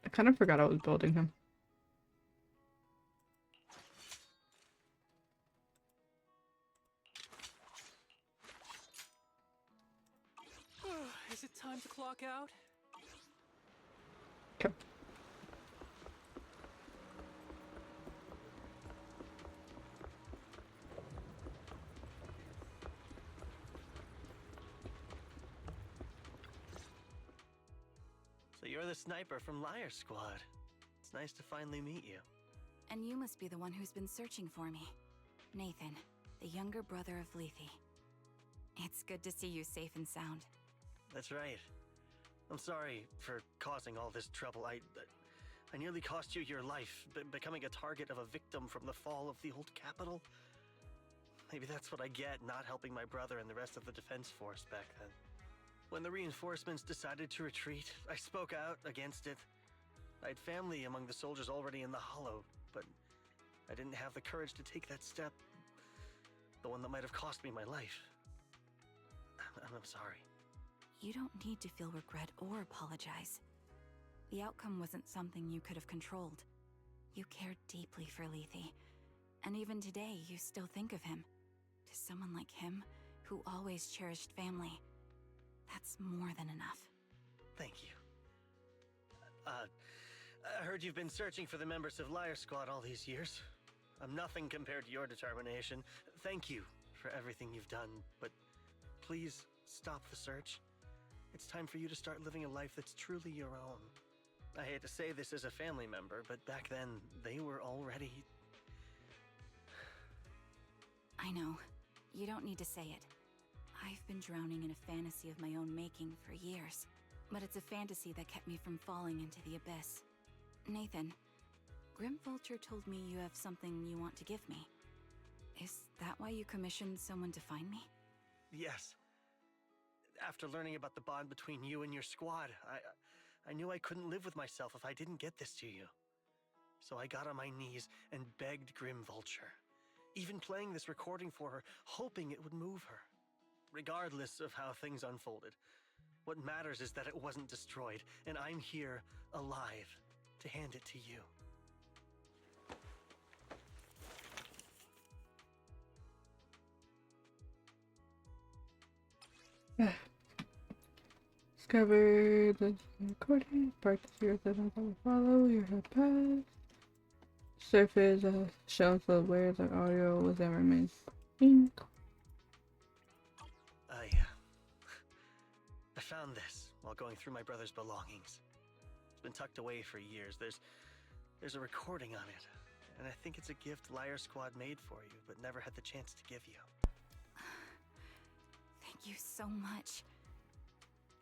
I kind of forgot I was building him. Is it time to clock out? Okay. So you're the sniper from Liar Squad. It's nice to finally meet you. And you must be the one who's been searching for me. Nathan, the younger brother of Lethe. It's good to see you safe and sound. That's right. I'm sorry for causing all this trouble. I nearly cost you your life, becoming a target of a victim from the fall of the old capital. Maybe that's what I get not helping my brother and the rest of the defense force back then. When the reinforcements decided to retreat, I spoke out against it. I had family among the soldiers already in the Hollow, but I didn't have the courage to take that step. The one that might have cost me my life. I'm sorry. You don't need to feel regret or apologize. The outcome wasn't something you could have controlled. You cared deeply for Lethe, and even today you still think of him. To someone like him, who always cherished family, that's more than enough. Thank you. I heard you've been searching for the members of Liar Squad all these years. I'm nothing compared to your determination. Thank you for everything you've done, but please stop the search. It's time for you to start living a life that's truly your own. I hate to say this as a family member, but back then, they were already... I know. You don't need to say it. I've been drowning in a fantasy of my own making for years, but it's a fantasy that kept me from falling into the abyss. Nathan, Grim Vulture told me you have something you want to give me. Is that why you commissioned someone to find me? Yes. After learning about the bond between you and your squad, I knew I couldn't live with myself if I didn't get this to you. So I got on my knees and begged Grim Vulture, even playing this recording for her, hoping it would move her. Regardless of how things unfolded, what matters is that it wasn't destroyed, and I'm here, alive, to hand it to you. Discover the recording. Practice your settings that will follow your head path. Surface shows the where the audio was and remains pink. I found this while going through my brother's belongings. It's been tucked away for years. There's a recording on it, and I think it's a gift Liar Squad made for you, but never had the chance to give you. Thank you so much.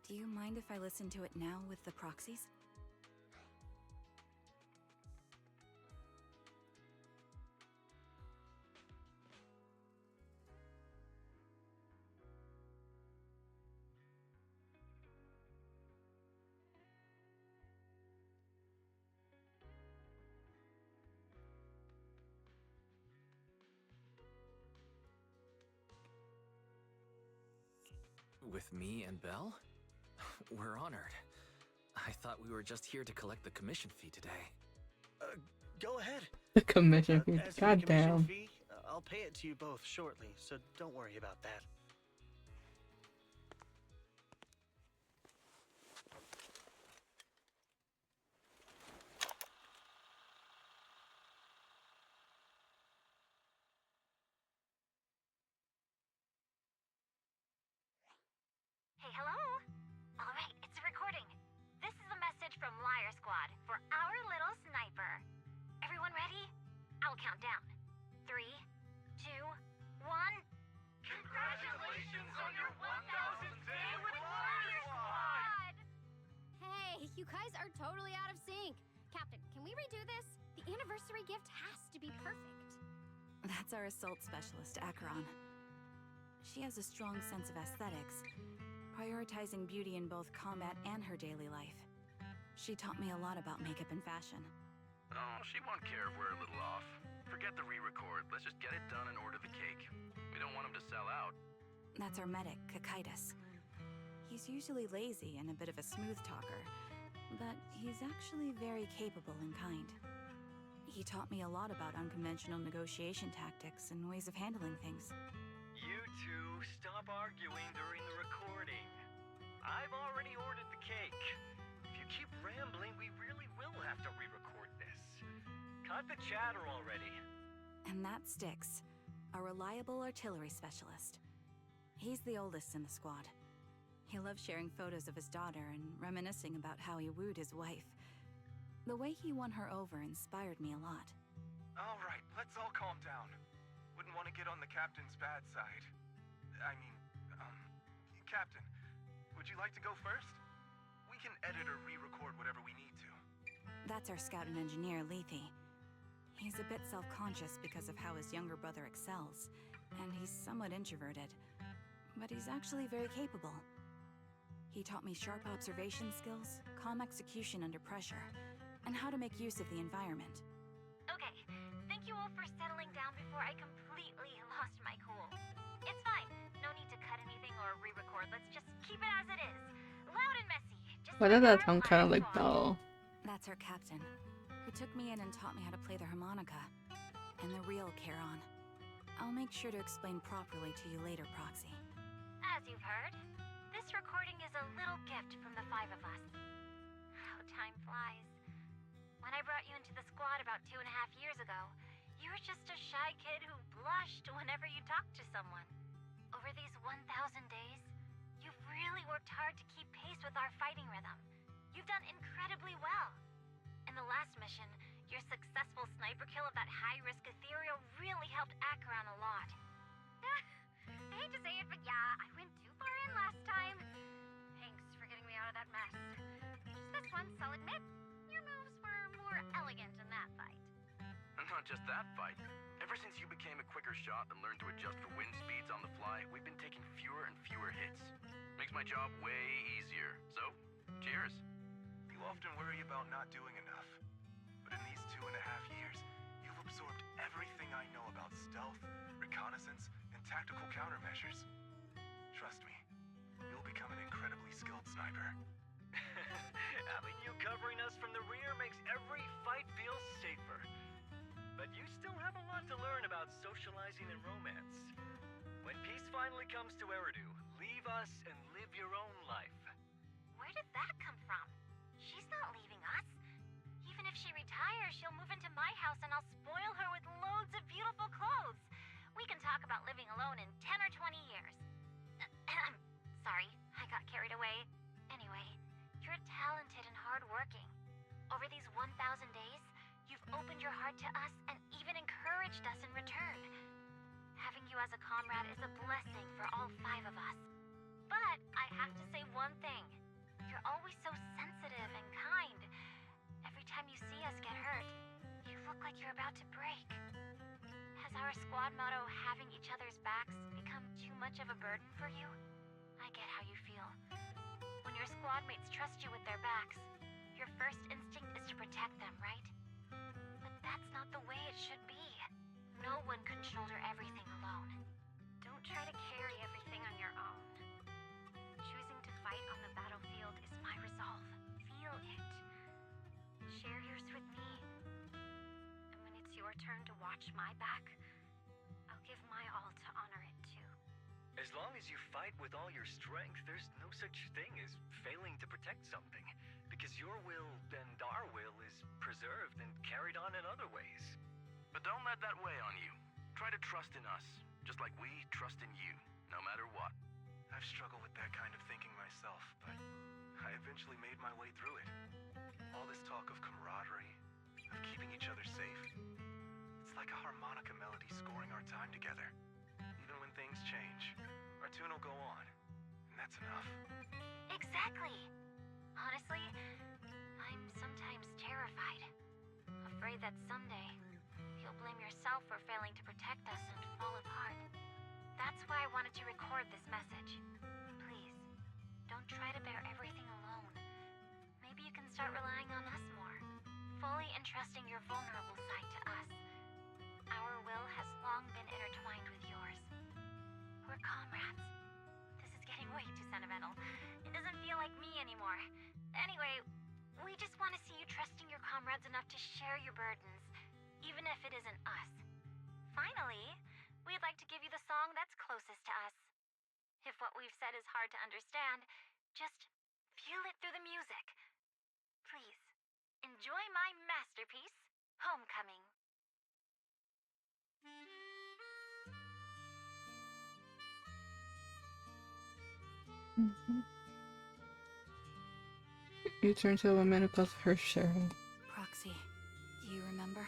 Do you mind if I listen to it now with the proxies? With me and Belle? We're honored. I thought we were just here to collect the commission fee today. Go ahead. The commission fee. As for the commission Goddamn. fee, I'll pay it to you both shortly, so don't worry about that. Hey, hello? Alright, it's a recording. This is a message from Liar Squad for our little sniper. Everyone ready? I'll count down. 3, 2, 1. Congratulations on your 1000th day with Liar Squad! Hey, you guys are totally out of sync. Captain, can we redo this? The anniversary gift has to be perfect. That's our assault specialist, Acheron. She has a strong sense of aesthetics, prioritizing beauty in both combat and her daily life. She taught me a lot about makeup and fashion. Oh, she won't care if we're a little off. Forget the re-record. Let's just get it done and order the cake. We don't want him to sell out. That's our medic, Kakaitis. He's usually lazy and a bit of a smooth talker, but he's actually very capable and kind. He taught me a lot about unconventional negotiation tactics and ways of handling things. You two, stop arguing during the recording. I've already ordered the cake. If you keep rambling, we really will have to re-record this. Cut the chatter already. And that's Styx, a reliable artillery specialist. He's the oldest in the squad. He loves sharing photos of his daughter and reminiscing about how he wooed his wife. The way he won her over inspired me a lot. All right, let's all calm down. Wouldn't want to get on the captain's bad side. Captain, would you like to go first? We can edit or re-record whatever we need to. That's our scout and engineer, Lethe. He's a bit self-conscious because of how his younger brother excels, and he's somewhat introverted. But he's actually very capable. He taught me sharp observation skills, calm execution under pressure, and how to make use of the environment. Okay, thank you all for settling down before I completely lost my cool. It's fine. No need to cut anything or re-record. Let's just keep it as it is. Loud and messy. Just Why does that sound kind of like Belle? That's our captain, who took me in and taught me how to play the harmonica. And the real Charon. I'll make sure to explain properly to you later, Proxy. As you've heard, this recording is a little gift from the 5 of us. How time flies. When I brought you into the squad about 2.5 years ago, you were just a shy kid who blushed whenever you talked to someone. Over these 1,000 days, you've really worked hard to keep pace with our fighting rhythm. You've done incredibly well. In the last mission, your successful sniper kill of that high-risk ethereal really helped Acheron a lot. I hate to say it, but yeah, I went too far in last time. Thanks for getting me out of that mess. Just this once, I'll admit, your moves were more elegant in that fight. And not just that fight. Ever since you became a quicker shot and learned to adjust for wind speeds on the fly, we've been taking fewer and fewer hits. Makes my job way easier. So, cheers. You often worry about not doing enough. But in these 2.5 years, you've absorbed everything I know about stealth, reconnaissance, and tactical countermeasures. Trust me, you'll become an incredibly skilled sniper. Having you covering us from the rear makes every fight feel safer. But you still have a lot to learn about socializing and romance. When peace finally comes to Eridu, leave us and live your own life. Where did that come from? She's not leaving us. Even if she retires, she'll move into my house and I'll spoil her with loads of beautiful clothes. We can talk about living alone in 10 or 20 years. Sorry, I got carried away. Anyway, you're talented and hardworking. Over these 1,000 days, you've opened your heart to us and even encouraged us in return. Having you as a comrade is a blessing for all 5 of us. But I have to say one thing. You're always so sensitive and kind. Every time you see us get hurt, you look like you're about to break. Has our squad motto, having each other's backs, become too much of a burden for you? I get how you feel. When your squad mates trust you with their backs, your first instinct is to protect them, right? But that's not the way it should be. No one can shoulder everything alone. Don't try to carry everything on your own. return to watch my back, I'll give my all to honor it too. As long as you fight with all your strength, there's no such thing as failing to protect something, because your will and our will is preserved and carried on in other ways. But don't let that weigh on you. Try to trust in us, just like we trust in you, no matter what. I've struggled with that kind of thinking myself, but I eventually made my way through it. All this talk of camaraderie, of keeping each other safe, it's like a harmonica melody scoring our time together. Even when things change, our tune will go on, and that's enough. Exactly! Honestly, I'm sometimes terrified. Afraid that someday, you'll blame yourself for failing to protect us and fall apart. That's why I wanted to record this message. Please, don't try to bear everything alone. Maybe you can start relying on us more, fully entrusting your vulnerable side to us. Our will has long been intertwined with yours. We're comrades. This is getting way too sentimental. It doesn't feel like me anymore. Anyway, we just want to see you trusting your comrades enough to share your burdens, even if it isn't us. Finally, we'd like to give you the song that's closest to us. If what we've said is hard to understand, just feel it through the music. Please, enjoy my masterpiece, Homecoming. You turn to a woman who calls her Cheryl. Proxy, do you remember?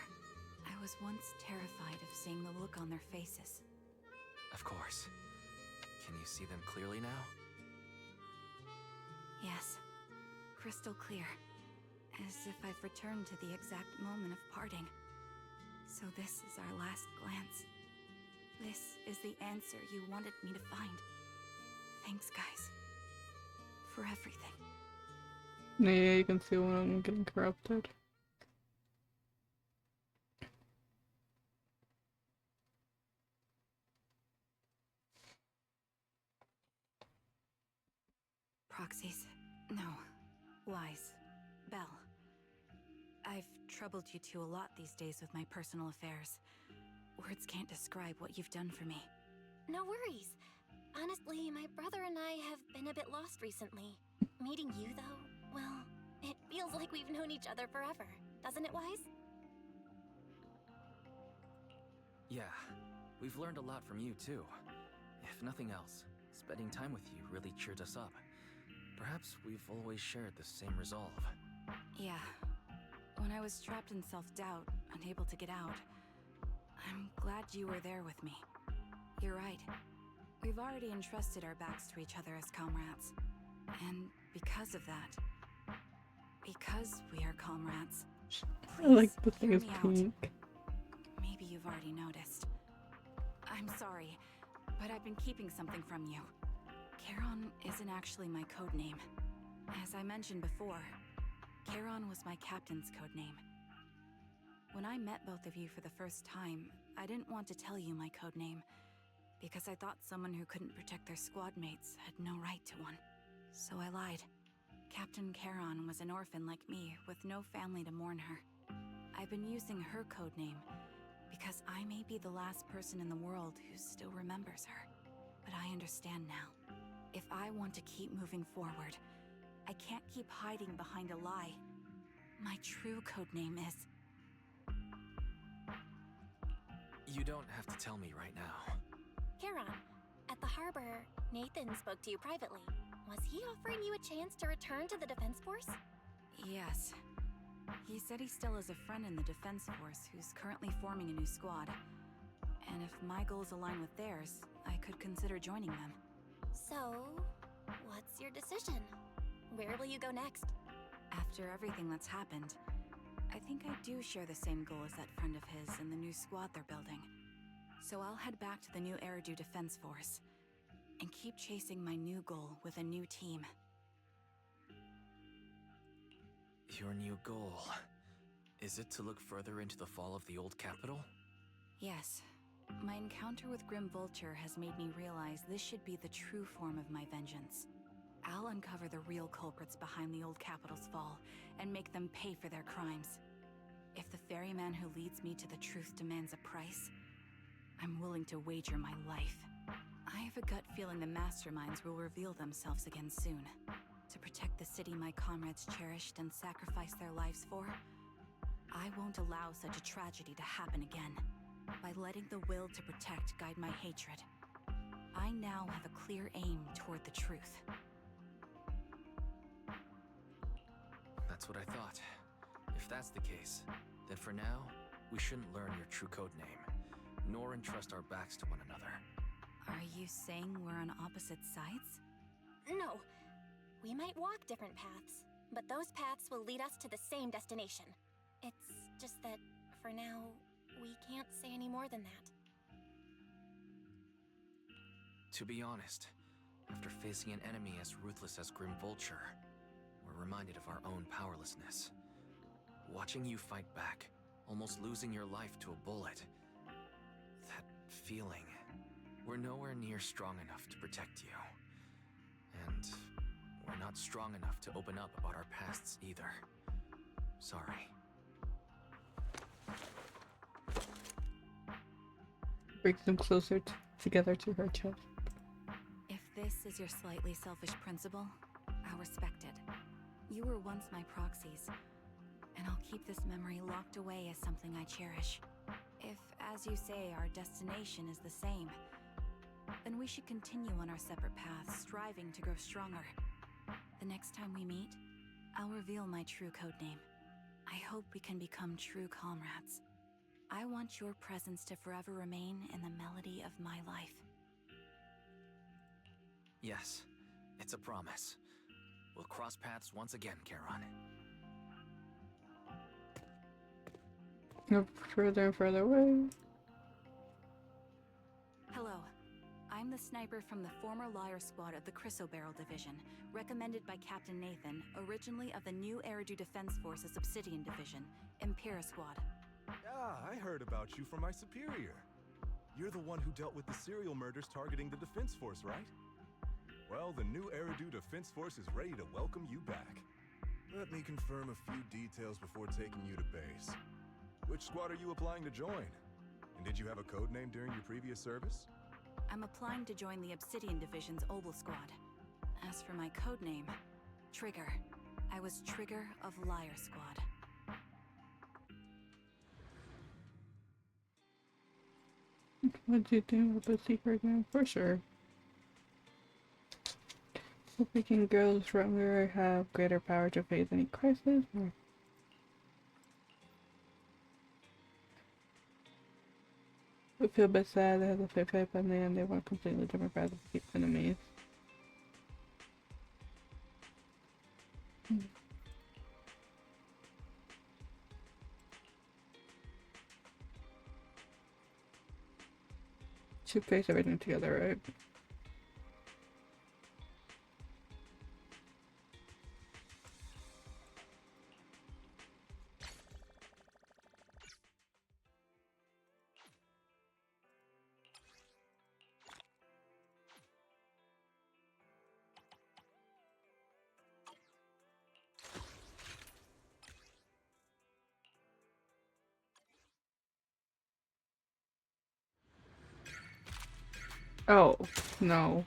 I was once terrified of seeing the look on their faces. Of course. Can you see them clearly now? Yes, crystal clear. As if I've returned to the exact moment of parting. So this is our last glance. This is the answer you wanted me to find. Thanks, guys. For everything. Yeah, you can see one of them getting corrupted. Proxies. No. Wise. Belle. I've troubled you two a lot these days with my personal affairs. Words can't describe what you've done for me. No worries. Honestly, my brother and I have been a bit lost recently. Meeting you, though, well, it feels like we've known each other forever. Doesn't it, Wise? Yeah, we've learned a lot from you too. If nothing else, spending time with you really cheered us up. Perhaps we've always shared the same resolve. Yeah. When I was trapped in self-doubt, unable to get out, I'm glad you were there with me. You're right. We've already entrusted our backs to each other as comrades. And because of that, because we are comrades, I like the thing hear is me out. pink. Maybe you've already noticed. I'm sorry, but I've been keeping something from you. Charon isn't actually my code name. As I mentioned before, Charon was my captain's code name. When I met both of you for the first time, I didn't want to tell you my code name, because I thought someone who couldn't protect their squad mates had no right to one. So I lied. Captain Charon was an orphan like me, with no family to mourn her. I've been using her code name, because I may be the last person in the world who still remembers her. But I understand now. If I want to keep moving forward, I can't keep hiding behind a lie. My true codename is... You don't have to tell me right now. Charon, at the harbor, Nathan spoke to you privately. Was he offering you a chance to return to the Defense Force? Yes. He said he still has a friend in the Defense Force who's currently forming a new squad. And if my goals align with theirs, I could consider joining them. So, what's your decision? Where will you go next? After everything that's happened, I think I do share the same goal as that friend of his in the new squad they're building. So I'll head back to the new Eridu Defense Force and keep chasing my new goal with a new team. Your new goal... Is it to look further into the fall of the old capital? Yes. My encounter with Grim Vulture has made me realize this should be the true form of my vengeance. I'll uncover the real culprits behind the old capital's fall and make them pay for their crimes. If the ferryman who leads me to the truth demands a price, I'm willing to wager my life. I have a gut feeling the masterminds will reveal themselves again soon. To protect the city my comrades cherished and sacrificed their lives for, I won't allow such a tragedy to happen again. By letting the will to protect guide my hatred, I now have a clear aim toward the truth. That's what I thought. If that's the case, then for now, we shouldn't learn your true code name, nor entrust our backs to one another. Are you saying we're on opposite sides? No. We might walk different paths, but those paths will lead us to the same destination. It's just that, for now, we can't say any more than that. To be honest, after facing an enemy as ruthless as Grim Vulture, we're reminded of our own powerlessness. Watching you fight back, almost losing your life to a bullet. That feeling. We're nowhere near strong enough to protect you. And we're not strong enough to open up about our pasts either. Sorry. Brings them closer together to her chest. If this is your slightly selfish principle, I'll respect it. You were once my proxies, and I'll keep this memory locked away as something I cherish. If, as you say, our destination is the same, then we should continue on our separate paths, striving to grow stronger. The next time we meet, I'll reveal my true codename. I hope we can become true comrades. I want your presence to forever remain in the melody of my life. Yes, it's a promise. We'll cross paths once again, Charon. Go further and further away. Hello. I'm the sniper from the former Liar Squad of the Chrysoberyl Division, recommended by Captain Nathan, originally of the new Eridu Defense Forces Obsidian Division, Impera Squad. Yeah, I heard about you from my superior. You're the one who dealt with the serial murders targeting the Defense Force, right? Well, the new Eridu Defense Force is ready to welcome you back. Let me confirm a few details before taking you to base. Which squad are you applying to join? And did you have a code name during your previous service? I'm applying to join the Obsidian Division's Obel Squad. As for my codename, Trigger. I was Trigger of Liar Squad. What do you think about the secret now? For sure. Hope we can grow stronger, have greater power to face any crisis. Or... we feel a bit sad they have to fight, but in the end they want completely different paths to keep enemies. Should face everything together, right? Oh, no.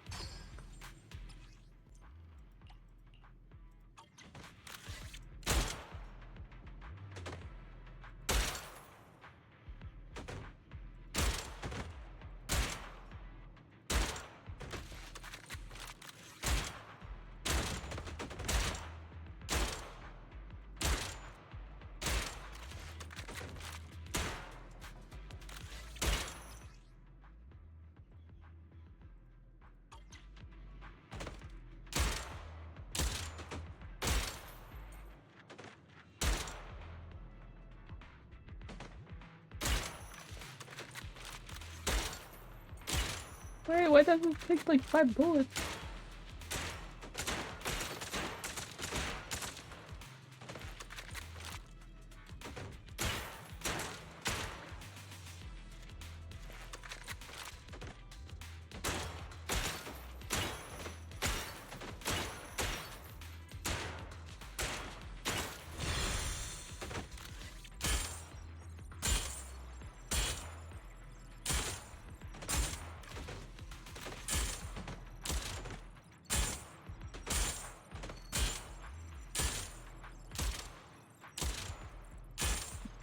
Wait, why doesn't it take like 5 bullets?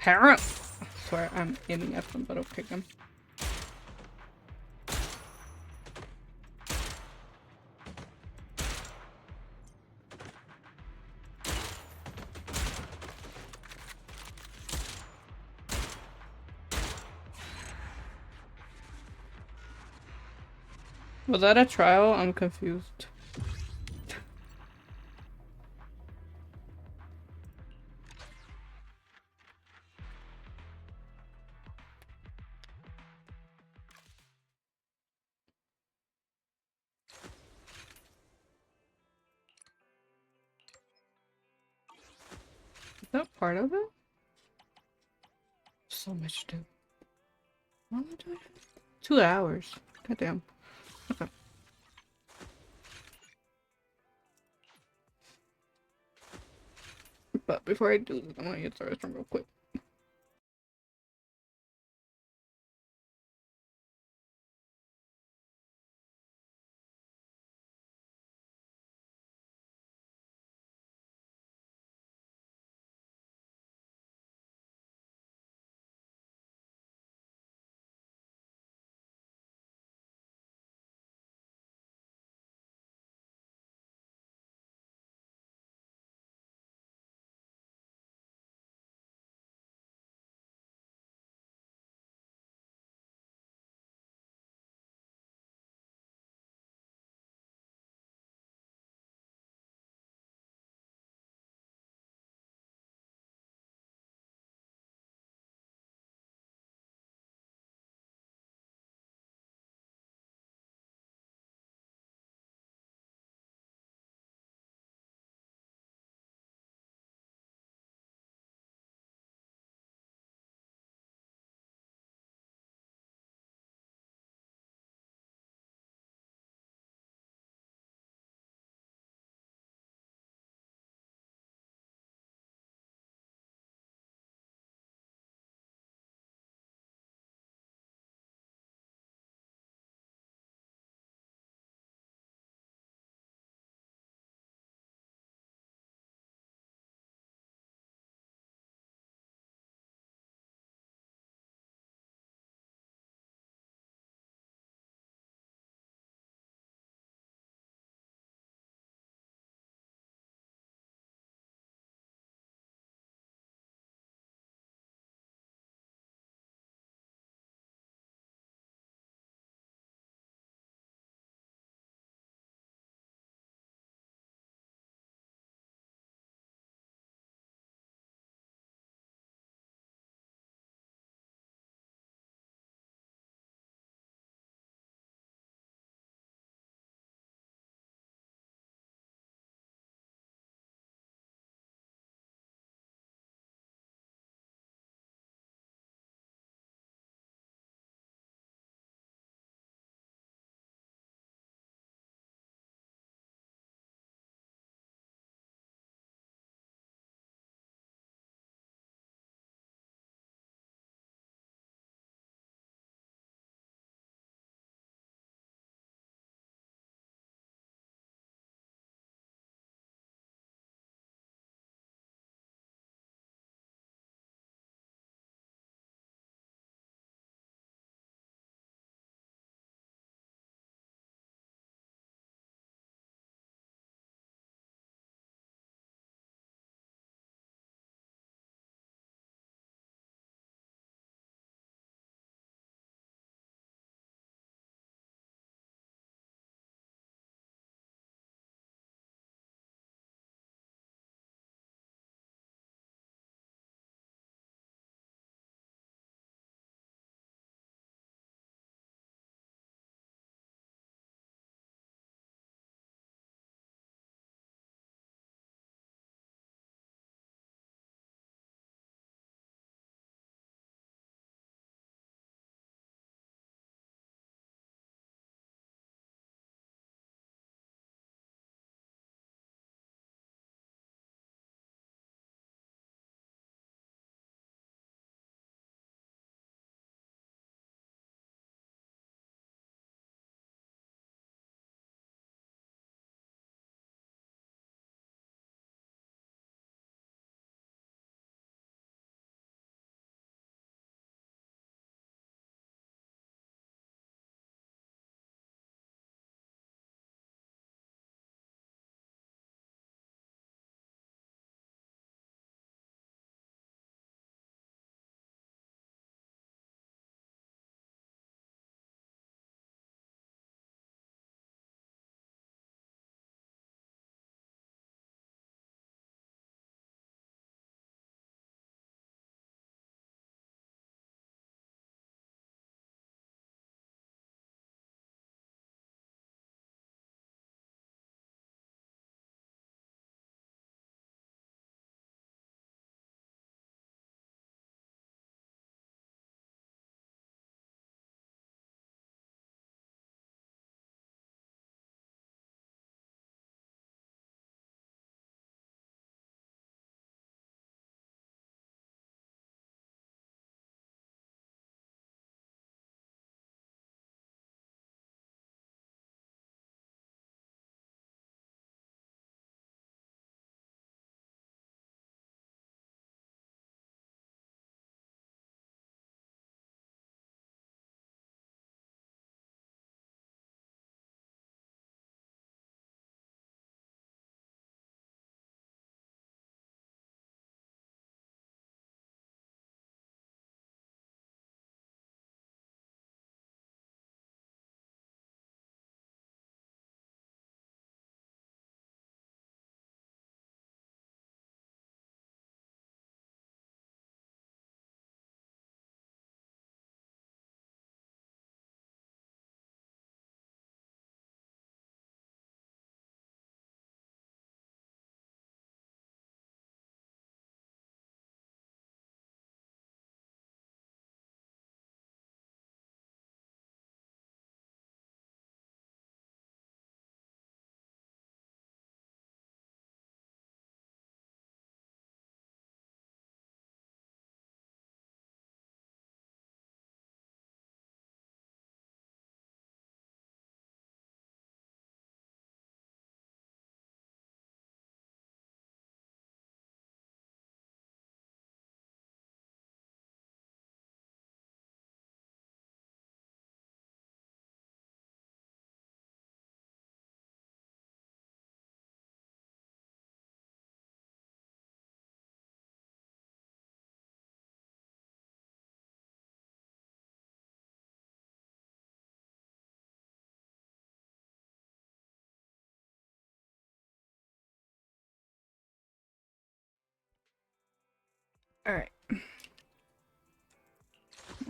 Parent! I swear I'm aiming at them, but I'll kick them. Was that a trial? I'm confused. Is that part of it? So much to do. What am I doing? 2 hours. Goddamn. Okay. But before I do this, I want to use the restroom real quick.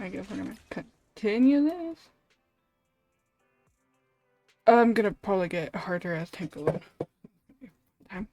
I guess we're gonna continue this. I'm gonna probably get harder as time goes on. Time.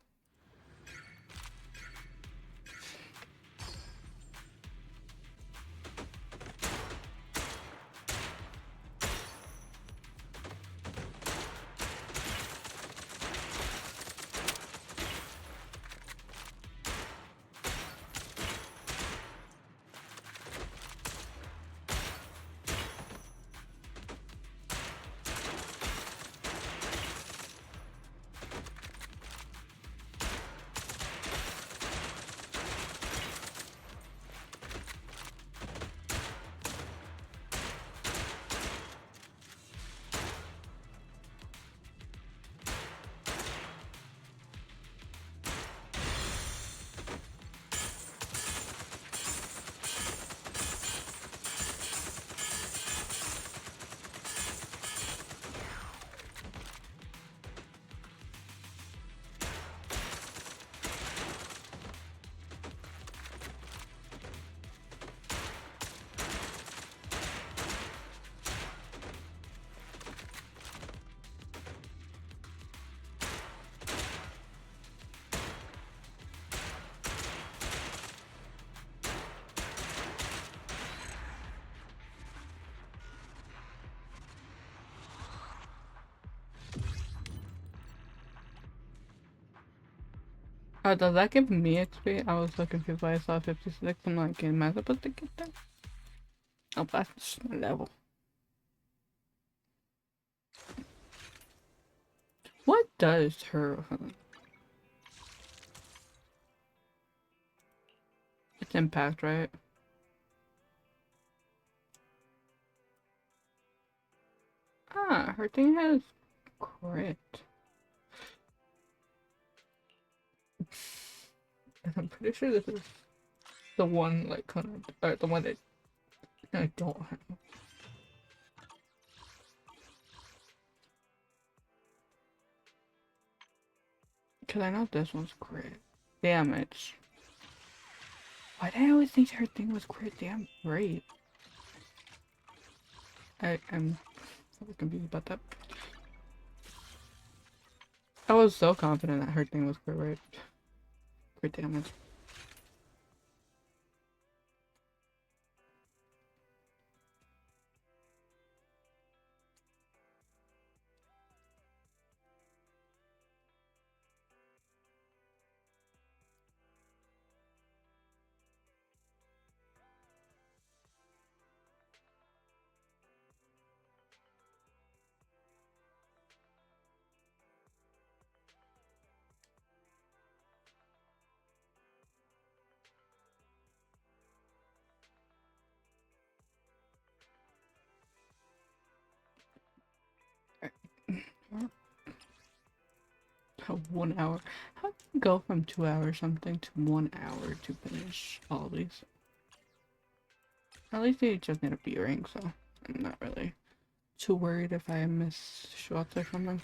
Oh, does that give me XP? I was so confused why I saw 56. I'm like, am I supposed to get that? Oh, that's just my level. What does her... It's impact, right? Ah, her thing has crit. I'm pretty sure this is the one, like, kind of, or the one that I don't have. Because I know this one's crit. Damage. Why did I always think her thing was crit? Damn, great. I'm so confused about that. I was so confident that her thing was crit rate. Crit damage. Oh, 1 hour. How can you go from 2 hours something to 1 hour to finish all these? At least they just need a B rank, so I'm not really too worried if I miss shots or something.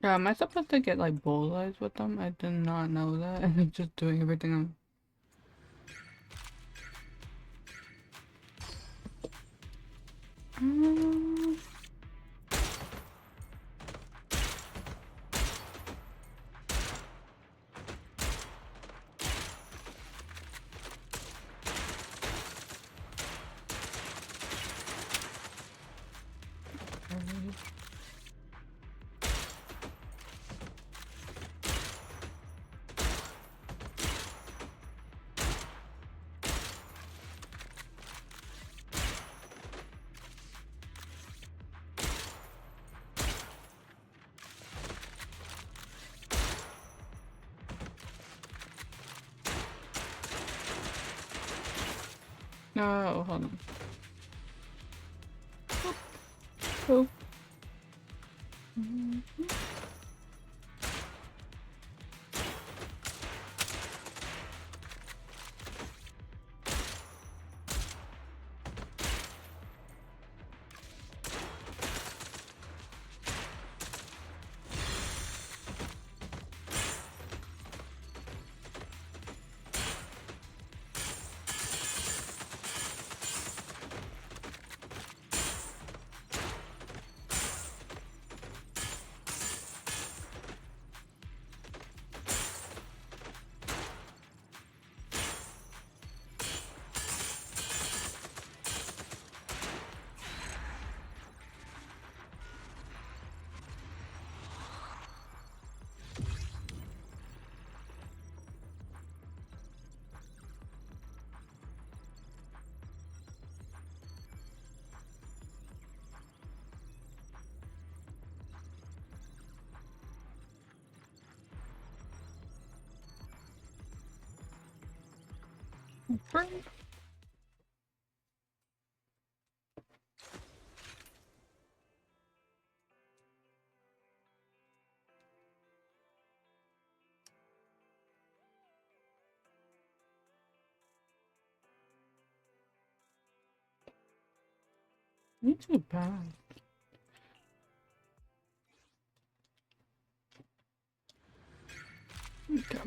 Yeah, am I supposed to get like bullseyes with them? I did not know that. And I'm just doing everything on. No, hold on. Oh. Burn. Me too bad. Okay.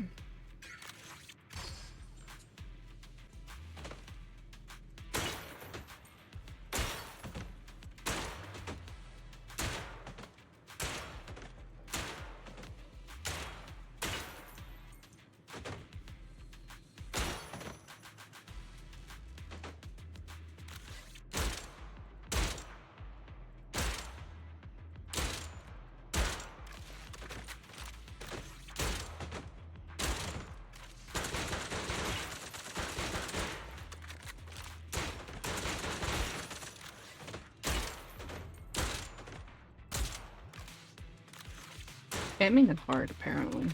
Aiming is hard, apparently.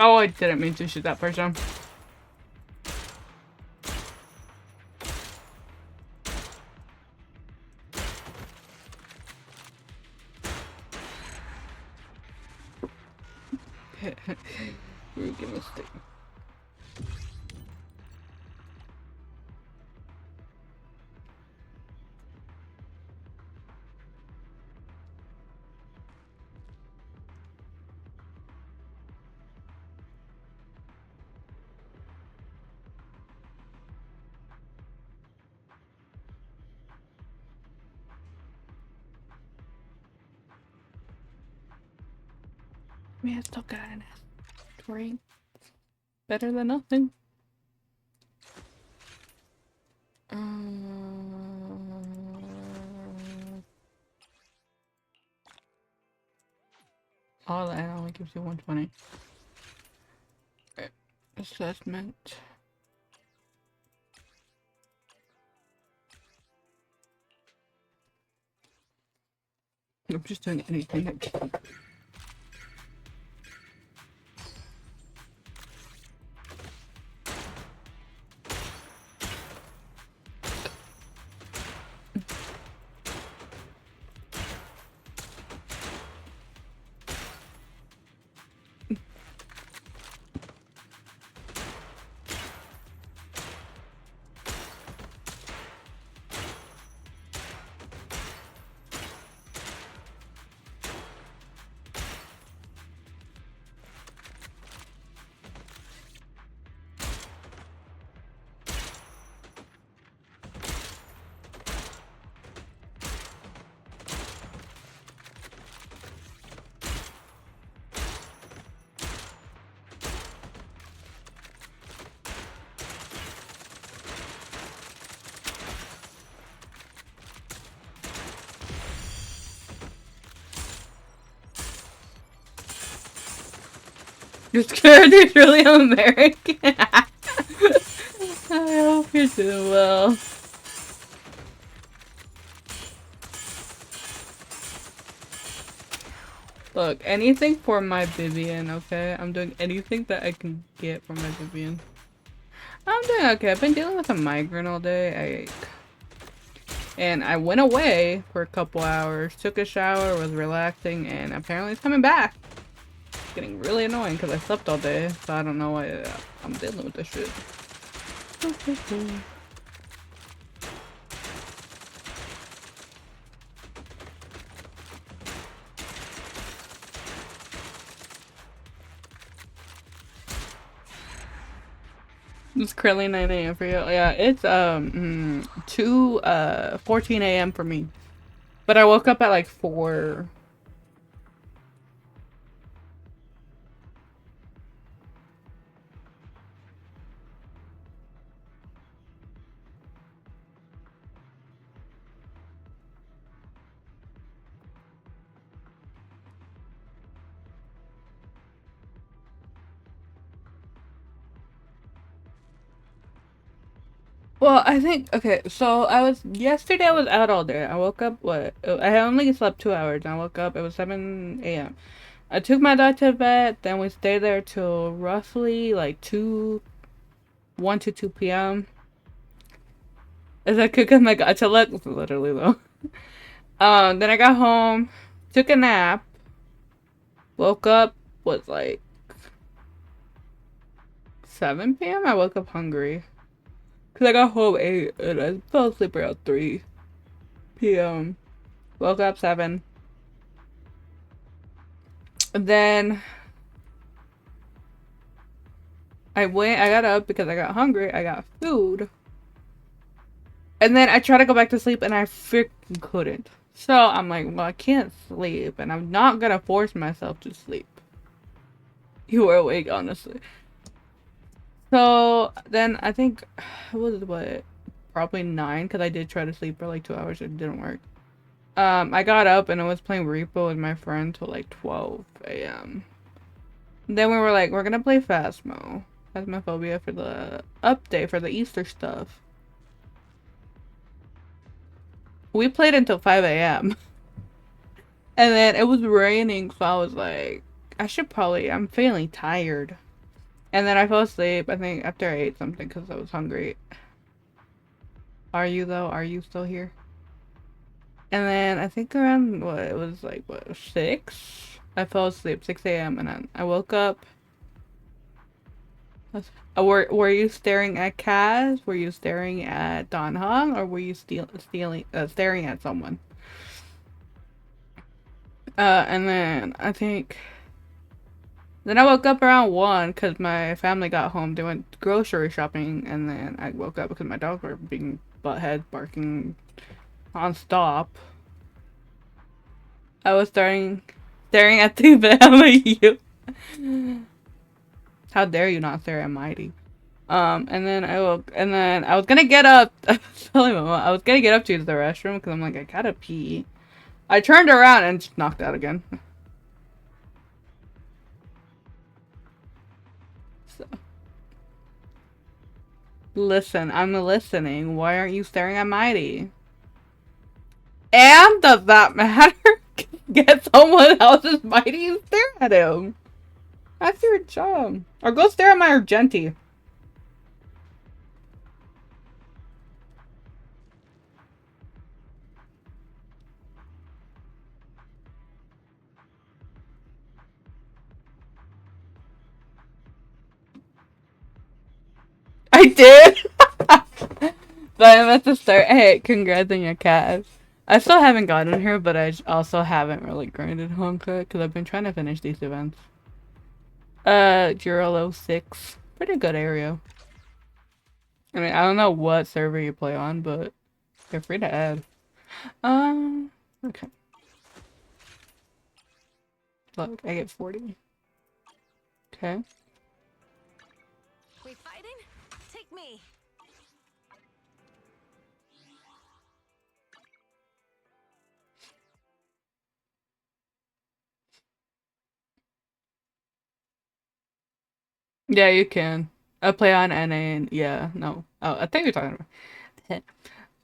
Oh, I didn't mean to shoot that person. Rookie mistake. mean, I still got an drink. Better than nothing. All that only gives you 120. Assessment. I'm just doing anything that can. You're scared he's really American. I hope you're doing well. Look, anything for my Vivian, okay? I'm doing anything that I can get for my Vivian. I'm doing okay. I've been dealing with a migraine all day. And I went away for a couple hours, took a shower, was relaxing, and apparently it's coming back. It's getting really annoying because I slept all day, so I don't know why I'm dealing with this shit. It's currently 9 a.m. for you. Yeah, it's 14 a.m. for me. But I woke up at like 4. Well, I think, okay, so yesterday I was out all day. I woke up, I only slept 2 hours, and I woke up, it was 7 a.m. I took my dog to bed, then we stayed there till roughly like 1 to 2 p.m. As I could get my gacha luck, literally though. Then I got home, took a nap, woke up, was like 7 p.m. I woke up hungry. Because I got home 8 and I fell asleep around 3 p.m. Woke up 7. And then I got up because I got hungry. I got food. And then I tried to go back to sleep and I freaking couldn't. So I'm like, well, I can't sleep and I'm not going to force myself to sleep. You were awake, honestly. So then I think it was probably 9 because I did try to sleep for like 2 hours. It didn't work. I got up and I was playing Repo with my friend till like 12 a.m. Then we were like, we're gonna play Phasmophobia for the update for the Easter stuff. We played until 5 a.m. And then it was raining, so I was like, I'm feeling tired. And then I fell asleep, I think, after I ate something because I was hungry. Are you, though? Are you still here? And then I think around, 6? I fell asleep, 6 a.m. And then I woke up. Were you staring at Kaz? Were you staring at Don Hong? Or were you staring at someone? And then I think... Then I woke up around 1 because my family got home. They went grocery shopping, and then I woke up because my dogs were being butthead, barking non-stop. I was staring at the family. How dare you not stare at Mighty? And then I was gonna get up. I was gonna get up to use the restroom because I'm like, I gotta pee. I turned around and just knocked out again. So. Listen, I'm listening. Why aren't you staring at Mighty? And does that matter? Get someone else's Mighty and stare at him. That's your job. Or go stare at my Argenti. I did! But I meant to start. Hey, congrats on your cat. I still haven't gotten her, but I also haven't really grinded Honka because I've been trying to finish these events. Girolo 6. Pretty good area. I mean, I don't know what server you play on, but you're free to add. Okay. Look, I get 40. Okay. We fighting? Take me. Yeah, you can. I play on NA and yeah, no. Oh, I think you're talking about.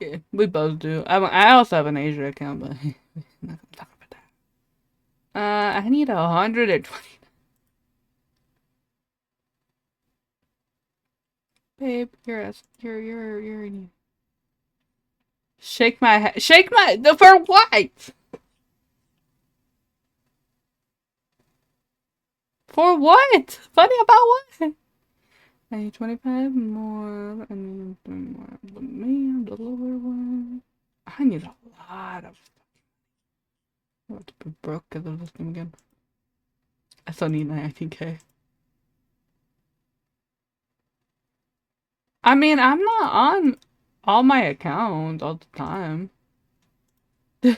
Yeah, we both do. I also have an Asia account, but I'm not gonna talk about that. I need 120. Babe, you're in. Shake my head. Shake my. For what? For what? Funny about what? I need 25 more. I need 3 more. The man, the lower one. I need a lot of stuff. I'm about to be broke because of this game again. I still need 19k. I mean, I'm not on all my accounts all the time. Okay,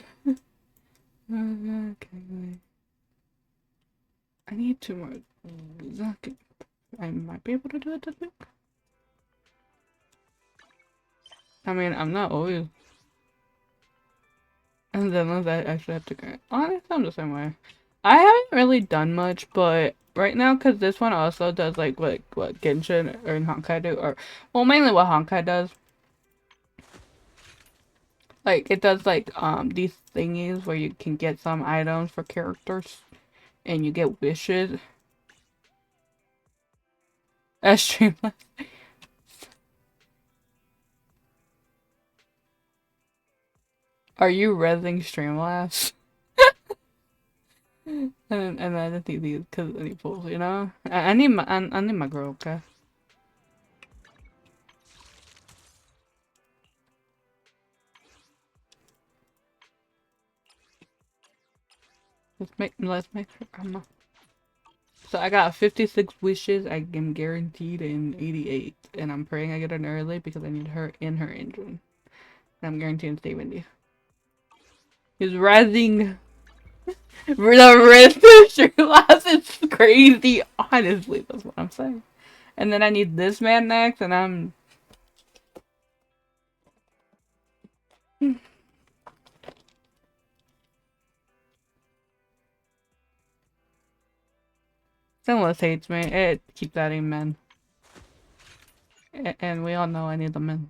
wait. I need 2 more. Okay. I might be able to do it this week. I mean, I'm not always. And then I actually have to go. Honestly, I'm the same way. I haven't really done much, but right now, because this one also does like what Genshin or Honkai do, or well, mainly what Honkai does. Like it does like these thingies where you can get some items for characters, and you get wishes. That's streamless. Are you rezzing Streamlabs? and I think these because I need pulls, you know. I need my girl, okay. Let's make sure I'm not. So I got 56 wishes. I am guaranteed in 88, and I'm praying I get an early because I need her in her engine. And I'm guaranteed to stay windy. He's rising. The rhythm Streamlabs is crazy. Honestly, that's what I'm saying. And then I need this man next, and I'm. Someone hates me. It keeps adding men. And we all know I need the men.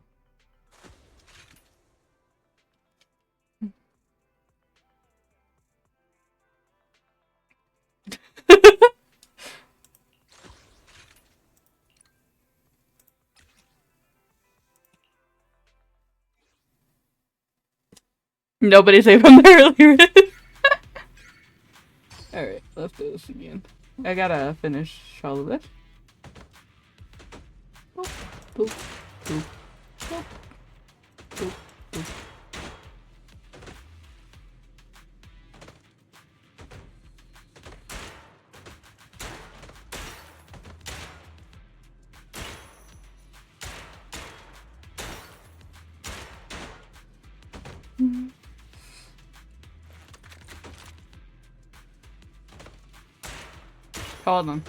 Nobody saved him earlier. Alright, let's do this again. I gotta finish all of this. Boop, boop, boop, boop, boop, boop. Hold on.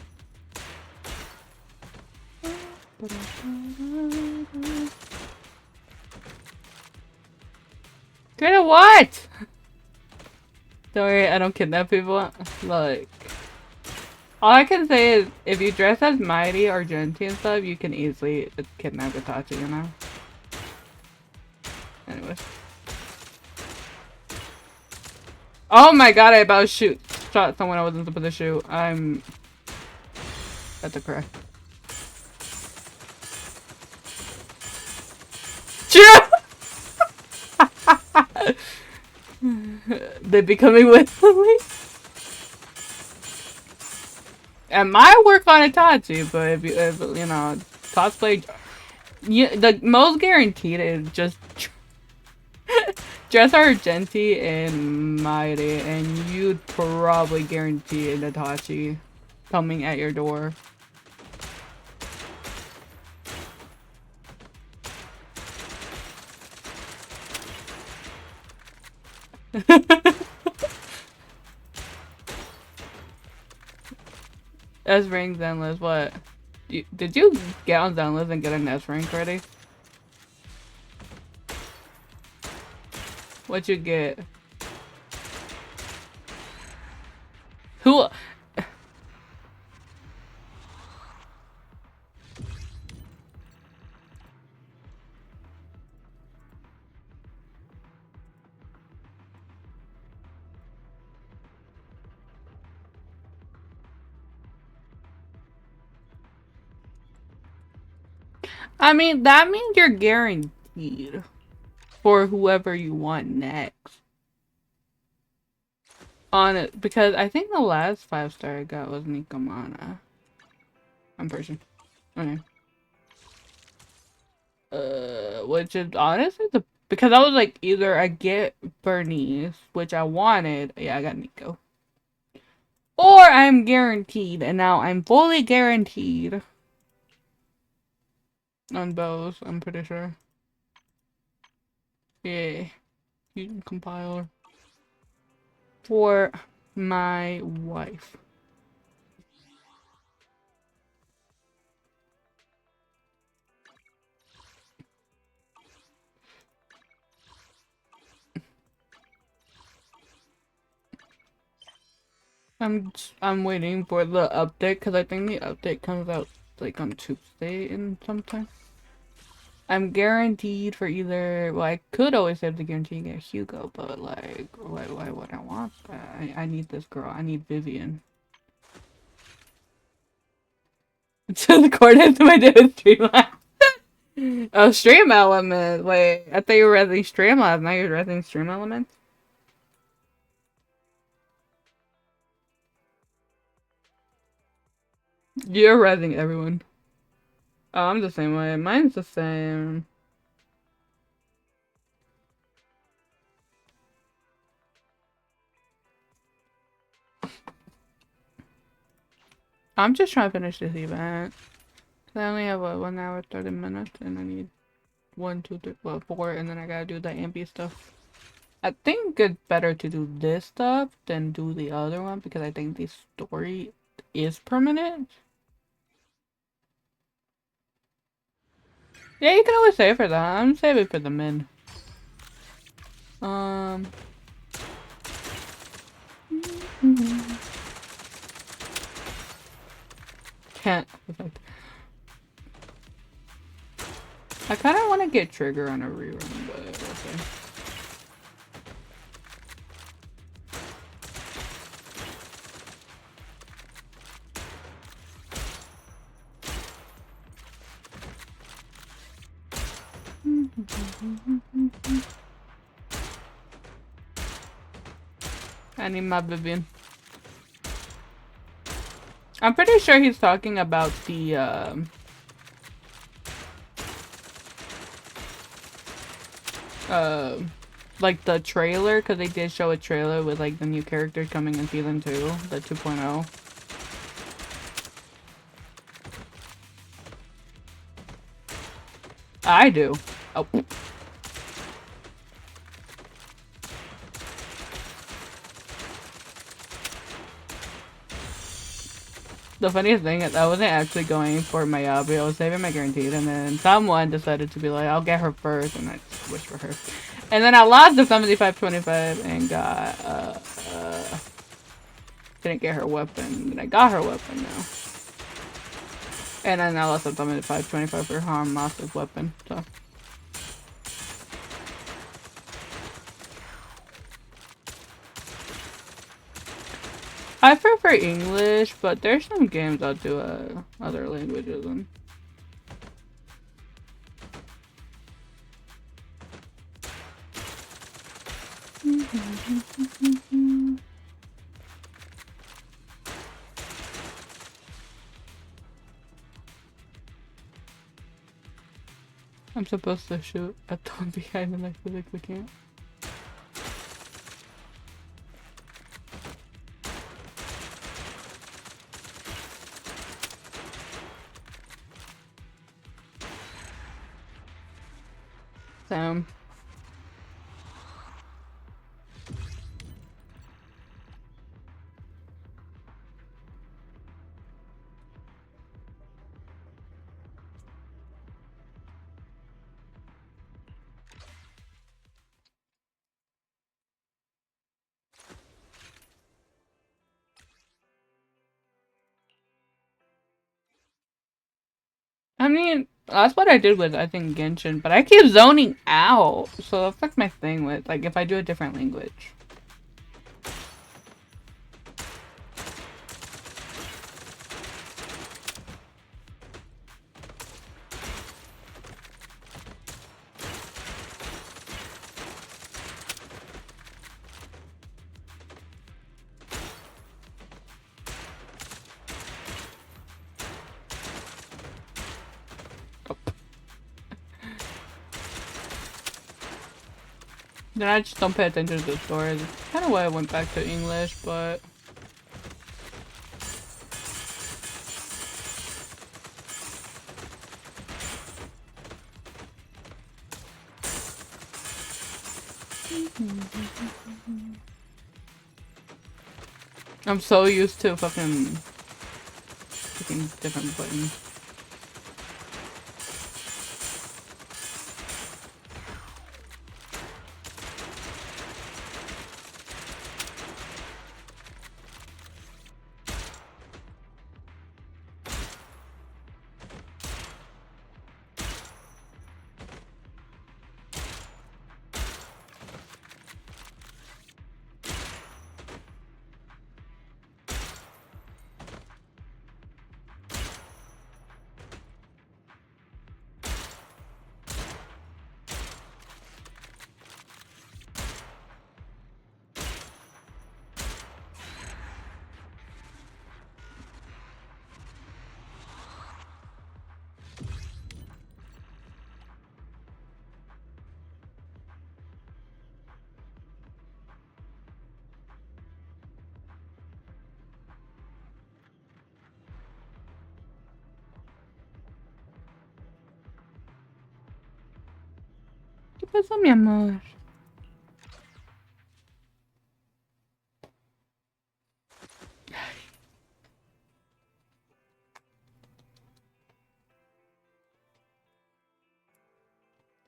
Get what? Sorry, I don't kidnap people. Like, all I can say is, if you dress as Mighty or Genty and stuff, you can easily kidnap Itachi, you know? Anyways. Oh my god, I about shot someone I wasn't supposed to shoot. That's a correct. They're becoming Wesley. And my work on Itachi, but if you know, cosplay, the most guaranteed is just dress our Genty and Mighty, and you'd probably guarantee an Itachi coming at your door. S rank Zenless, what? Did you get on Zenless and get an S rank already? What'd you get? Who? I mean, that means you're guaranteed for whoever you want next. On it, because I think the last 5-star I got was Nikomana. I'm pretty sure. Okay. Which is honestly because I was like, either I get Bernice, which I wanted. Yeah, I got Nico. Or I'm guaranteed, and now I'm fully guaranteed on both, I'm pretty sure. Yeah. You can compile for my wife. I'm waiting for the update because I think the update comes out like on Tuesday in sometime. I'm guaranteed for either. Well, I could always have the guarantee to get Hugo, but like, why would I want that? I need this girl. I need Vivian. So the coordinates my dude Streamlabs. Oh, Stream Element. Wait, I thought you were reading Streamlabs. Now you're reading Stream Elements. You're reading everyone. Oh, I'm the same way. Mine's the same. I'm just trying to finish this event. I only have 1 hour 30 minutes, and I need 1, 2, 3, 4, and then I gotta do the Ambi stuff. I think it's better to do this stuff than do the other one because I think the story is permanent. Yeah, you can always save for that. I'm saving for the min. Can't. I kind of want to get Trigger on a rerun, but we'll see. I need my Vivian. I'm pretty sure he's talking about the like the trailer, because they did show a trailer with like the new characters coming in season 2, the 2.0. I do. Oh. The funniest thing is I wasn't actually going for Mayabi. I was saving my guaranteed, and then someone decided to be like, I'll get her first, and I just wished for her. And then I lost the 75-25 and got, didn't get her weapon. And I got her weapon now. And then I lost the 75-25 for Harmasa's weapon, so. I prefer English, but there's some games I'll do other languages in. I'm supposed to shoot at the one behind and I physically can't. So I mean, that's what I did with, I think, Genshin, but I keep zoning out, so that's like my thing with, like, if I do a different language. Then I just don't pay attention to the stories. It's kind of why I went back to English, but... I'm so used to fucking different buttons. ¿Qué pasó, mi amor?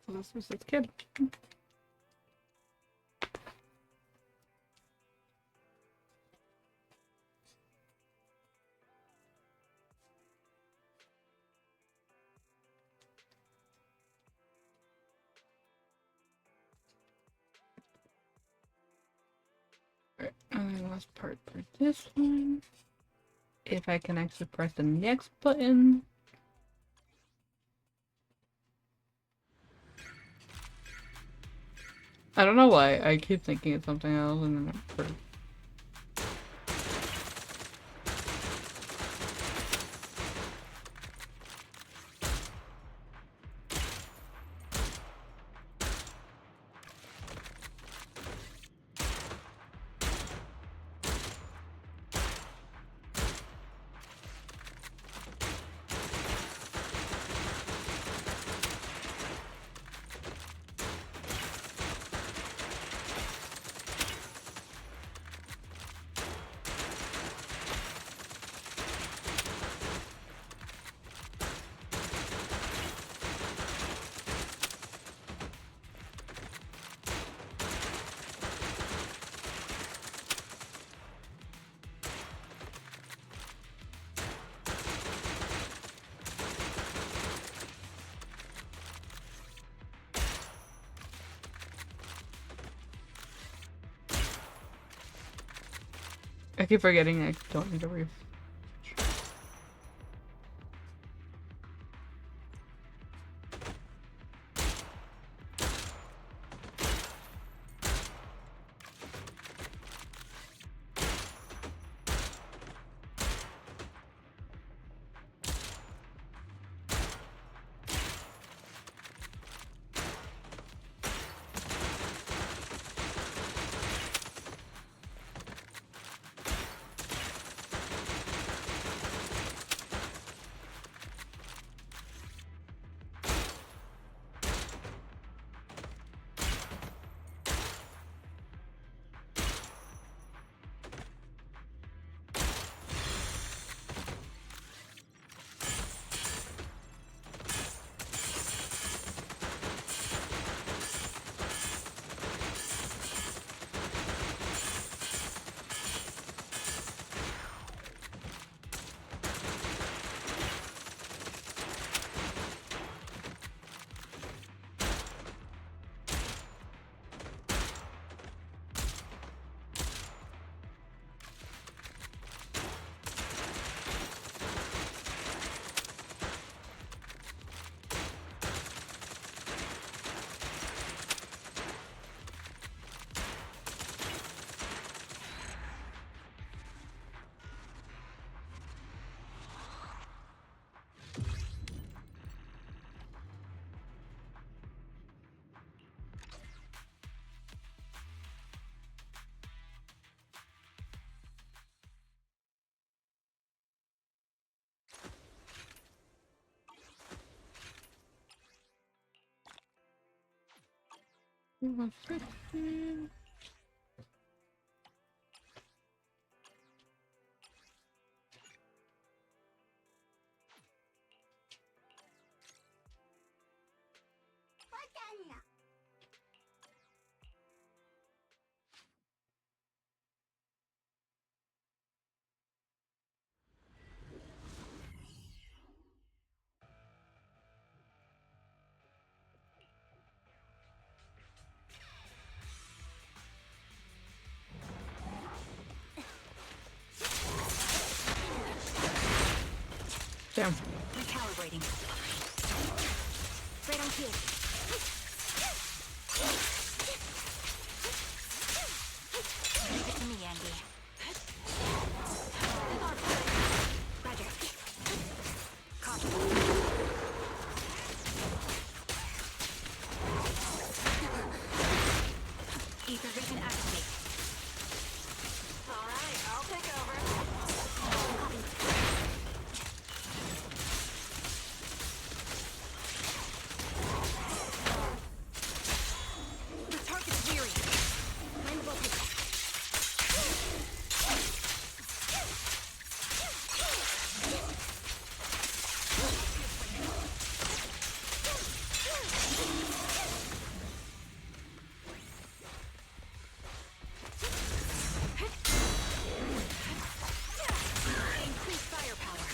So this was this kid. And then last part for this one. If I can actually press the next button. I don't know why. I keep thinking it's something else and then I forget. I keep forgetting I don't need a roof. Damn. Recalibrating. Right on cue. Leave it to me, Andy. Roger. Copy. Ether vision activate. Alright, I'll take over. The target's weary. Land voltage. Increase firepower.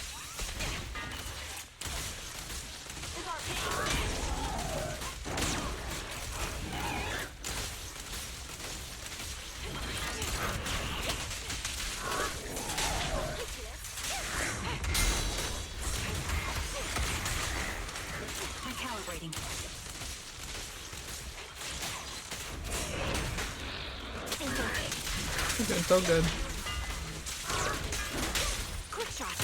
Recalibrating. Okay, so good. Quick shot.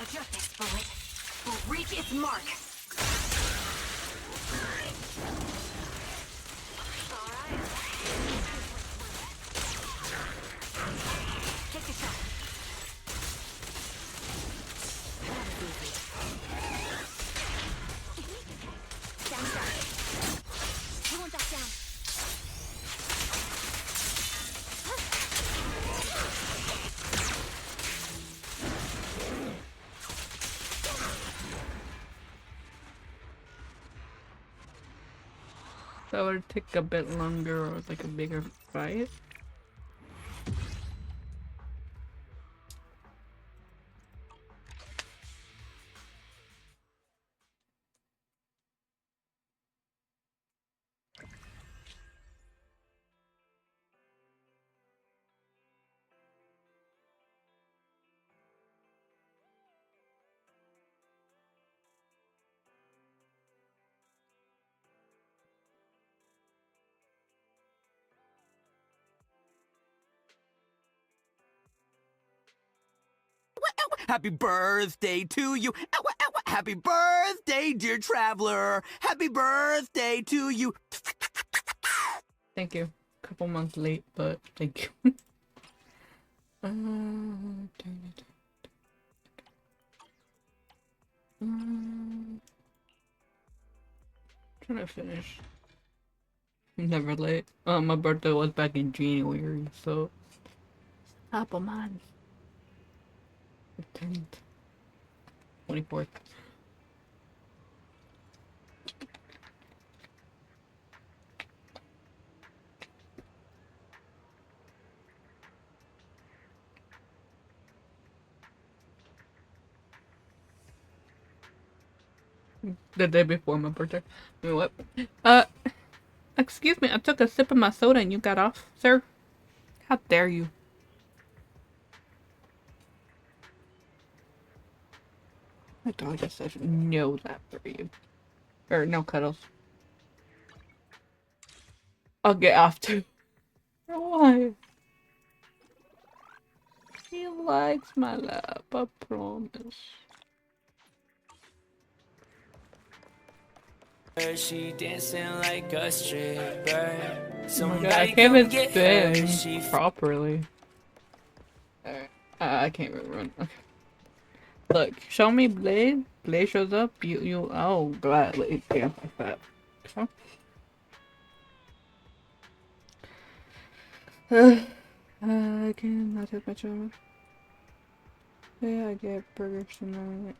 Adjust this bullet. Will reach its mark. Take the shot. Down, down. I want that down. That would take a bit longer or like a bigger fight. Happy birthday to you. Ow, ow, ow. Happy birthday, dear traveler. Happy birthday to you. Thank you. Couple months late, but thank you. Dang it. Trying to finish. Never late. My birthday was back in January, so top of mine. 15th. 24th. The day before my birthday. I mean, what? Excuse me, I took a sip of my soda and you got off, sir? How dare you? My dog just said no that for you. Or no cuddles. I'll get off too. Why? He likes my lap, I promise. She dancing like a stripper. Oh my god, I can't even spin properly. Alright, I can't really run. Okay. Look, show me Blade. Blade shows up. You. Oh, gladly. Yeah, like that. Okay. I cannot take my child. Yeah, I get burgers tonight.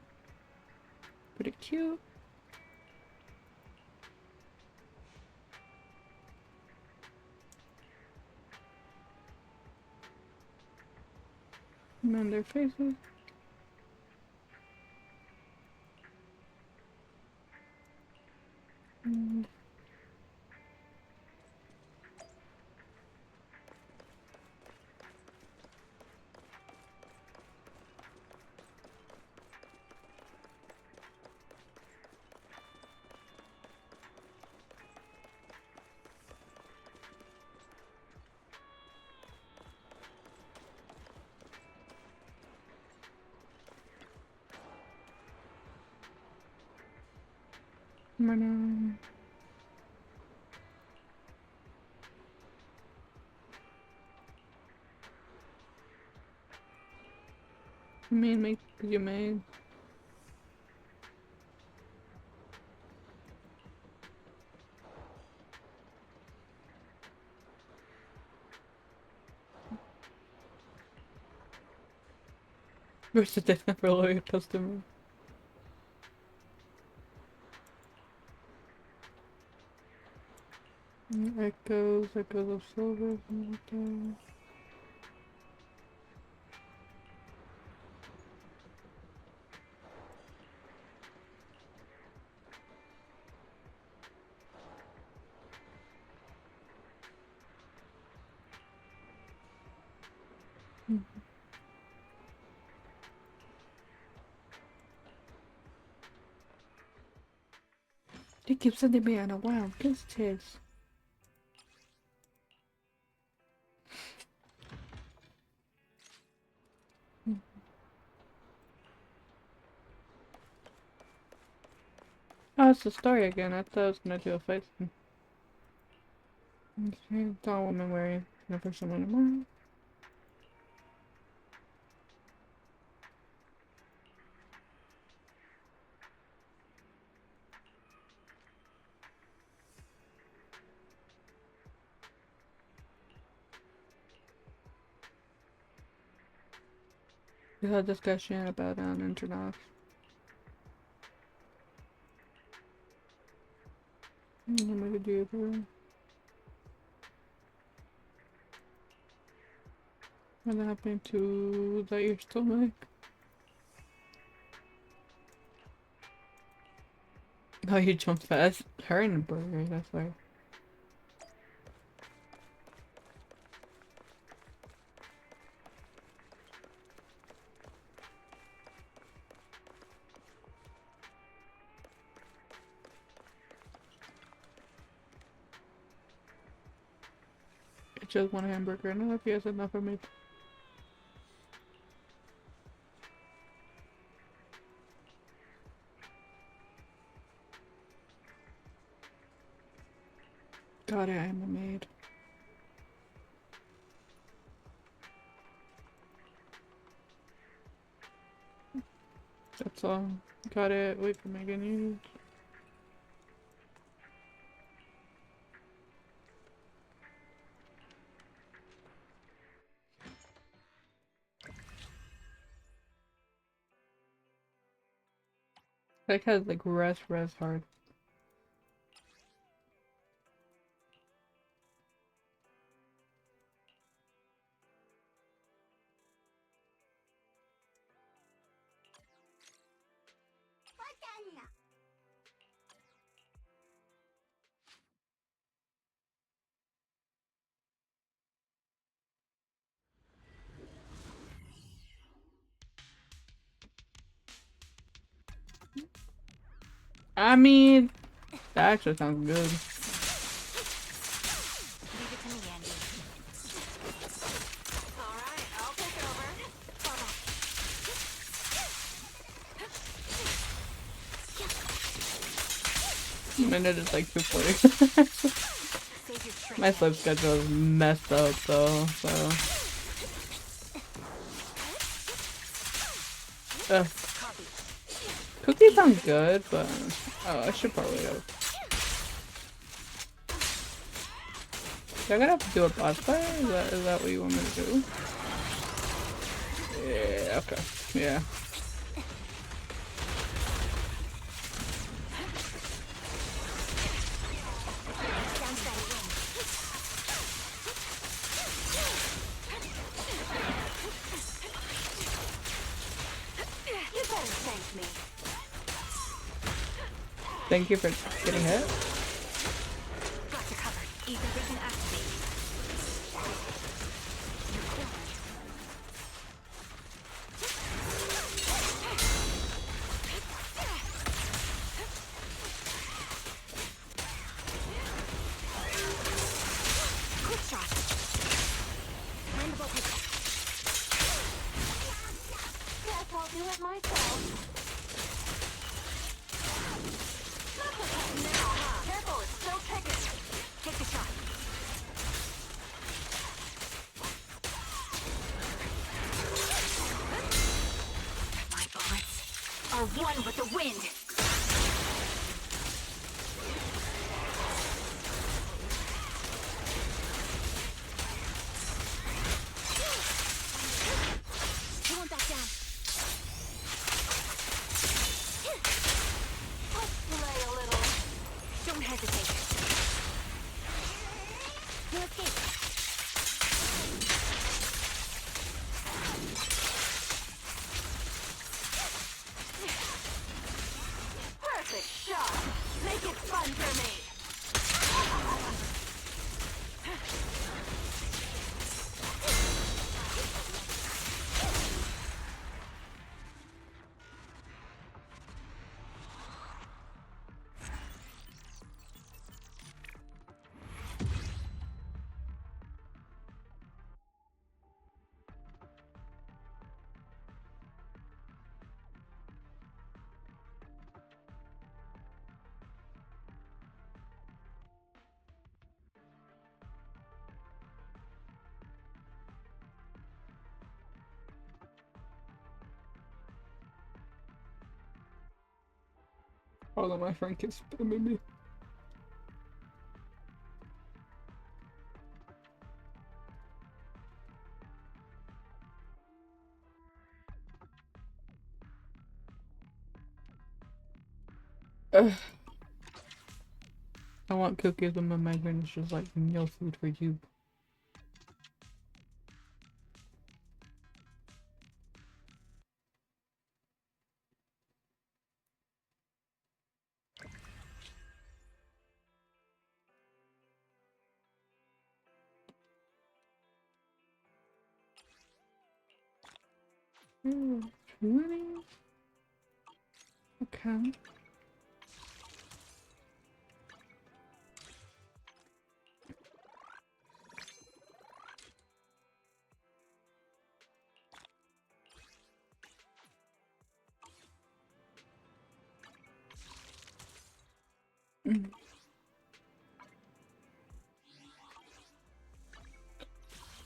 Pretty cute. On their faces. Make you made. Versus a different loyal customer. Echoes of silver. They keep sending me on a wild goose chase. Oh, it's the story again. I thought I was gonna do a fight scene. Okay, tall woman wearing the person on tomorrow. We had a discussion about internet. I'm gonna do it. What happened to your stomach? Oh, you jumped fast. Her and the burger, that's why. Just one hamburger. I don't know if he has enough for me. Got it, I'm a maid. That's all. Got it. Wait for Megan news. Like has like rest hard. I mean, that actually sounds good. Minute is like 2:40. My sleep schedule is messed up though, so. Cookies sound good, but oh, I should probably have. Do I gotta have to do a boss fight? Is that what you want me to do? Yeah. Okay. Yeah. Thank you for getting hit. Got you covered. Ether vision activate. Quick shot. Landable pickup. Guess I'll do it myself. Careful, it's still kicking. Take the shot. My bullets are one with the wind. You want that down? Let's play a little. Don't hesitate. You escape. Perfect shot. Make it fun for me. Hold on, my friend keeps spamming me. Ugh. I want cookies, but my migraine is just like no food for you. Really? Okay.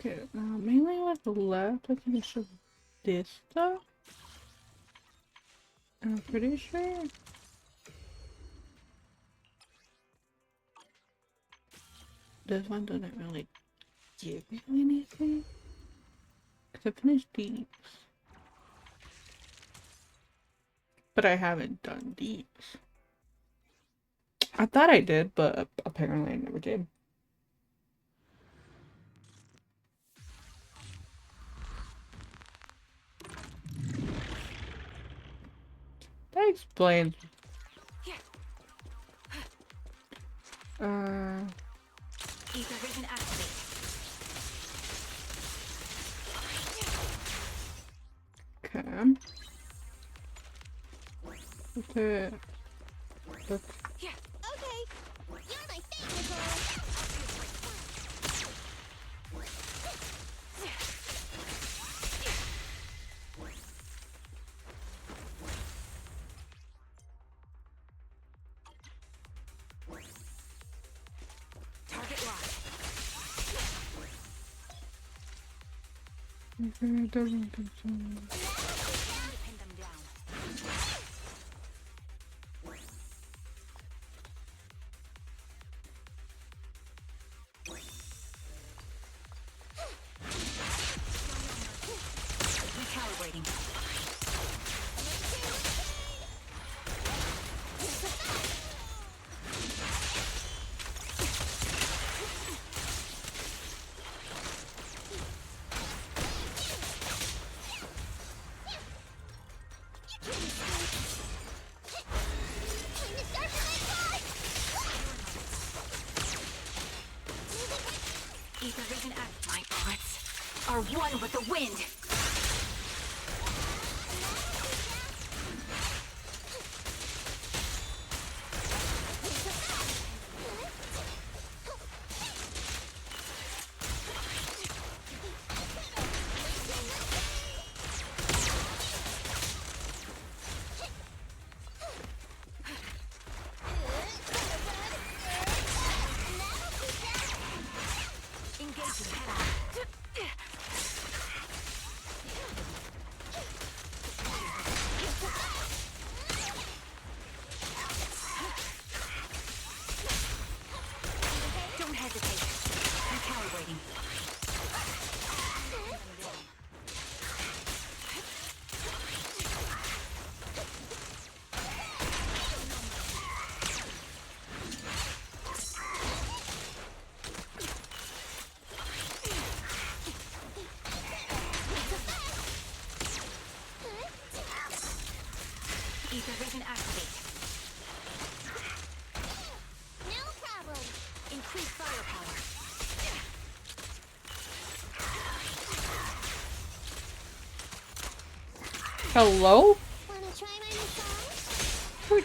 Okay, mainly what's left, I think it's just this stuff. I'm pretty sure. This one doesn't really give you anything. Cause I finished these. But I haven't done these. I thought I did, but apparently I never did. That explains. Ether vision activate. Okay. Okay. Let's... Yeah. Okay. You're my favorite girl. Target locked. Okay, it doesn't concern. Pin them down. Recalibrating. Ether vision act. My bullets are one with the wind. Engaging head on. Don't hesitate. Recalibrating. Ether vision activate. No problem. Increase firepower. Hello? Wanna try my massage?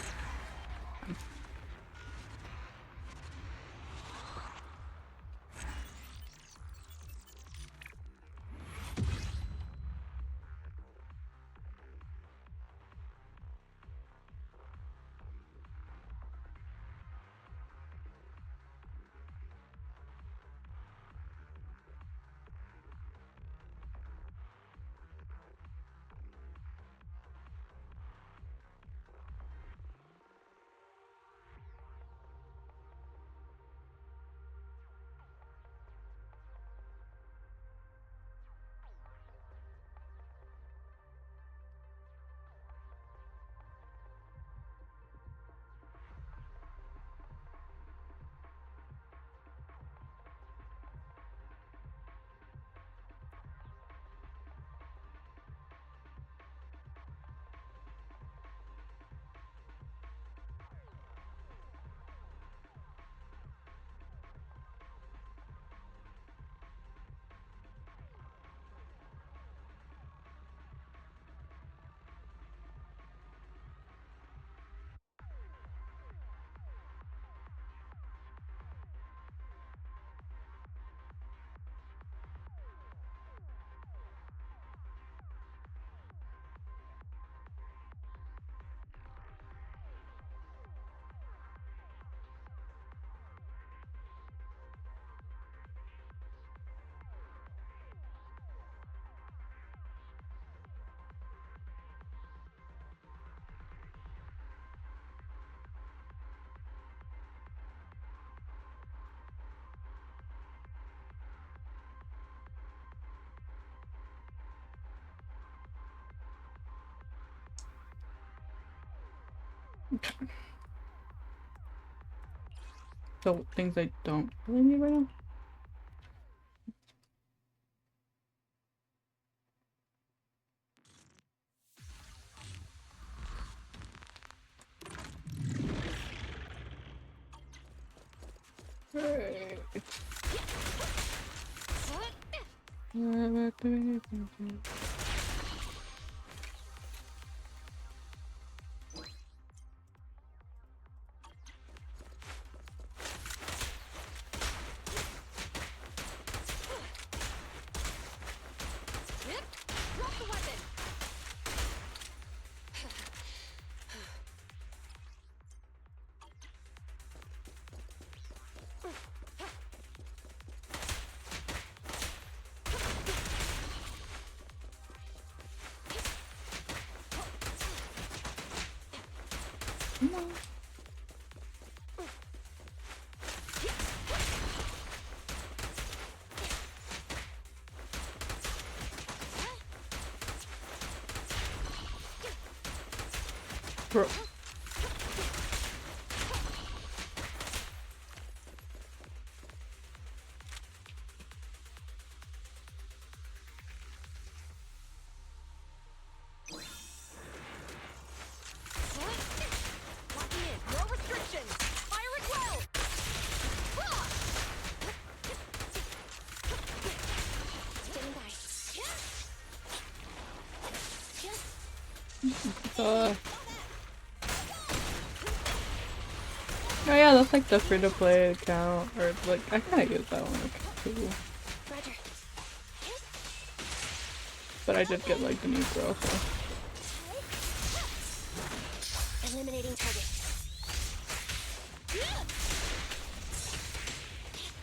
So things I don't really need right now. Right. Drop the weapon! Come on. Bro. Locking in. No restrictions. Fire it well. Standing by. Oh yeah, that's like the free-to-play account, or like I kind of use that one. Okay, cool. Roger. But I did get like the new girl, so. Eliminating target.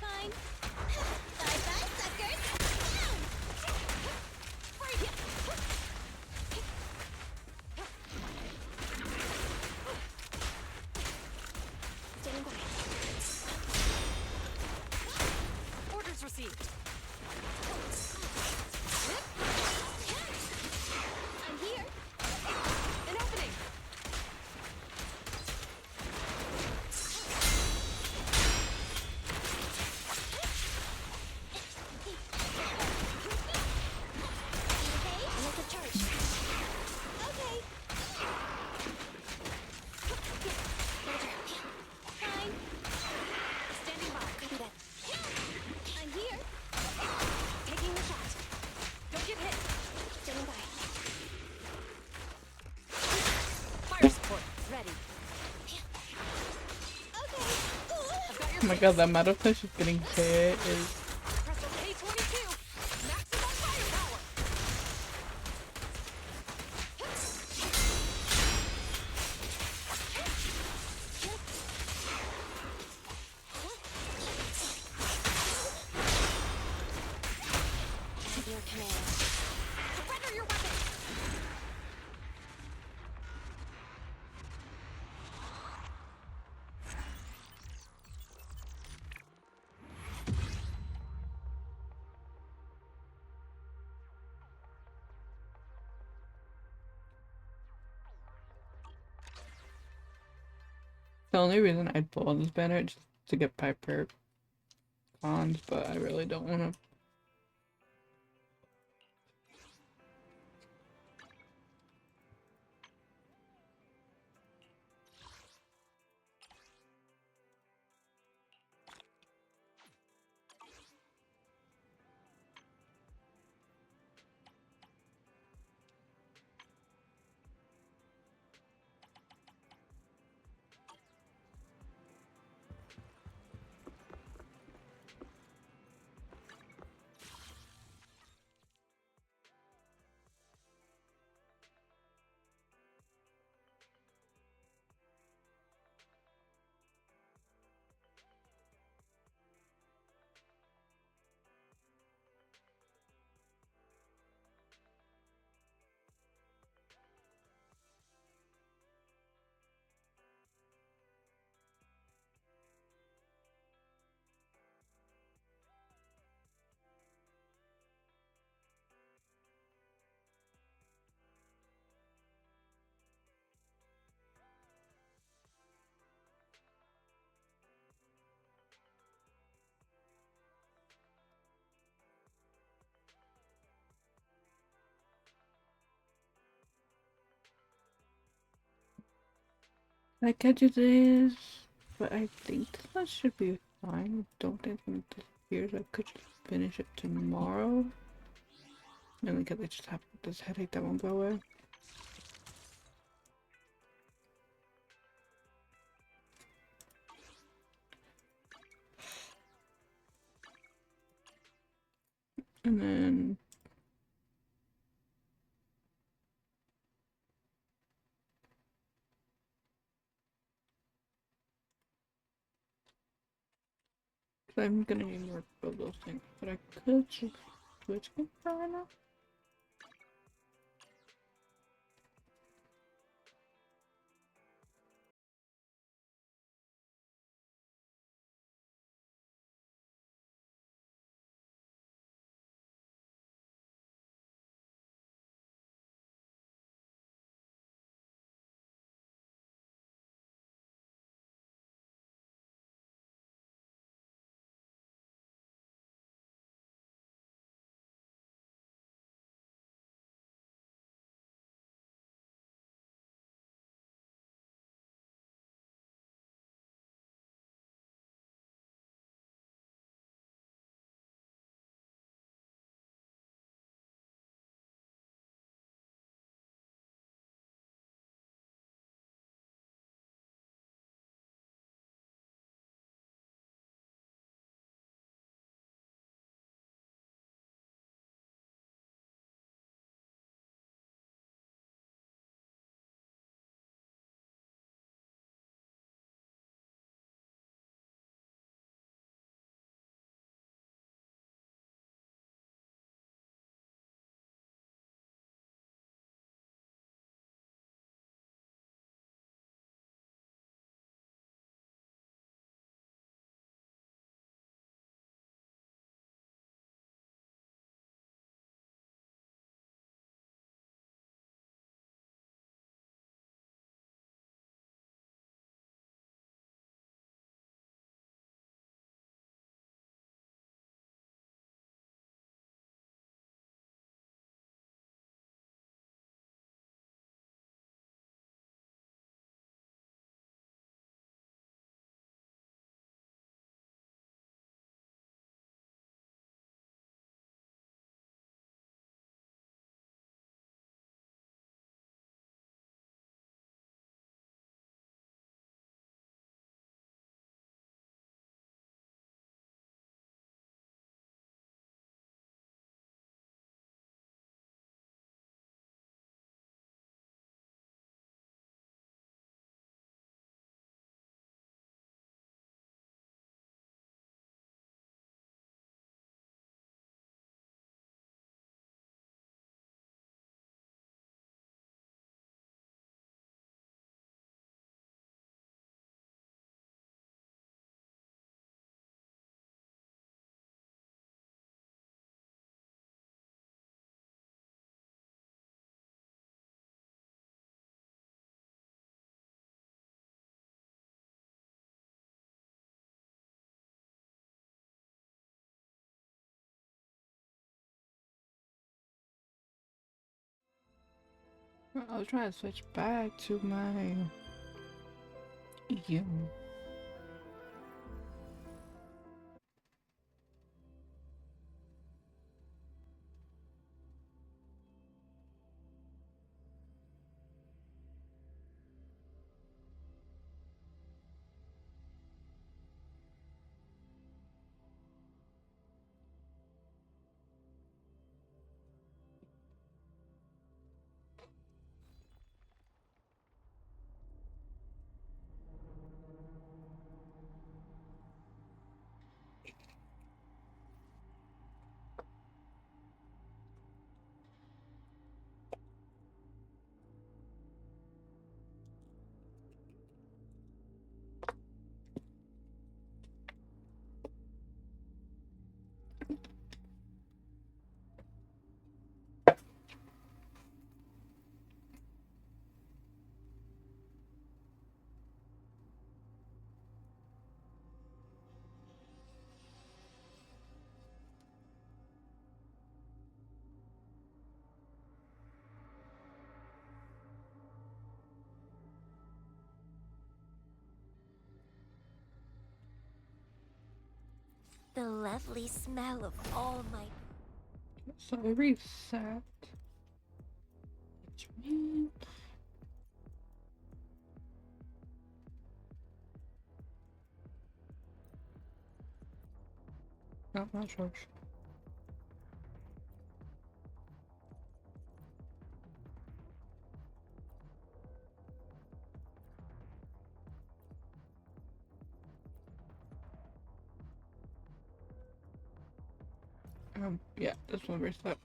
Fine. Bye-bye, suckers. Standing by. Orders received. I'm here. An opening. Okay, another charge. Okay. Roger. Fine. Standing by. Copy that. I'm here. Taking the shot. Don't get hit. Standing by. Fire support. Ready. Okay. I've got your Oh my god, that metal fish is getting hit is. Presto K-22. Maximum firepower. At your command. Surrender your weapon. The only reason I'd pull this banner is just to get Piper cons, but I really don't want to. I can do this, but I think this one should be fine. I don't think it's gonna disappear, so I could just finish it tomorrow. Mainly because I just have this headache that won't go away. And then I'm gonna need more of those things, but I could just switch it right now. I was trying to switch back to my the lovely smell of all my... So I reset. Which means... No, not church. Yeah, this one reset.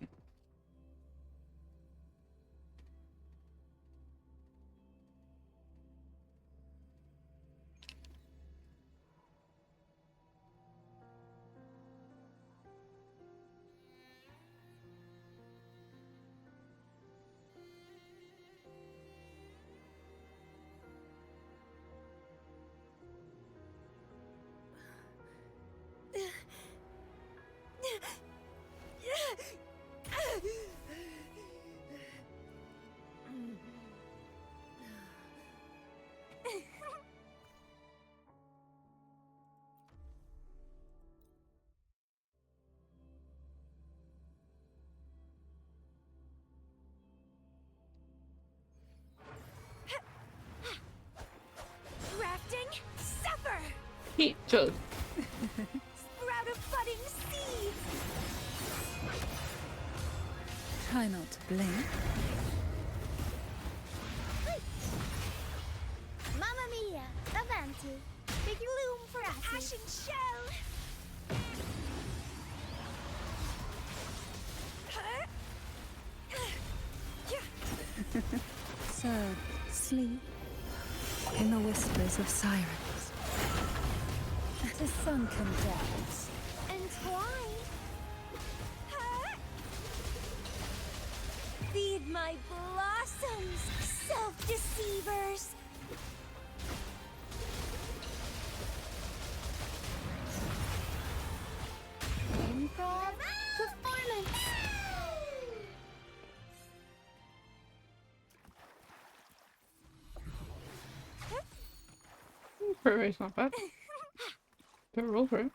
Rafting, suffer! Heat just. Sprout of budding seeds! Try not to blink. Mamma mia! Avanti! Big loom for ashen shell! Serve, sleep, in the whispers of sirens. To sunken depths. Entwine! Feed my blossoms, self-deceivers! Improv performance! Crit rate's not bad. Don't roll for it.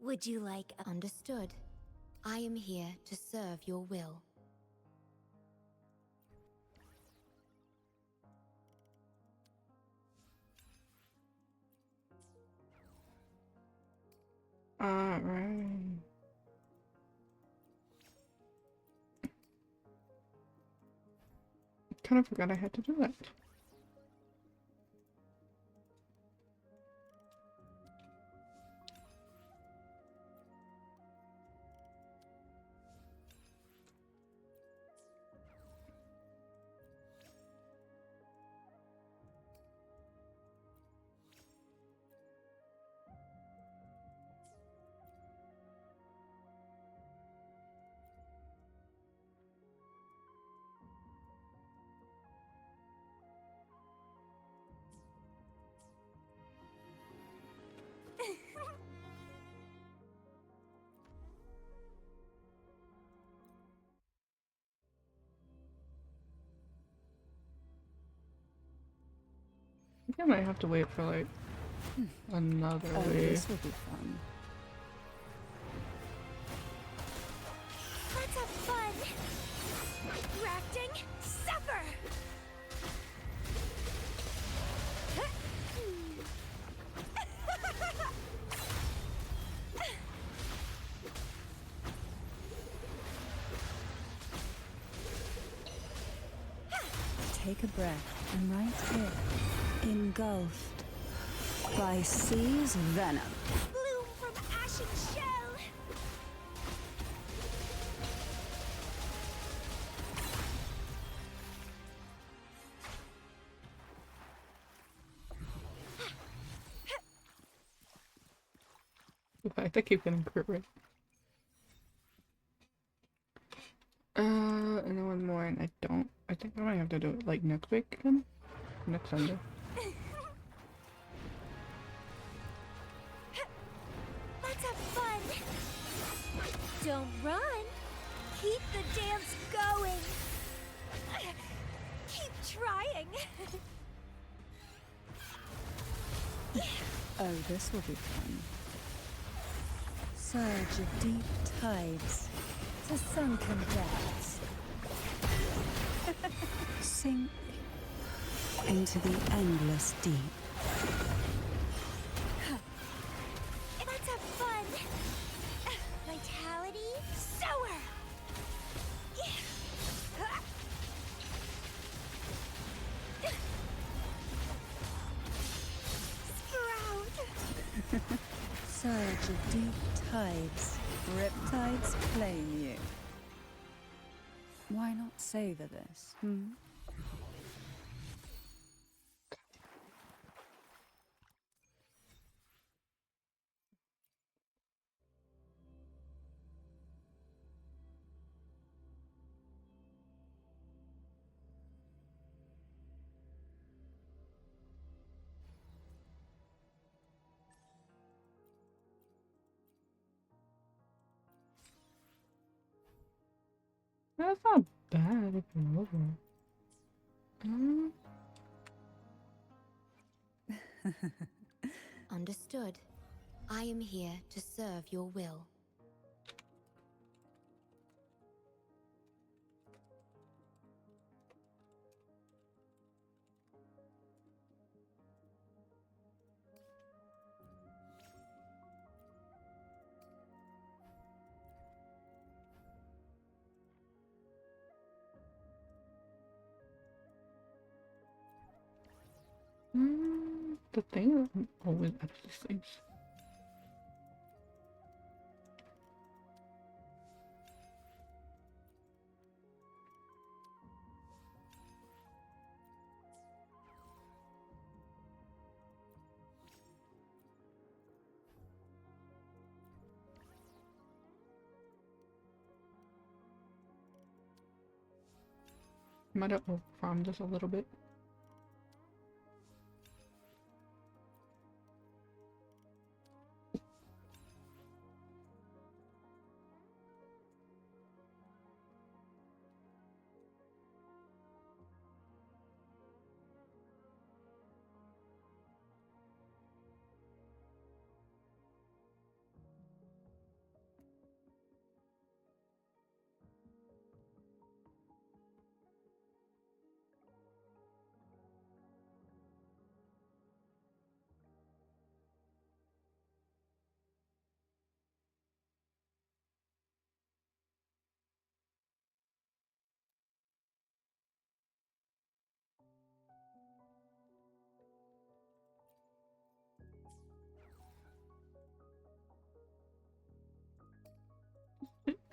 Would you like understood? I am here to serve your will. Alright. Kind of forgot I had to do that. I think I might have to wait for like another wave. This will be fun. Let's have fun! Rafting, suffer! Take a breath, and right here, engulfed by sea's venom. Bloom from ashen shell! The fact I keep getting crit rate. And then one more, and I think I might have to do it like next week again. next Sunday. Let's have fun! Don't run! Keep the dance going! Keep trying! Oh, this will be fun. Surge of deep tides to sunken depths. Sink into the endless deep. Let's have fun! Vitality, soar! Sprout! Surge of deep tides. Riptides claim you. Why not savor this, hmm? That's not bad if you're over. Understood. I am here to serve your will. The thing I'm always at these things. Might have farmed this a little bit.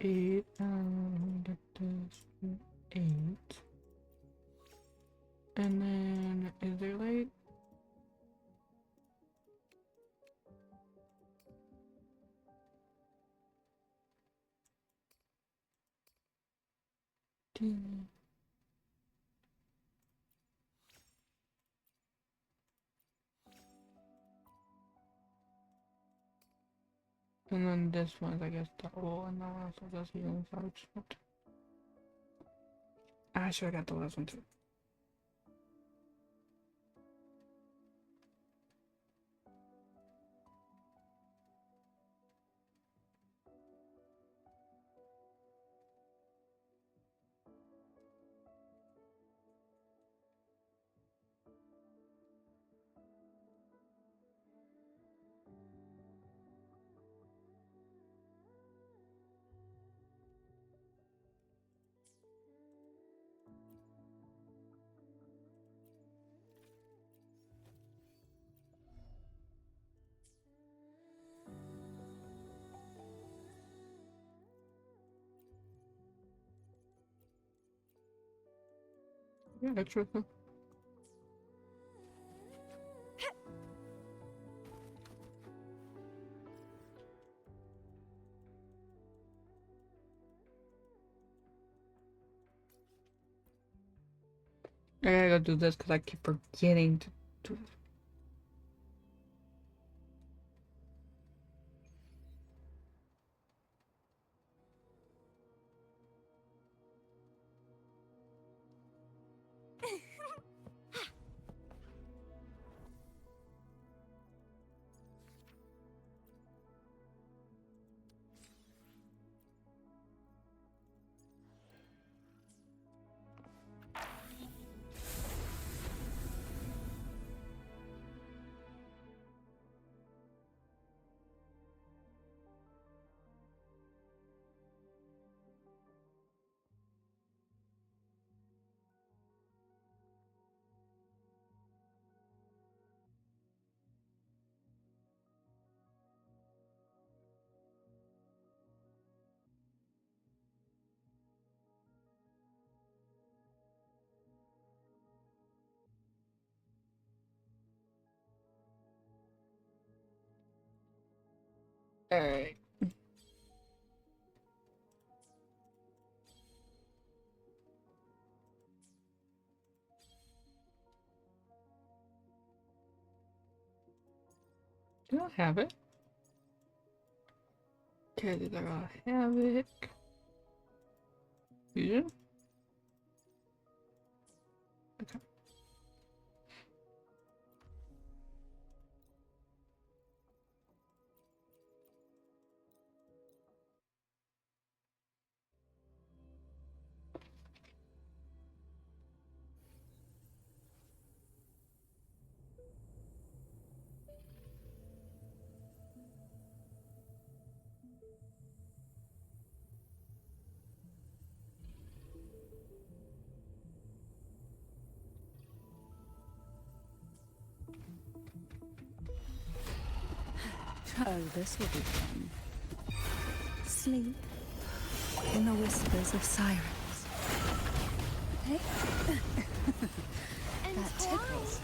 Eight, that is 8. And then, is there like... And then this one's, I guess, double, and then also just healing charge. I should have got the last one too. Yeah, extra. I gotta go do this because I keep forgetting to do it. Alright. Do I have it? Okay, did I have it? Fusion? Okay. Oh, this will be fun. Sleep in the whispers of sirens. Hey? And That tickles.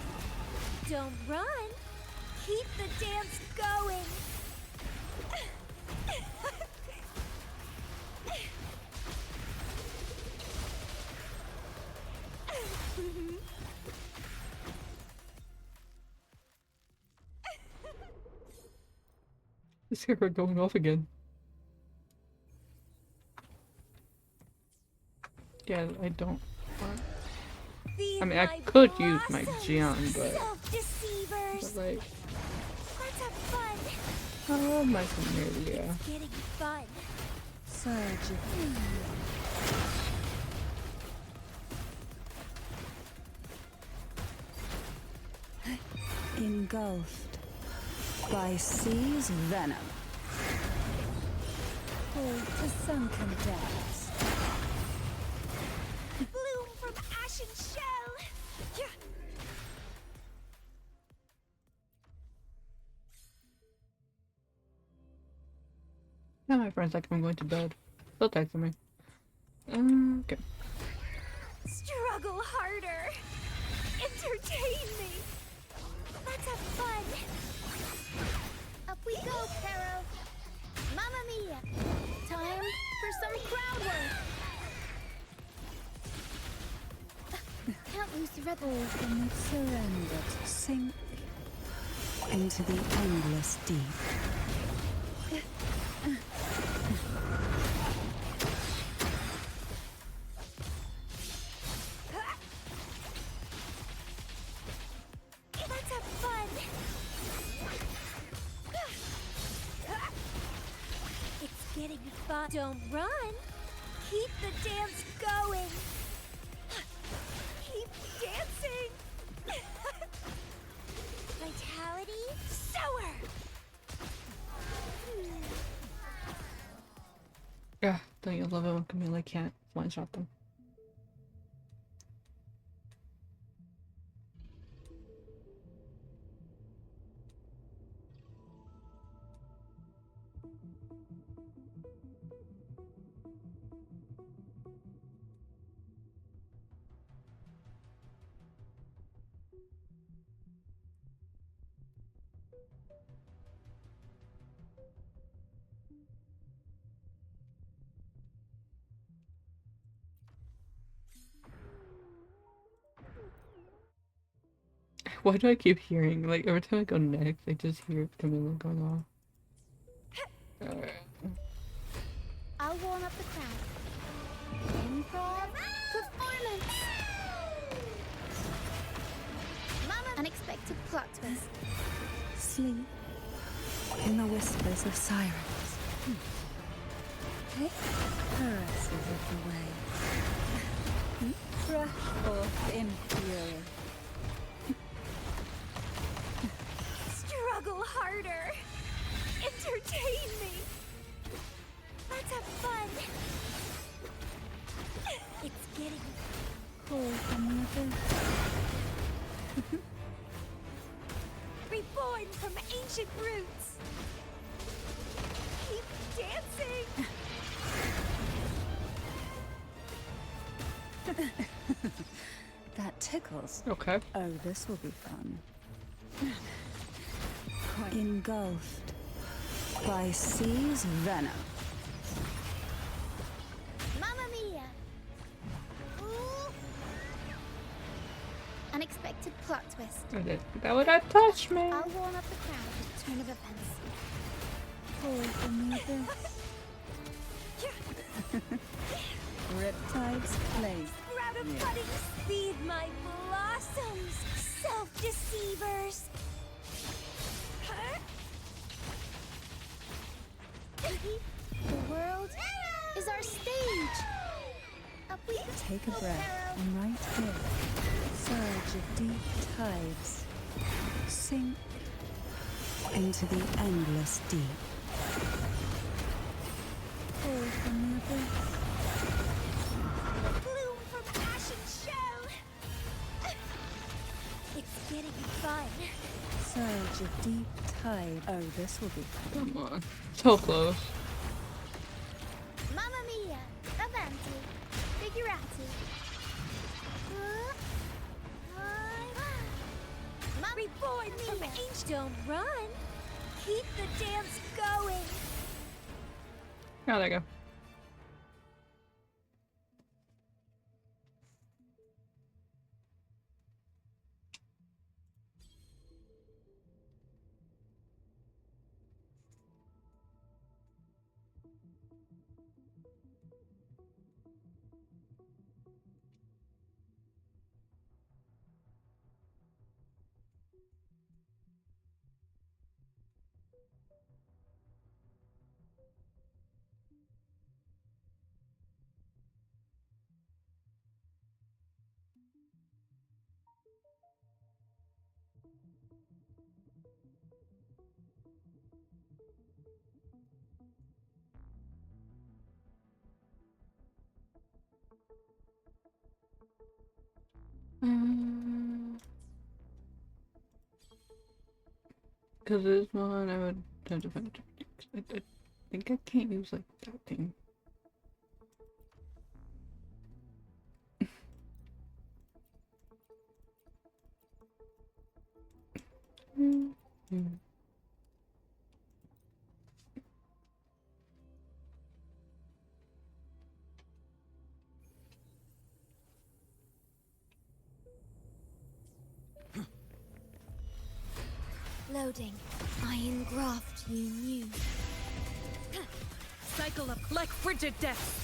don't run. Keep the dance going. This camera going off again. Yeah, I don't want... I mean, I could use my Jian, but like... Let's have fun. Oh, my familia. Getting fun. Surge. Engulfed by sea's venom. Pulled to sunken depths. Bloom from ashen shell. Yeah. Now my friend's like, I'm going to bed. They'll text me. Okay. Struggle harder. Entertain me. Let's have fun. Up we go, Pero. Mamma mia. Time for some crowd work. Can't lose the rebel. Ultimate surrender to sink into the endless deep. Let's have fun. It's getting fun. Don't run. Keep the dance going. Keep dancing. Vitality sour. Yeah, don't you love it when Camilla can't one-shot them? Why do I keep hearing? Like, every time I go next, I just hear Camilla going off. I'll warm up the crowd. Improv performance. Mama! Unexpected plot twist. Sleep in the whispers of sirens. Take caresses of the way. Brush forth in fury. Struggle harder. Entertain me. Let's have fun. It's getting Call from the abyss. reborn from ancient roots. Keep dancing. That tickles. Okay. Oh, this will be fun. Engulfed by sea's venom. Mamma mia! Ooh. Unexpected plot twist. That would have touched me. I'll warm up the crowd with a turn of events. Call from the abyss. Riptide's place. Sprout of budding seed my blossoms, self-deceivers. The world is our stage. Up we go. Take a breath, and right here, surge of deep tides. Sink into the endless deep. Call from the abyss. Bloom from ashen shell. It's getting fun. Surge of deep tide. Oh, this will be fun. Come on. So close. Mamma mia! Avanti! Figurati! Reborn from ancient. Don't run. Keep the dance going. Oh, there you go. Because this one I would tend to find I think I can't use like that thing. Loading. I engraft you new. Cycle up like frigid death.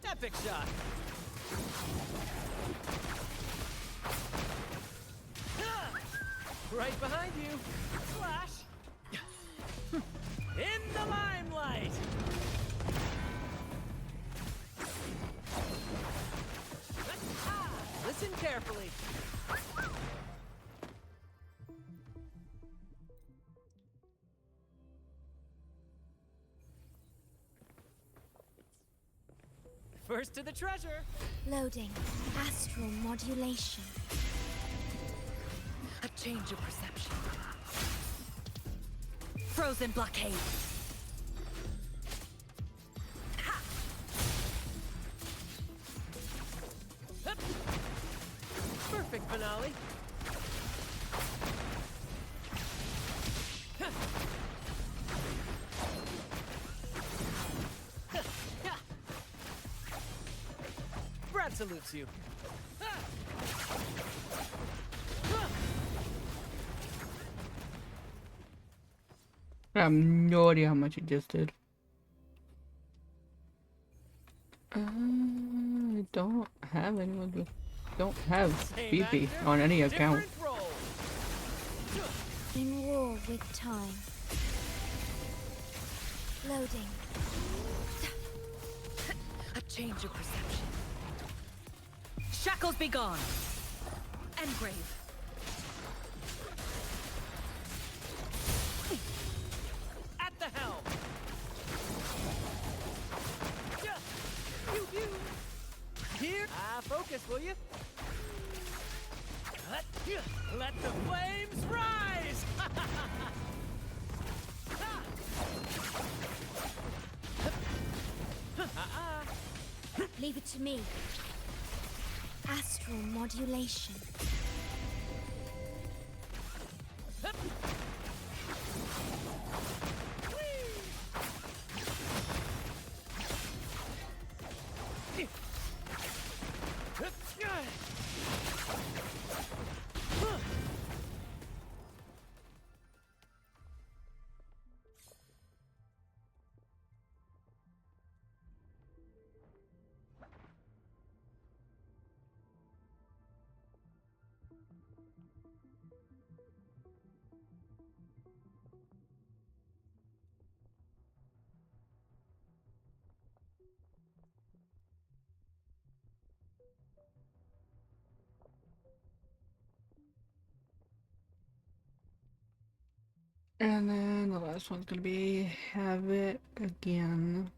Epic shot. Right behind you. Flash. In the limelight. Listen carefully. First to the treasure. Loading. Astral modulation. A change of perception. Frozen blockade. Ha! Hup. Perfect finale. Huh. Huh. Yeah. salutes you. I have no idea how much he just did. I don't have anyone with. Don't have BP on any account. In war with time. Loading. A change of perception. Shackles be gone. Engrave. At the helm. Here. Focus, will you? Let the flames rise! Leave it to me. Astral modulation. And then the last one's gonna be have it again.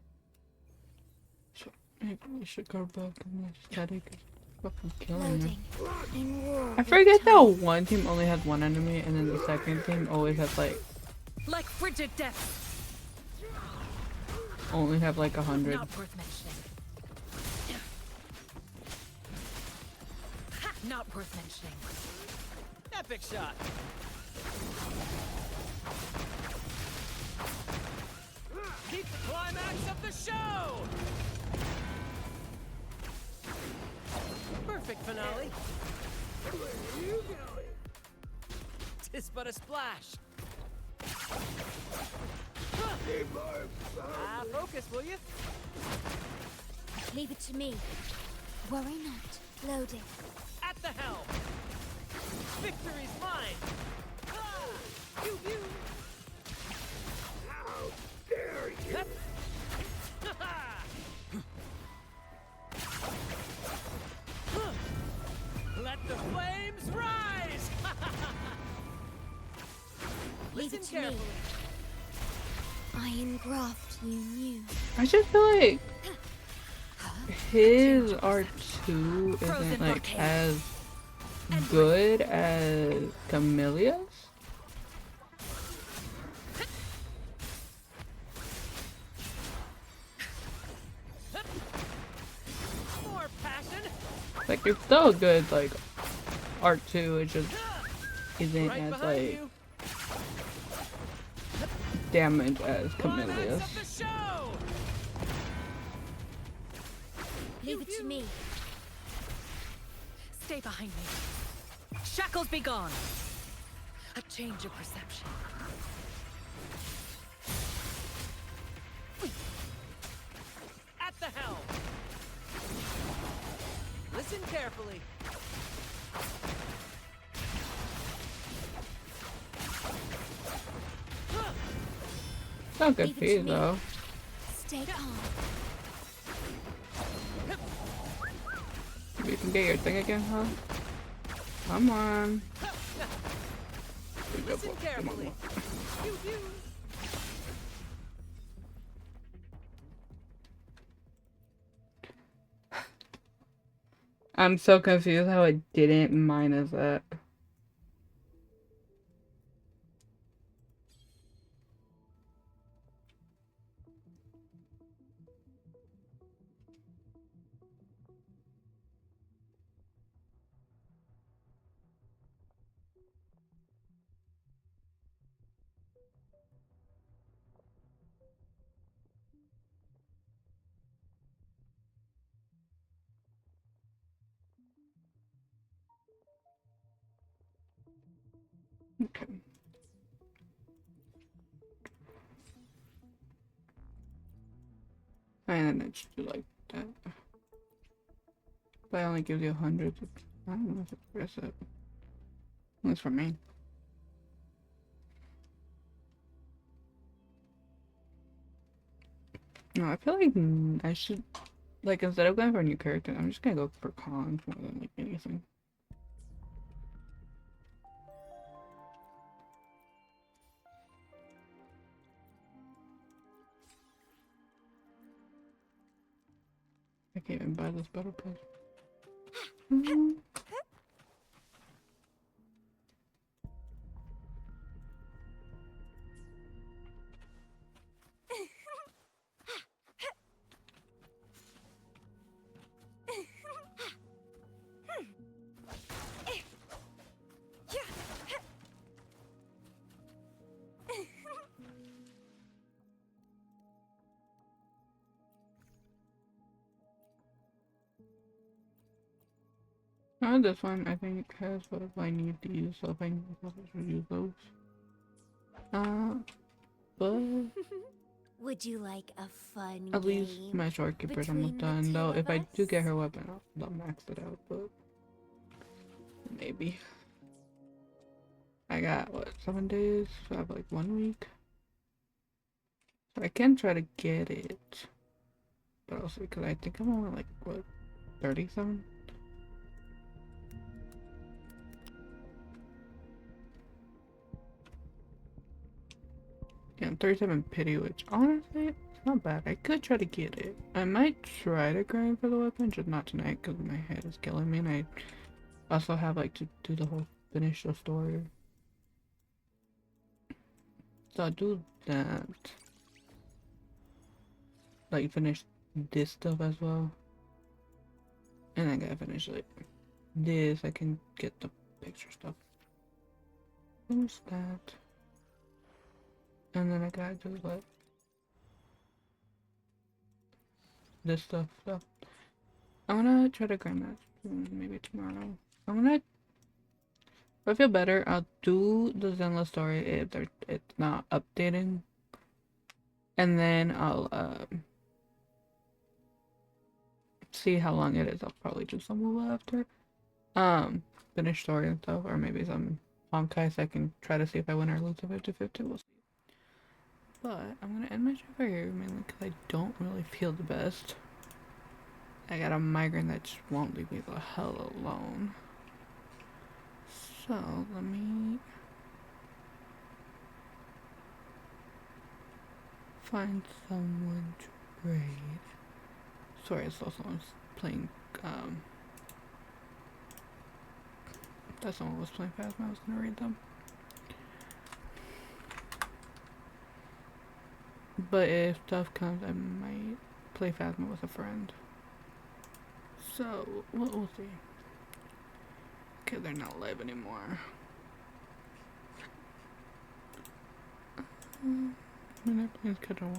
So maybe we should go back and this headache is fucking killing me. I forget that one team only has one enemy and then the second team always has like frigid death. Only have like 100. Not worth mentioning. Not worth mentioning. Epic shot. Keep the climax of the show! Perfect finale. Where are you going? Tis but a splash. Focus, will you? Leave it to me. Worry not. Loading. At the helm. Victory's mine. You. How dare you? Let the flames rise! Leave it Listen to carefully. me. I engraft you new. I just feel like his R2 isn't like as good as Camillea's. More passion. Like it's still good like R2, it just isn't Right as behind like you. damage as Camillea's. Leave it to me. Stay behind me. Shackles be gone. A change of perception. At the helm. Listen carefully. Not good Leave it for to you me. though. Stay calm. You can get your thing again, huh? Come on. Listen carefully. I'm so confused how it didn't minus that. And then it's like that. But I only gives you 100. I don't know if it's worth it. At least for me. No, I feel like I should, like, instead of going for a new character, I'm just gonna go for cons more than like anything. I can't even buy this battle pass. This one I think has what I need to use, so if I need to use those. But Would you like a fun at least game my shortkeepers between almost the done. two Though of if I do us? get her weapon, I'll max it out. But maybe I got what 7 days. So I have like 1 week. So I can try to get it, but also because I think I'm only like what 37. Yeah, 37 pity, which honestly, it's not bad. I could try to get it. I might try to grind for the weapon, just not tonight because my head is killing me, and I also have like to do the whole finish the story. So I'll do that. Like finish this stuff as well. And I gotta finish like this. I can get the picture stuff. Finish that. And then I gotta do like this stuff. So I'm gonna try to grind that maybe tomorrow. If I feel better, I'll do the Zenless story if it's not updating. And then I'll see how long it is. I'll probably do some Lula after. Finish story and stuff, or maybe some Honkai, so I can try to see if I win or lose a 50-50. We'll see. But I'm gonna end my show right here, mainly because I don't really feel the best. I got a migraine that just won't leave me the hell alone. So let me find someone to raid. Sorry, I saw someone playing. That someone was playing Phasma. I was gonna read them. But if stuff comes, I might play Phasma with a friend. So, we'll see. Okay, they're not live anymore. They're playing Schedule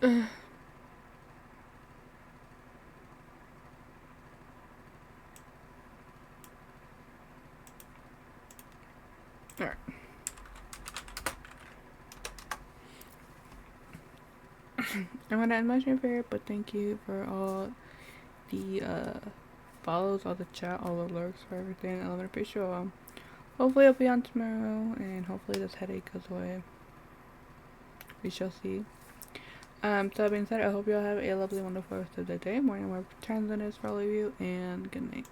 1. Alright. I'm gonna end my stream here, but thank you for all the follows, all the chat, all the lurks, for everything. I'm gonna pretty sure hopefully I'll be on tomorrow, and hopefully this headache goes away. We shall see. So that being said, I hope you all have a lovely, wonderful rest of the day, morning, whatever time it is for all of you, and good night.